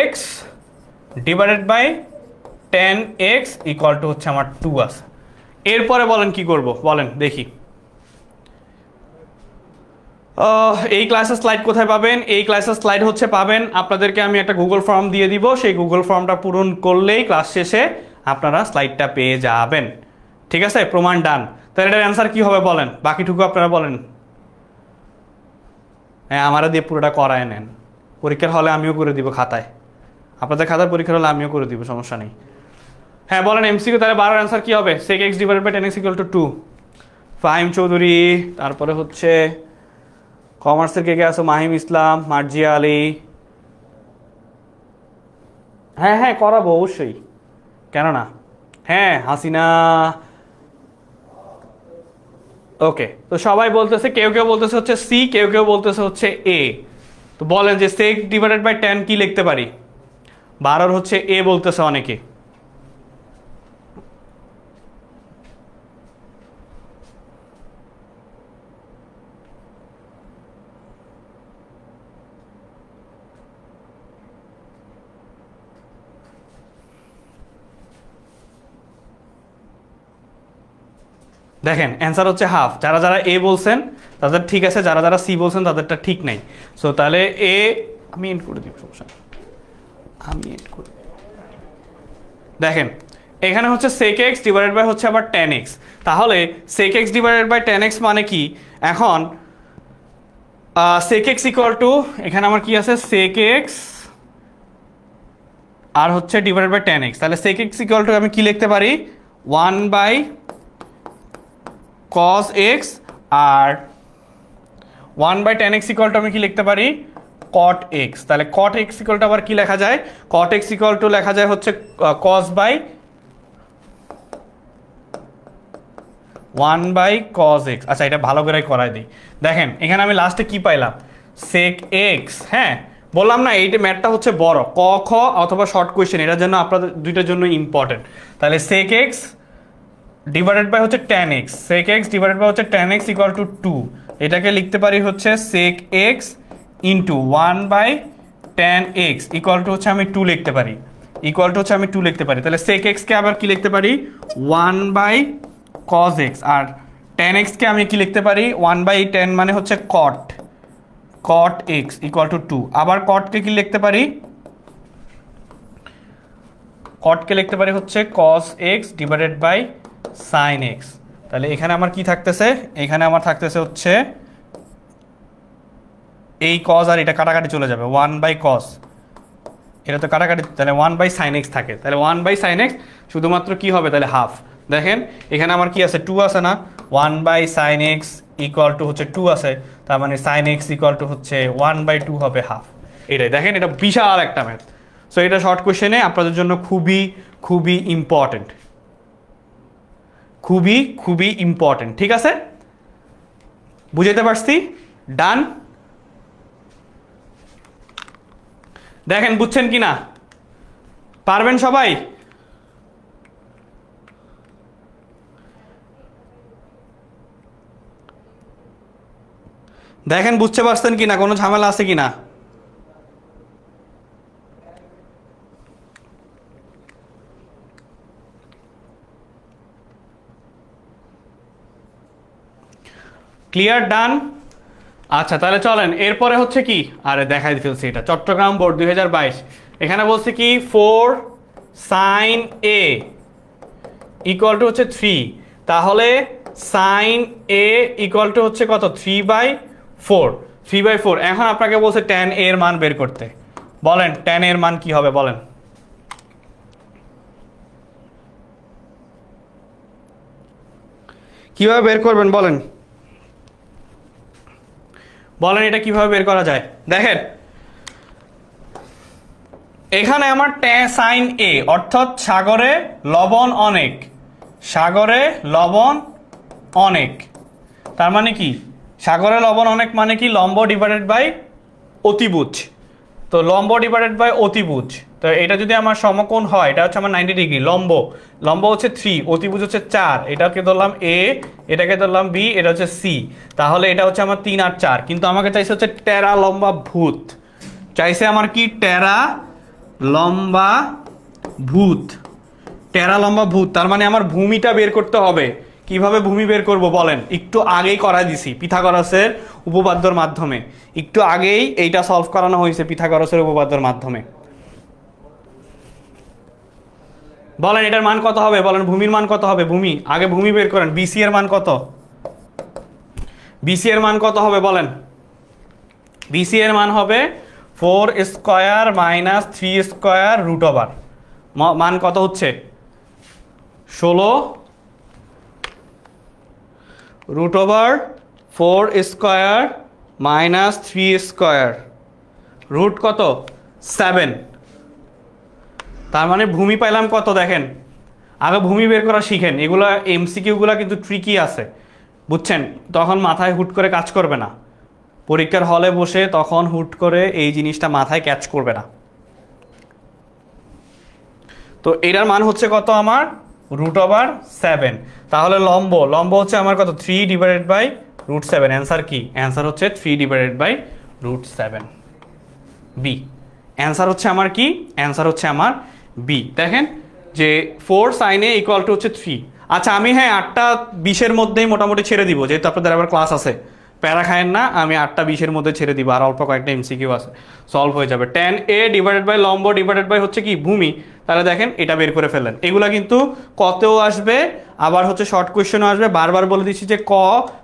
x divided by tan x equal to হচ্ছে আমার 2 আছে। এরপরে বলেন কি করব, বলেন দেখি। এই ক্লাসের স্লাইড কোথায় পাবেন? এই ক্লাসের স্লাইড হচ্ছে পাবেন, আপনাদেরকে আমি একটা গুগল ফর্ম দিয়ে দিব, সেই গুগল ফর্মটা পূরণ করলেই ক্লাস শেষে আপনারা স্লাইডটা পেয়ে যাবেন। ঠিক আছে, প্রমাণ ডান। তাহলে এটার অ্যান্সার কি হবে বলেন, বাকিটুকু আপনারা বলেন। হ্যাঁ, আমারা দিয়ে পুরোটা করায় নেন, পরীক্ষার হলে আমিও করে দিব খাতায়, আপনাদের খাতায় পরীক্ষার হলে আমিও করে দিব, সমস্যা নেই। হ্যাঁ বলেন এমসিকিউ, তাহলে 12 অ্যান্সার কি হবে? sec x divided by tan x equal to 2। Fahim Chowdhury, তারপরে হচ্ছে কমার্সের কে কে আছো? মাহিম ইসলাম, মার্জিয়া আলী। হ্যাঁ হ্যাঁ করাবো অবশ্যই, কেন না। হ্যাঁ হাসিনা, ওকে। তো সবাই বলতেছে, কেউ কেউ বলতেছে হচ্ছে সি, কেউ কেউ বলতেছে হচ্ছে এ। তো বলেন যে sec ডিভাইডেড বাই tan কি লিখতে পারি? 12 হচ্ছে এ বলতেছে অনেকে। দেখেন অ্যান্সার হচ্ছে হাফ। যারা যারা এ বলছেন তাদের ঠিক আছে, যারা যারা সি বলছেন তাদেরটা ঠিক নাই। সো তাহলে এ আমি এন্ড করে দিব, সমস্যা নেই, আমি এন্ড করে দিব। দেখেন এখানে হচ্ছে sec x ডিভাইডেড বাই হচ্ছে আবার tan x। তাহলে sec x divided by tan x মানে কি? এখন sec x ইকুয়াল টু, এখানে আমার কি আছে sec x আর হচ্ছে ডিভাইডেড বাই tan x। তাহলে sec x ইকুয়াল টু আমি কি লিখতে পারি? 1 বাই cos x, আর 1 by tan x equal to আমি কি লিখতে পারি? cot x। তাহলে cot x ইকুয়াল টু আবার কি লেখা যায়? cot x ইকুয়াল টু লেখা যায় হচ্ছে cos by 1 by cos x। আচ্ছা এটা ভালো করে করাই দিই। দেখেন এখানে আমি লাস্টে কি পাইলাম? sec x। হ্যাঁ বললাম না এইটা ম্যাথটা হচ্ছে বড়, ক খ অথবা শর্ট কোয়েশ্চেন, এটার জন্য আপনাদের দুইটার জন্য ইম্পর্টেন্ট। তাহলে sec x ডিভাইডেড বাই হচ্ছে tan x, sec x divided by হচ্ছে tan x ইকুয়াল টু 2। এটাকে লিখতে পারি হচ্ছে sec x into 1 by tan x equal to হচ্ছে আমি 2 লিখতে পারি, ইকুয়াল টু হচ্ছে আমি 2 লিখতে পারি। তাহলে sec x কে আবার কি লিখতে পারি? 1 বাই cos x, আর tan x কে আমি কি লিখতে পারি? 1 বাই tan মানে হচ্ছে cot x ইকুয়াল টু 2। আবার cot কে কি লিখতে পারি? cot কে লিখতে পারি হচ্ছে cos x divided by sin x। তাহলে এখানে আমার কি থাকতেছে? এখানে আমার থাকতেছে হচ্ছে এই cos আর এটা কাটাকাটি চলে যাবে, 1 বাই cos, এটা তো কাটাকাটি, তাহলে 1 বাই sin x থাকে। তাহলে 1 বাই sin x শুধুমাত্র কি হবে? তাহলে হাফ। দেখেন এখানে আমার কি আছে? 2 আছে না? 1 by sin x equal to হচ্ছে 2 আছে, তার মানে sin x ইকুয়াল টু হচ্ছে 1 বাই 2 হবে হাফ। এটাই দেখেন, এটা বিশাল একটা ম্যাথ। সো এটা শর্ট কোয়েশ্চেনে আপনাদের জন্য খুবই খুবই ইম্পর্টেন্ট, খুবই খুবই ইম্পর্টেন্ট। ঠিক আছে, বুঝাইতে পারছি? ডান। দেখেন বুঝছেন কি না, পারবেন সবাই? দেখেন বুঝতে পারছেন কিনা, কোনো ঝামেলা আছে কিনা? ক্লিয়ার? ডান। আচ্ছা তাহলে চলেন এরপরে হচ্ছে কি, আরে দেখাই ফেলছি, এটা চট্টগ্রাম বোর্ড 2022। এখানে বলছে কি 4 sin a ইকুয়াল টু হচ্ছে 3। তাহলে sin a ইকুয়াল টু হচ্ছে কত? 3/4। 3/4। এখন আপনাকে বলছে tan a এর মান বের করতে। বলেন tan a এর মান কি হবে বলেন? কিভাবে বের করবেন বলেন? বলেন এটা কিভাবে বের করা যায়? দেখেন এখানে আমার sin a অর্থাৎ সাগরে লবণ অনেক, সাগরে লবণ অনেক, তার মানে কি সাগরে লবণ অনেক মানে কি লম্ব ডিভাইডেড বাই অতিভুজ। তো লম্ব ডিভাইডেড বাই অতিভুজ, তো এটা যদি আমার সমকোণ হয়, এটা হচ্ছে আমার 90 ডিগ্রি, লম্ব লম্ব হচ্ছে 3, অতিভুজ হচ্ছে 4, এটাকে ধরলাম এ, এটাকে ধরলাম বি, এটা হচ্ছে সি, তাহলে এটা হচ্ছে আমার 3 আর 4, কিন্তু আমাকে চাইছে হচ্ছে টেরা লম্বা ভূত, চাইছে আমার কি টেরা লম্বা ভূত, টেরা লম্বা ভূত, তার মানে আমার ভূমিটা বের করতে হবে। কিভাবে ভূমি বের করব বলেন, একটু আগেই করাই দিছি পিথাগোরাসের উপপাদ্যর মাধ্যমে, একটু আগেই এইটা সলভ করানো হয়েছে পিথাগোরাসের উপপাদ্যর মাধ্যমে। বলেন এটার মান কত হবে, বলেন ভূমির মান কত হবে, ভূমি আগে ভূমি বের করেন, বিসি এর মান কত, বিসি এর মান কত হবে বলেন, বিসি এর মান হবে 4 square minus 3 square root over, মান কত হচ্ছে 16 root over 4 square minus 3 square root কত 7, তার মানে ভূমি পাইলাম কত দেখেন। আগে ভূমি বের করা শিখেন, এগুলা এমসিকিউগুলা কিন্তু ট্রিকি আছে বুঝছেন, তখন মাথায় হুট করে কাজ করবে না, পরীক্ষার হলে বসে তখন হুট করে এই জিনিসটা মাথায় ক্যাচ করবে না। তো এটার মান হচ্ছে কত আমার রুট ওভার 7, তাহলে লম্ব লম্ব হচ্ছে আমার কত 3 ডিভাইডেড বাই রুট 7, অ্যান্সার কি, অ্যান্সার হচ্ছে 3 divided by root 7, B answer হচ্ছে আমার কি, অ্যান্সার হচ্ছে আমার বি। দেখেন যে 4 সাইনে ইকুয়াল টু হচ্ছে 3। আচ্ছা আমি হ্যাঁ 8টা 20-এর মধ্যেই মোটামুটি ছেড়ে দিব, যেহেতু আপনাদের আবার ক্লাস আছে, প্যারা খায়েন না, আমি 8টা 20-এর মধ্যে ছেড়ে দিব, আর অল্প কয়েকটা এমসিকিউ আছে, সলভ হয়ে যাবে। tan a ডিভাইডেড বাই লম্ব ডিভাইডেড বাই হচ্ছে কি ভূমি, তাহলে দেখেন এটা বের করে ফেললেন। এগুলা কিন্তু কতেও আসবে, আবার হচ্ছে শর্ট কোয়েশ্চেনও আসবে, বারবার বলে দিচ্ছি যে ক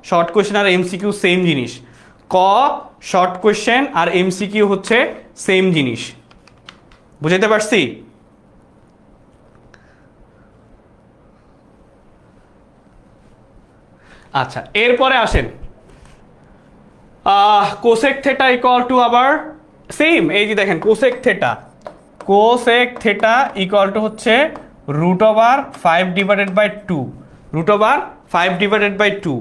শর্ট কোয়েশ্চেন আর এমসিকিউ সেম জিনিস, ক শর্ট কোয়েশ্চেন আর এমসিকিউ হচ্ছে সেম জিনিস, বুঝাইতে পারছি? আচ্ছা এরপরে আসেন কোসেক থেটা ইকুয়াল টু আবার সেম, এই যে দেখেন cosec theta, cosec theta equal to হচ্ছে root over 5 divided by 2, root over 5 divided by 2,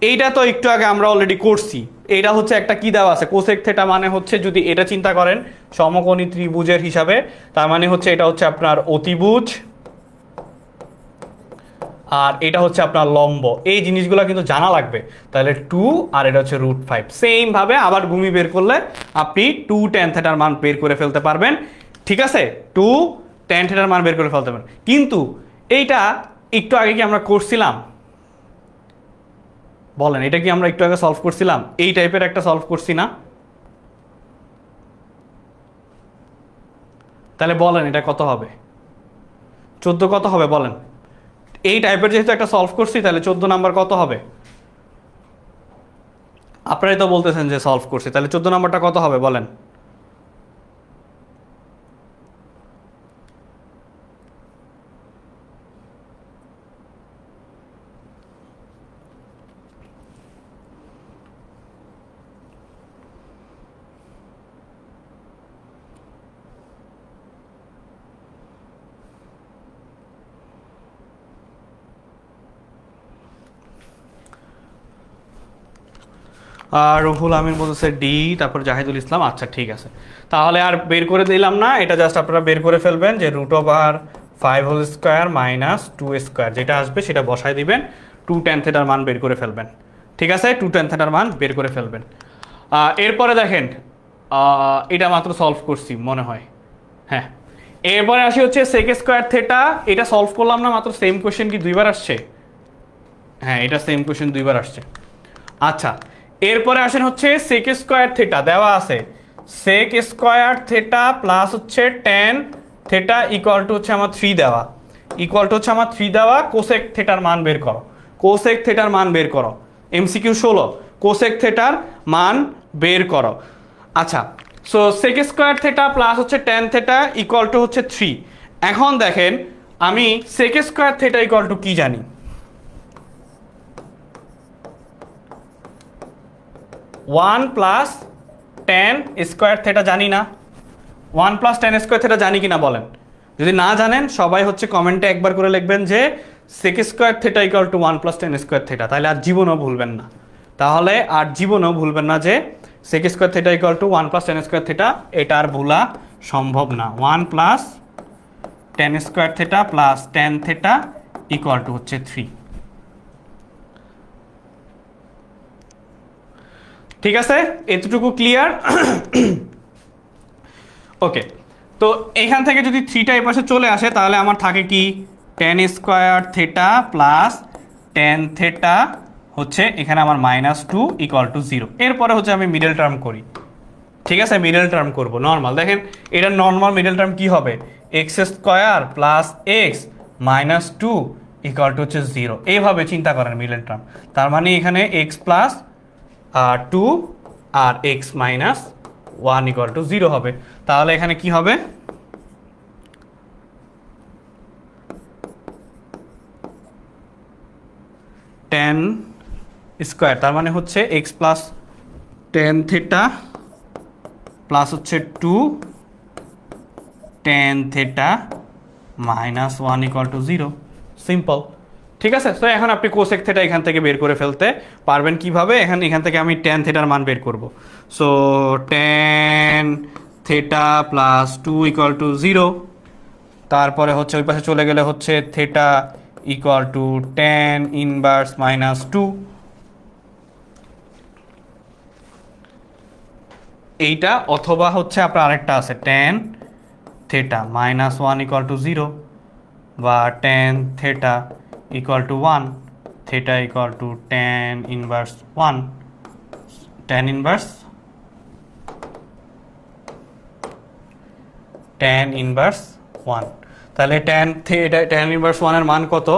এইটা তো একটু আগে আমরা অলরেডি করছি। এটা হচ্ছে একটা কি দেওয়া আছে, কোসেক থেটা মানে হচ্ছে যদি এটা চিন্তা করেন সমকোণী ত্রিভুজের হিসাবে, তার মানে হচ্ছে এটা হচ্ছে আপনার অতিভুজ আর এটা হচ্ছে আপনার লম্ব, এই জিনিসগুলো কিন্তু জানা লাগবে। তাহলে 2 আর এটা হচ্ছে রুট 5, সেম ভাবে আবার ভূমি বের করলে আপনি 2 tan থেটার মান বের করে ফেলতে পারবেন, ঠিক আছে, 2 tan থেটার মান বের করে ফেলতে পারবেন। কিন্তু এইটা একটু আগে কি আমরা করছিলাম বলেন, এটা কি আমরা একটু আগে সলভ করছিলাম, এই টাইপের একটা সলভ করছি না? তাহলে বলেন এটা কত হবে, 14 কত হবে বলেন, এই টাইপের যেহেতু একটা সলভ করছি তাহলে 14 নাম্বার কত হবে? আপনারাই তো বলতেছেন যে সলভ করছি, তাহলে 14 নাম্বারটা কত হবে বলেন? রুহুল আমিন বলতেছে ডি, তারপর জাহিদুল ইসলাম, আচ্ছা ঠিক আছে, তাহলে আর বের করে দিলাম না, এটা জাস্ট আপনারা বের করে ফেলবেন যে root over 5 whole square minus 2 square, যেটা আসবে সেটা বসায় দিবেন, 2 tan থেটার মান বের করে ফেলবেন, ঠিক আছে, 2 tan থেটার মান বের করে ফেলবেন। এরপরে দেখেন এটা মাত্র সলভ করছি মনে হয়, হ্যাঁ এরপরে আসি হচ্ছে সেক স্কোয়ার থেটা, এটা সলভ করলাম না মাত্র, সেম কোয়েশ্চেন কি দুইবার আসছে? হ্যাঁ এটা সেম কোয়েশ্চেন দুইবার আসছে। আচ্ছা এরপরে আসেন হচ্ছে সেক স্কোয়ার থেটা দেওয়া আছে, সেক স্কোয়ার থেটা প্লাস হচ্ছে tan থেটা ইকুয়াল টু হচ্ছে আমার 3 দেওয়া, ইকুয়াল টু হচ্ছে আমার 3 দেওয়া, কোসেক থেটার মান বের করো, কোসেক থেটার মান বের করো, এমসিকিউ 16 কোসেক থেটার মান বের করো। আচ্ছা so sec square theta plus হচ্ছে tan থেটা ইকুয়াল টু হচ্ছে 3, এখন দেখেন আমি sec square theta equal to কি জানি, 1 প্লাস tan স্কোয়ার থেটা জানি না, 1 প্লাস tan স্কোয়ার থেটা জানি কিনা বলেন, যদি না জানেন সবাই হচ্ছে কমেন্টে একবার করে লিখবেন যে sec square theta equal to 1 plus tan square theta, তাহলে আর জীবনও ভুলবেন না, তাহলে আর জীবনও ভুলবেন না যে sec square theta equal to 1 plus tan square theta, এটা আর ভোলা সম্ভব না। 1 plus tan square theta plus tan theta equal to হচ্ছে 3। ঠিক আছে, এতটুকু ক্লিয়ার? ওকে, তো এখান থেকে যদি 3টা এই পাশে চলে আসে তাহলে আমার থাকে কি tan square theta plus tan theta হচ্ছে এখানে আমার -2 ইকুয়াল টু 0। এরপরে হচ্ছে আমি মিডল টার্ম করি। ঠিক আছে, মিডল টার্ম করব নর্মাল। দেখেন এটা নর্মাল মিডল টার্ম কি হবে, x square plus x minus 2 equal to হচ্ছে 0। এইভাবে চিন্তা করেন মিডল টার্ম। তার মানে এখানে এক্স প্লাস 2 আর এক্স মাইনাস 1 ইকুয়াল টু 0 হবে। তাহলে এখানে কি হবে, tan স্কয়ার, তার মানে হচ্ছে x plus tan theta plus হচ্ছে 2 tan theta minus 1 equal to 0। Simple. ঠিক আছে, তো এখন আপনি কোসেক থিটা এখান থেকে বের করে ফেলতে পারবেন কিভাবে, এখান থেকে আমি tan থিটার মান বের করব। So tan theta plus 2 equal to 0, তারপরে হচ্ছে ওই পাশে চলে গেলে হচ্ছে theta equal to tan inverse minus 2। এইটা অথবা হচ্ছে আপনার আরেকটা আছে tan theta minus 1 equal to 0 বা tan theta equal to 1, theta equal to tan inverse 1, tan inverse tan 1। তাহলে tan থিটা tan ইনভার্স 1 এর মান কত,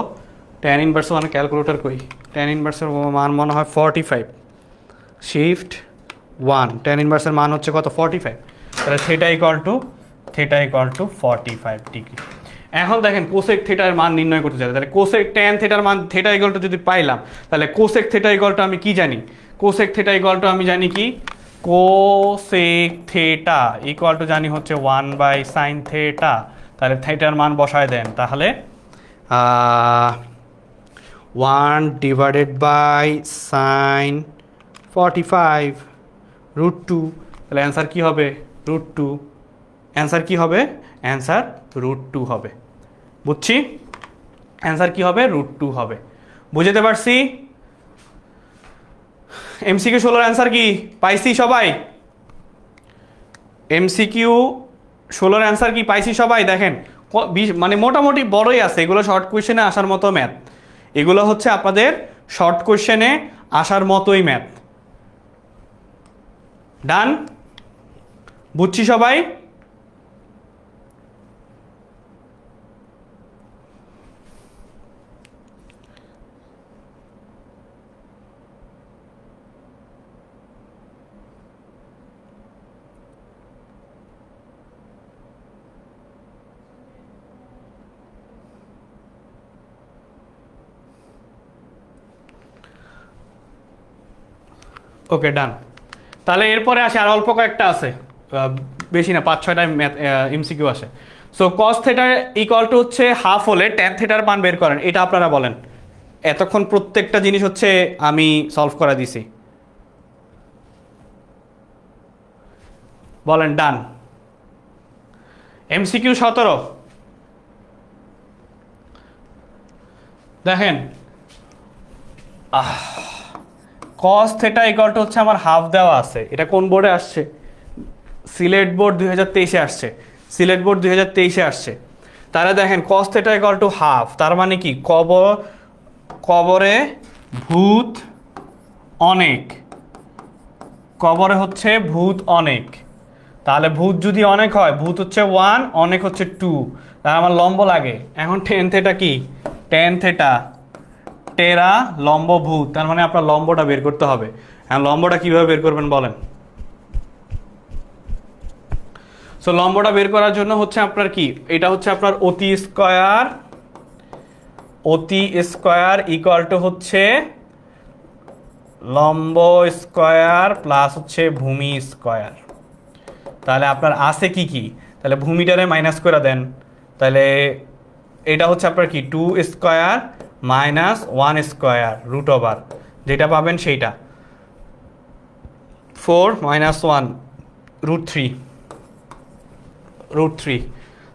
tan ইনভার্স 1 ক্যালকুলেটর কই, tan ইনভার্সের মান মনে হয় 45, শিফট 1, tan ইনভার্সের মান হচ্ছে কত 45। তাহলে থিটা ইকুয়াল টু 45 ডিগ্রি। এখন দেখেন কোসেক থিটার মান নির্ণয় করতে চাই, তাহলে কোসেক tan থিটার মান থিটা ইকুয়াল টু যদি পাইলাম, তাহলে কোসেক থিটা ইকুয়াল টু আমি কি জানি, কোসেক থিটা ইকুয়াল টু আমি জানি কি, কোসেক থিটা ইকুয়াল টু জানি হচ্ছে 1 বাই সাইন থিটা। তাহলে থিটার মান বসায় দেন, তাহলে 1 ডিভাইডেড বাই সাইন 45 √2। তাহলে অ্যান্সার কি হবে √2। অ্যান্সার কি হবে, অ্যান্সার √2 হবে। বুঝছি, অ্যান্সার কি হবে √2 হবে। বুঝতে পারছি? এমসিকিউ 16 অ্যান্সার কি পাইছি সবাই? এমসিকিউ 16 অ্যান্সার কি পাইছি সবাই? দেখেন মানে মোটামুটি বড়ই আছে, এগুলো শর্ট কোয়েশ্চেনে আসার মতো ম্যাথ, এগুলো হচ্ছে আপনাদের শর্ট কোয়েশ্চেনে আসার মতোই ম্যাথ। ডান? বুঝছি সবাই? ওকে, ডান। তাহলে এরপরে আসে আর অল্প কয়েকটা আছে, বেশি না, 5-6টা এমসিকিউ আসে। So cos theta equal to হচ্ছে হাফ হলে ট্যান থিটার মান বের করেন, এটা আপনারা বলেন। এতক্ষণ প্রত্যেকটা জিনিস হচ্ছে আমি সলভ করে দিছি, বলেন ডান। এমসিকিউ 17 দেখেন, কস থিটা ইকুয়াল টু হচ্ছে আমার হাফ দেওয়া আছে। এটা কোন বোর্ডে আসছে? সিলেট বোর্ড 2023-এ আসছে, সিলেট বোর্ড 2023-এ আসছে। তাহলে দেখেন cos theta equal to half, তার মানে কি কবরে ভূত অনেক, কবরে হচ্ছে ভূত অনেক। তাহলে ভূত যদি অনেক হয়, ভূত হচ্ছে 1, অনেক হচ্ছে 2, তাহলে আমার লম্ব লাগে। এখন টেন থিটা কি, টেন থিটা টেরা লম্ব ভূত, তার মানে আপনার লম্বটা বের করতে হবে। হ্যাঁ, লম্বটা কিভাবে বের করবেন বলেন? সো লম্বটা বের করার জন্য হচ্ছে আপনার কি, এটা হচ্ছে আপনার অতি স্কয়ার ইকুয়াল টু হচ্ছে লম্ব স্কয়ার প্লাস হচ্ছে ভূমি স্কয়ার। তাহলে আপনার আছে কি কি, তাহলে ভূমিটারে মাইনাস করে দেন, তাহলে এটা হচ্ছে আপনার কি 2 স্কয়ার মাইনাস 1 স্কয়ার √, যেটা পাবেন সেইটা 4 মাইনাস 1 √3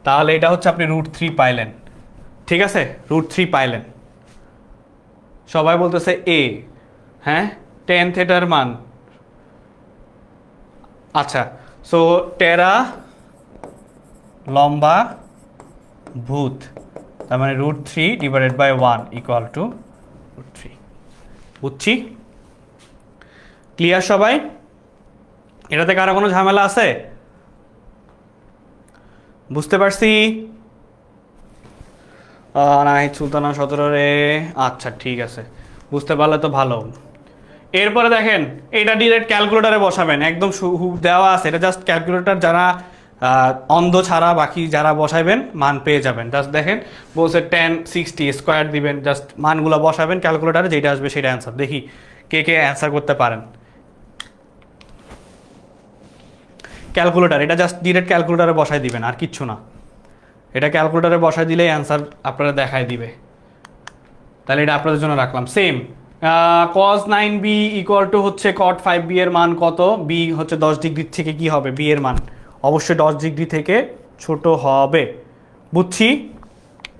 তাহলে এটা হচ্ছে আপনি √3 পাইলেন। ঠিক আছে, √3 পাইলেন। সবাই বলতেছে এ, হ্যাঁ tan থেটার মান, আচ্ছা সো টেরা লম্বা ভূত, তার মানে √3 ডিভাইডেড বাই 1 ইকুয়াল টু √3। বুঝছি? ক্লিয়ার সবাই? এটাতে কারো কোনো ঝামেলা আছে? বুঝতে পারছি? নাহিদ সুলতানা 17 রে, আচ্ছা ঠিক আছে, বুঝতে পারলে তো ভালো। এরপরে দেখেন এটা ডিরেক্ট ক্যালকুলেটারে বসাবেন, একদম দেওয়া আছে, এটা জাস্ট ক্যালকুলেটার যারা অন্ধ ছাড়া বাকি যারা বসাবেন মান পেয়ে যাবেন। জাস্ট দেখেন বলছে tan 60 স্কোয়ার দিবেন, জাস্ট মানগুলো বসাবেন ক্যালকুলেটারে, যেটা আসবে সেটা অ্যান্সার। দেখি কে কে অ্যান্সার করতে পারেন। ক্যালকুলেটার, এটা জাস্ট ডিরেক্ট ক্যালকুলেটারে বসাই দিবেন, আর কিচ্ছু না। এটা ক্যালকুলেটারে বসাই দিলেই অ্যান্সার আপনারা দেখাই দিবে। তাহলে এটা আপনাদের জন্য রাখলাম। Same cos 9b equal to হচ্ছে cot 5b এর মান কত? b হচ্ছে 10 ডিগ্রি থেকে কি হবে? b এর মান অবশ্যই 10 ডিগ্রি থেকে ছোট হবে। বুঝছি?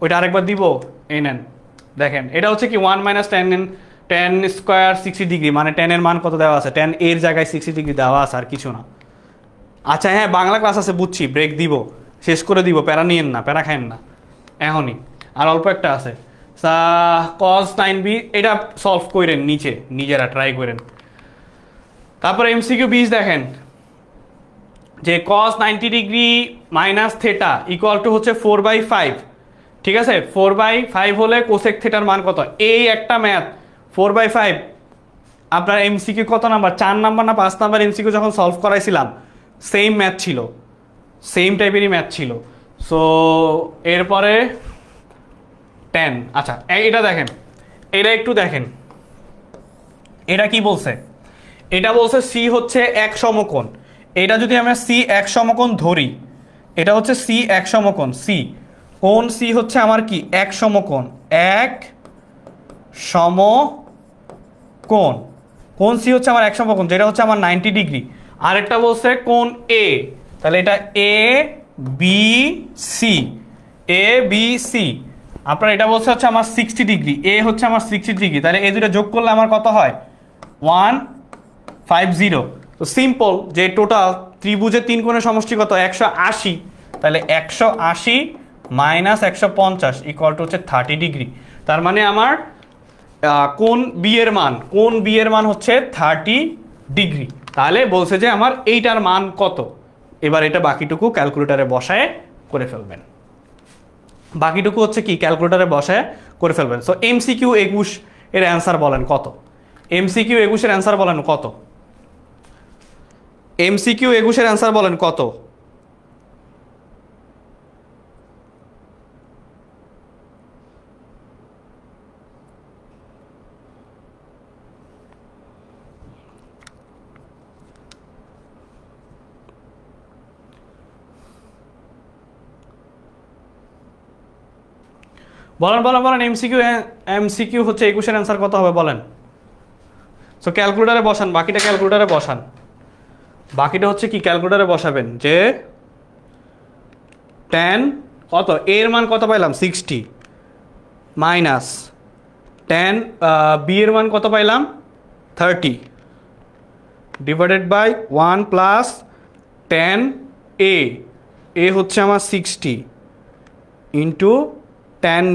ওইটা আরেকবার দিব। এই নেন, দেখেন এটা হচ্ছে কি 1 মাইনাস tan স্কোয়ার 60 ডিগ্রি, মানে tan এর মান কত দেওয়া আছে? tan এর জায়গায় 60 ডিগ্রি দেওয়া আছে, আর কিছু না। আচ্ছা হ্যাঁ, বাংলা ক্লাস আছে, বুঝছি, ব্রেক দিব, শেষ করে দিব, প্যারা নিয়েন না, প্যারা খায়েন না এখনই, আর অল্প একটা আছে। cos 9b এটা সলভ করেন নিচে, নিজেরা ট্রাই করেন। তারপরে এমসিকিউ 20 দেখেন যে cos 90 degree minus theta equal to হচ্ছে 4/5। ঠিক আছে, 4/5 হলে কোসেক থেটার মান কত? এই একটা ম্যাথ 4/5 আপনার এমসিকিউ কত নাম্বার? 4 নাম্বার না 5 নাম্বার এমসিকিউ যখন সলভ করাইছিলাম সেম ম্যাথ ছিল, সেম টাইপেরই ম্যাথ ছিল। সো এরপরে 10, আচ্ছা এটা দেখেন, এটা একটু দেখেন, এটা কি বলছে? এটা বলছে সি হচ্ছে এক সমকোণ। এটা যদি আমরা সি এক সমকোণ ধরি, এটা হচ্ছে সি এক সমকোণ, সি কোণ সি হচ্ছে আমার কি? এক সমকোণ, এক সমকোণ, কোণ সি হচ্ছে আমার এক সমকোণ, যেটা হচ্ছে আমার 90 ডিগ্রি। আরেকটা বলছে কোণ এ, তাহলে এটা A B C, A B C. আপনার এটা বলছে হচ্ছে আমার 60 ডিগ্রি, এ হচ্ছে আমার 60 ডিগ্রি, তাহলে এই দুটো যোগ করলে আমার কত হয়? 150। তো সিম্পল যে টোটাল ত্রিভুজের তিন কোণের সমষ্টি কত? 180, তাহলে 180 মাইনাস 150 ইকুয়াল টু হচ্ছে 30 ডিগ্রি। তার মানে আমার কোণ বি এর মান, কোণ বি এর মান হচ্ছে 30 ডিগ্রি। তাহলে বলছে যে আমার এইটার মান কত। এবার এটা বাকিটুকু ক্যালকুলেটারে বসায় করে ফেলবেন, বাকিটুকু হচ্ছে কি ক্যালকুলেটারে বসায় করে ফেলবেন। সো এমসিকিউ 21 এর অ্যান্সার বলেন কত? এমসিকিউ 21 এর অ্যান্সার বলেন কত? এমসিকিউ 21 এর অ্যান্সার বলেন কত? বলেন বলেন বলেন, এমসিকিউ হচ্ছে 21 এর অ্যান্সার কত হবে বলেন? সো ক্যালকুলেটারে বসান, বাকিটা ক্যালকুলেটারে বসান, বাকিটা হচ্ছে কি ক্যালকুলেটারে বসাবেন যে tan কত, এর মান কত পাইলাম? 60 মাইনাস tan বি এর মান কত পাইলাম? 30 ডিভাইডেড বাই 1 প্লাস tan এ হচ্ছে আমার 60 ইন্টু tan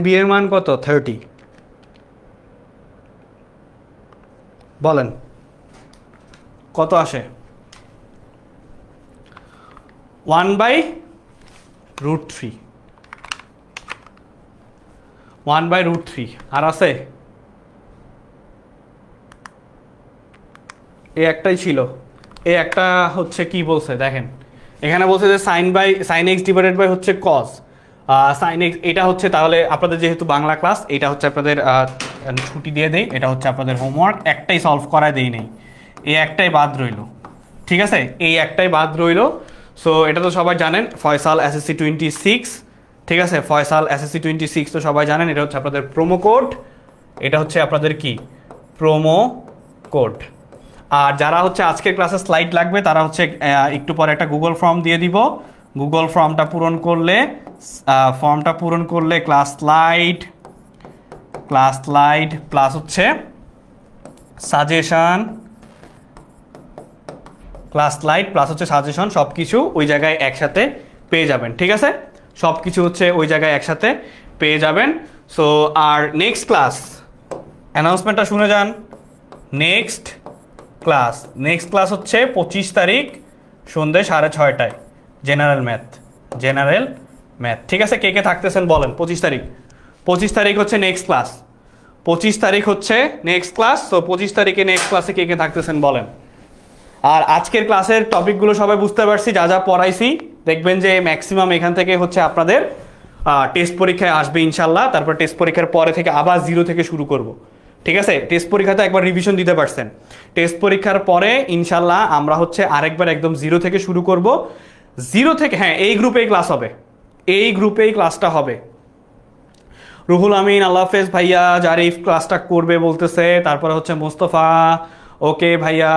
বি এর মান কত? 30। বলেন কত আসে? 1/√3, 1/√3। আর আছে এই একটাই ছিল, এই একটা হচ্ছে কি বলছে দেখেন, এখানে বলছে যে সাইন এক্স ডিভাইডেড বাই হচ্ছে কস সাইন এক্স। এটা হচ্ছে তাহলে আপনাদের যেহেতু বাংলা ক্লাস, এটা হচ্ছে আপনাদের ছুটি দিয়ে দেই, এটা হচ্ছে আপনাদের হোমওয়ার্ক, একটাই সলভ করায় দেই নেই, এই একটাই বাদ রইল। ঠিক আছে, এই একটাই বাদ রইল। সো এটা তো সবাই জানেন, ফয়সাল এসএসসি 26। ঠিক আছে, ফয়সাল এসএসসি 26 তো সবাই জানেন, এটা হচ্ছে আপনাদের প্রোমো কোড, এটা হচ্ছে আপনাদের কি প্রোমো কোড। আর যারা হচ্ছে আজকের ক্লাসে স্লাইড লাগবে তারা হচ্ছে একটু পরে একটা গুগল ফর্ম দিয়ে দিব, গুগল ফর্মটা পূরণ করলে ক্লাস স্লাইড প্লাস হচ্ছে সাজেশন, ক্লাস স্লাইড প্লাস হচ্ছে সাজেশন সব কিছু ওই জায়গায় একসাথে পেয়ে যাবেন। ঠিক আছে, সব কিছু হচ্ছে ওই জায়গায় একসাথে পেয়ে যাবেন। সো আর নেক্সট ক্লাস অ্যানাউন্সমেন্টটা শুনে যান। নেক্সট ক্লাস হচ্ছে 25 তারিখ সন্ধ্যে 6:30টায় জেনারেল ম্যাথ। ঠিক আছে, কে কে থাকতেছেন বলেন? 25 তারিখ হচ্ছে নেক্সট ক্লাস। 25 তারিখ হচ্ছে নেক্সট ক্লাস। তো 25 তারিখে নেক্সট ক্লাসে কে কে থাকতেছেন বলেন? আর আজকের ক্লাসের টপিকগুলো সবাই বুঝতে পারছি, যা যা পড়াইছি দেখবেন যে ম্যাক্সিমাম এখান থেকে হচ্ছে আপনাদের টেস্ট পরীক্ষায় আসবে ইনশাল্লাহ। তারপর টেস্ট পরীক্ষার পরে থেকে আবার 0 থেকে শুরু করব। ঠিক আছে, টেস্ট পরীক্ষাতে একবার রিভিশন দিতে পারছেন, টেস্ট পরীক্ষার পরে ইনশাল্লাহ আমরা হচ্ছে আরেকবার একদম 0 থেকে শুরু করব। 0 থেকে, হ্যাঁ, এই গ্রুপেই ক্লাসটা হবে। রুহুল আমিন আল্লাহ হাফেজ ভাইয়া, জারিফ ক্লাসটা করবে বলতেছে। তারপরে হচ্ছে মোস্তফা, ওকে ভাইয়া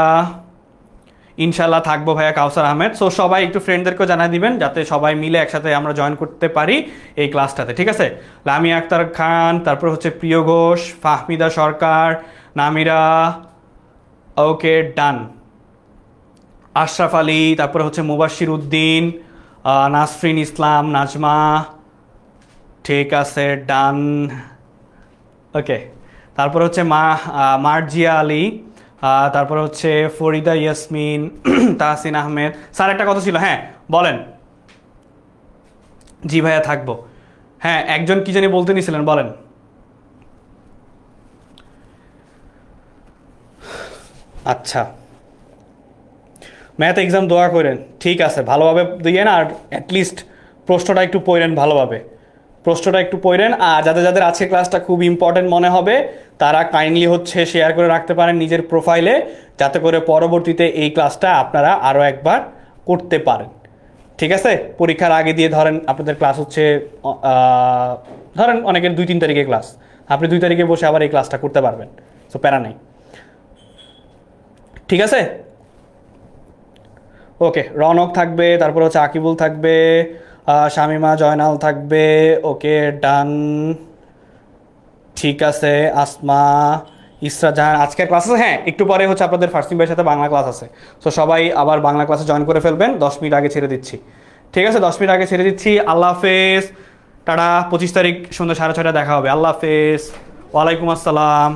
ইনশাল্লাহ থাকবো ভাইয়া, কাউসার আহমেদ। সো সবাই একটু ফ্রেন্ডদেরকেও জানাই দিবেন যাতে সবাই মিলে একসাথে আমরা জয়েন করতে পারি এই ক্লাসটাতে। ঠিক আছে, লামিয়া আক্তার খান, তারপর হচ্ছে প্রিয় ঘোষ, ফাহমিদা সরকার, নামিরা, ওকে ডান, আশরাফ আলী, তারপরে হচ্ছে মুবাশির উদ্দিন, নাসরিন ইসলাম, নাজমা, ঠিক আছে ডান, ওকে। তারপর হচ্ছে মার্জিয়া আলী, তারপর হচ্ছে ফরিদা ইয়াসমিন, তাহসিন আহমেদ। স্যার একটা কথা ছিল, হ্যাঁ বলেন। জি ভাইয়া থাকবো। হ্যাঁ, একজন কি জানি বলতে নিছিলেন, বলেন। আচ্ছা, ম্যাথ এক্সাম দোয়া করেন, ঠিক আছে, ভালোভাবে দিয়েন আর অ্যাটলিস্ট প্রশ্নটা একটু পড়েন ভালোভাবে, আর যাদের আজকে ক্লাসটা খুব ইম্পর্টেন্ট মনে হবে তারা কাইন্ডলি হচ্ছে শেয়ার করে রাখতে পারেন নিজের প্রোফাইলে, যাতে করে পরবর্তীতে এই ক্লাসটা আপনারা আরও একবার করতে পারেন। ঠিক আছে, পরীক্ষার আগে দিয়ে ধরেন আপনাদের ক্লাস হচ্ছে ধরেন অনেকের 2-3 তারিখে ক্লাস, আপনি 2 তারিখে বসে আবার এই ক্লাসটা করতে পারবেন। সো প্যারা নেই, ঠিক আছে। ওকে, রনক থাকবে, তারপর হচ্ছে আকিবুল থাকবে, শামিমা জয়নাল থাকবে, ওকে ডান, ঠিক আছে। আসমা, ইসরা জাহান আজকের ক্লাস আছে। হ্যাঁ, একটু পরে হচ্ছে আপনাদের ফার্স্টিং ভাইয়ের সাথে বাংলা ক্লাস আছে। সো সবাই আবার বাংলা ক্লাসে জয়েন করে ফেলবেন, 10 মিনিট আগে ছেড়ে দিচ্ছি। ঠিক আছে, 10 মিনিট আগে ছেড়ে দিচ্ছি। আল্লাহ হাফেজ, টাটা। 25 তারিখ সন্ধ্যা 6:30 দেখা হবে। আল্লাহ হাফেজ, ওয়ালাইকুম আসসালাম।